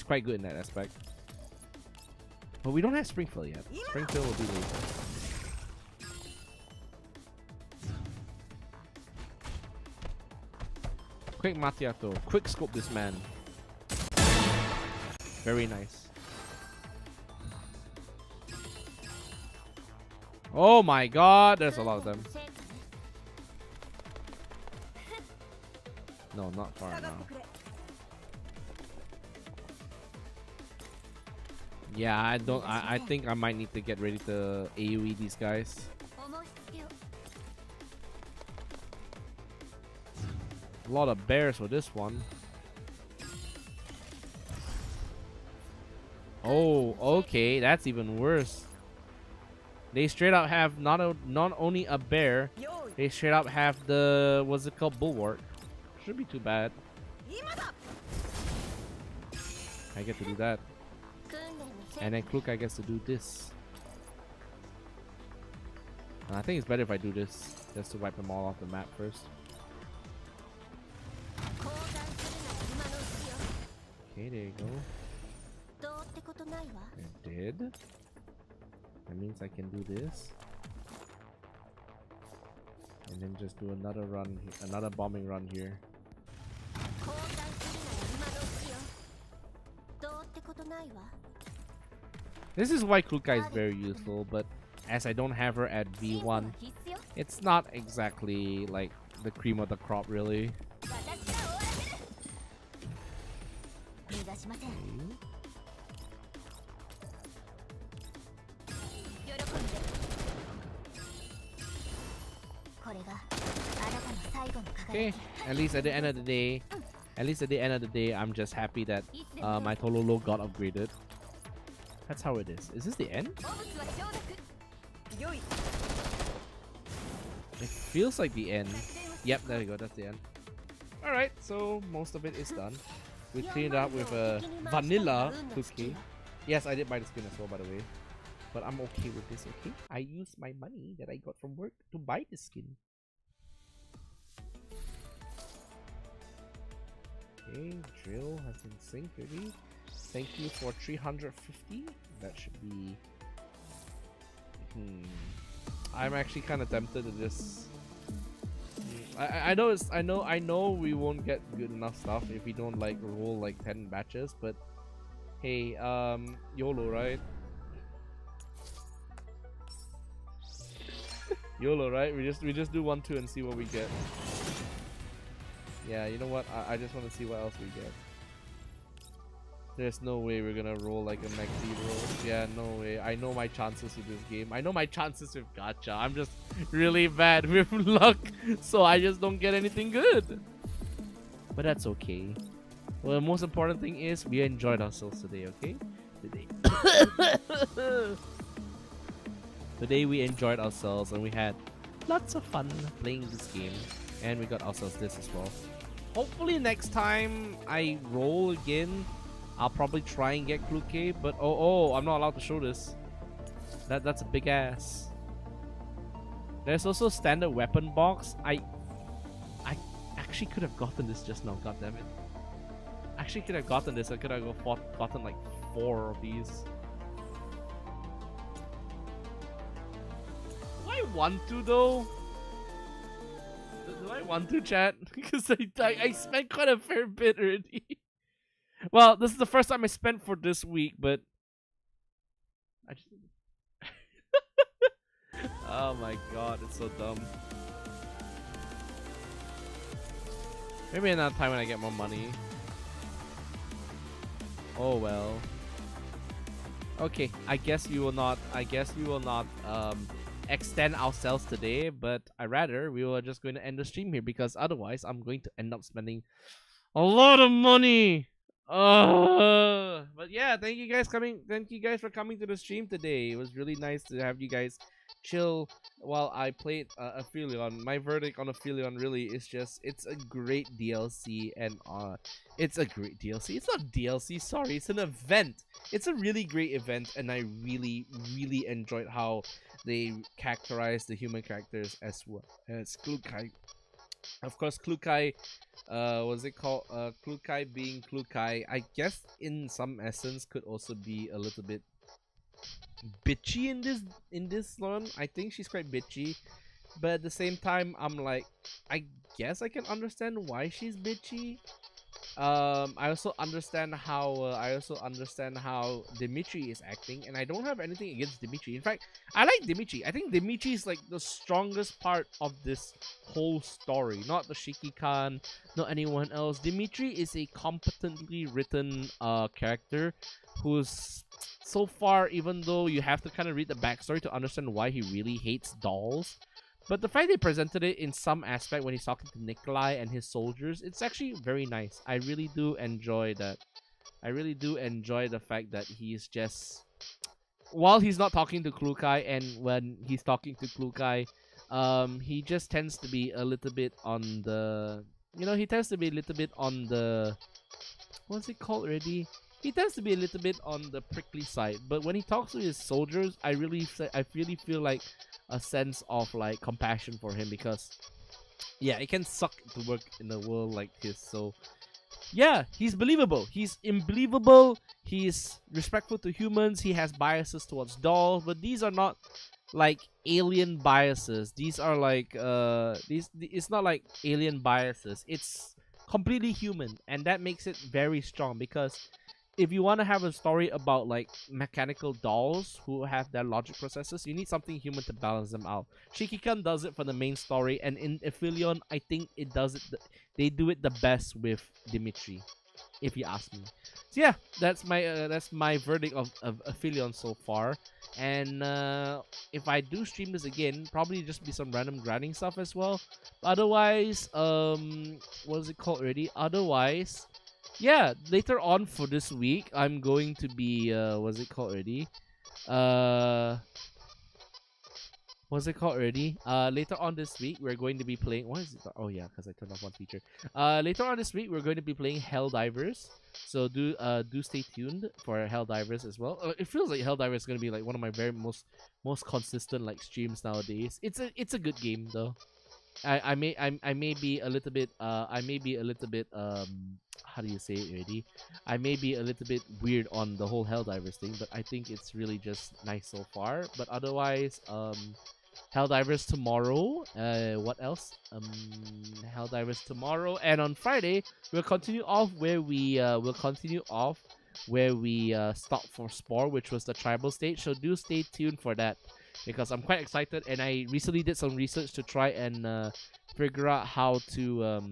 A: quite good in that aspect. But we don't have Springfield yet. Springfield will be later. Quick Macchiato. Quick scope this man. Very nice. Oh my god, there's a lot of them. No, not far now. Yeah, I think I might need to get ready to AoE these guys. A lot of bears for this one. Oh, okay, that's even worse. They straight up have not only a bear, they straight up have the, what's it called, bulwark. Should be too bad. I get to do that. And then Klukai gets to do this. And I think it's better if I do this, just to wipe them all off the map first. Okay, there you go. I did. That means I can do this. And then just do another run, another bombing run here. This is why Klukai is very useful, but as I don't have her at V1, it's not exactly like the cream of the crop, really. Okay, at least at the end of the day, I'm just happy that my Tololo got upgraded. That's how it is. Is this the end? It feels like the end. Yep, there you go. That's the end. Alright, so most of it is done. We cleaned it up with a vanilla cookie. Yes, I did buy the skin as well, by the way. But I'm okay with this, okay? I used my money that I got from work to buy the skin. Okay, drill has been synced already. Thank you for 350. That should be. I'm actually kind of tempted to just. I know it's I know we won't get good enough stuff if we don't like roll like 10 batches, but hey, YOLO, right? YOLO, right? We just do 1, 2 and see what we get. Yeah, you know what? I just want to see what else we get. There's no way we're gonna roll like a McD roll. Yeah, no way. I know my chances with this game. I know my chances with gacha. I'm just really bad with luck, so I just don't get anything good. But that's okay. Well, the most important thing is we enjoyed ourselves today, okay? Today we enjoyed ourselves and we had lots of fun playing this game. And we got ourselves this as well. Hopefully next time I roll again, I'll probably try and get Kluke, but oh, I'm not allowed to show this. That's a big ass. There's also standard weapon box. I actually could have gotten this just now, god damn it. Actually could have gotten this. I could have gotten like 4 of these. Do I want to though? Do I want to, chat? Because I spent quite a fair bit already. Well, this is the first time I spent for this week, but I just oh my god, it's so dumb. Maybe another time when I get more money. Oh well. Okay, I guess we will not extend ourselves today, but we were just going to end the stream here because otherwise I'm going to end up spending a lot of money. But yeah, thank you guys for coming to the stream today. It was really nice to have you guys chill while I played Aphelion. My verdict on Aphelion really is just it's a great DLC, and it's a great DLC. It's not DLC, sorry, it's an event. It's a really great event, and I really enjoyed how they characterized the human characters as well as Klukai. Of course, Klukai, what's it called? Klukai being Klukai, I guess in some essence could also be a little bit bitchy in this one. I think she's quite bitchy, but at the same time, I'm like, I guess I can understand why she's bitchy. I also understand how Dimitri is acting, and I don't have anything against Dimitri. In fact, I like Dimitri. I think Dimitri is like the strongest part of this whole story, not the Shiki-kan, not anyone else. Dimitri is a competently written character who's so far, even though you have to kind of read the backstory to understand why he really hates dolls. But the fact they presented it in some aspect when he's talking to Nikolai and his soldiers, it's actually very nice. I really do enjoy that. I really do enjoy the fact that he's just... While he's not talking to Klukai, and when he's talking to Klukai, he just tends to be a little bit on the... he tends to be a little bit on the... What's it called already? He tends to be a little bit on the prickly side. But when he talks to his soldiers, I really feel like a sense of like compassion for him, because yeah, it can suck to work in a world like this. So yeah, he's believable. He's unbelievable. He's respectful to humans. He has biases towards dolls, but these are not like alien biases. These are like it's not like alien biases. It's completely human, and that makes it very strong, because if you want to have a story about like mechanical dolls who have their logic processes, you need something human to balance them out. Shiki-kan does it for the main story, and in Aphelion, I think it does it. They do it the best with Dimitri, if you ask me. So yeah, that's my verdict of Aphelion so far. And if I do stream this again, probably just be some random grinding stuff as well. Otherwise, what is it called already? Otherwise, yeah, later on for this week, I'm going to be what's it called already? Later on this week, we're going to be playing. What is it? Oh yeah, because I turned off one feature. Later on this week, we're going to be playing Helldivers. So do stay tuned for Helldivers as well. It feels like Helldivers is going to be like one of my very most consistent like streams nowadays. It's a good game though. I may be a little bit how do you say it already? I may be a little bit weird on the whole Helldivers thing, but I think it's really just nice so far. But otherwise, Helldivers tomorrow. What else? Helldivers tomorrow, and on Friday we'll continue off where we stopped for Spore, which was the tribal stage. So do stay tuned for that, because I'm quite excited, and I recently did some research to try and figure out how to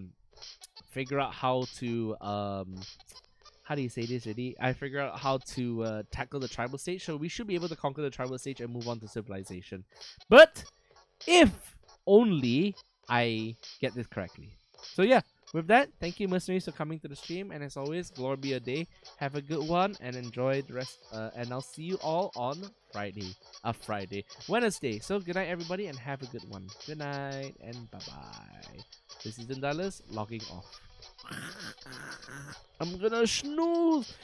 A: how do you say this already? I figured out how to tackle the tribal stage, so we should be able to conquer the tribal stage and move on to civilization. But if only I get this correctly. So yeah, with that, thank you mercenaries for coming to the stream, and as always, glory be a day. Have a good one and enjoy the rest. And I'll see you all on Wednesday. So good night, everybody, and have a good one. Good night and bye bye. This is Eiten Dylus logging off. I'm gonna snooze.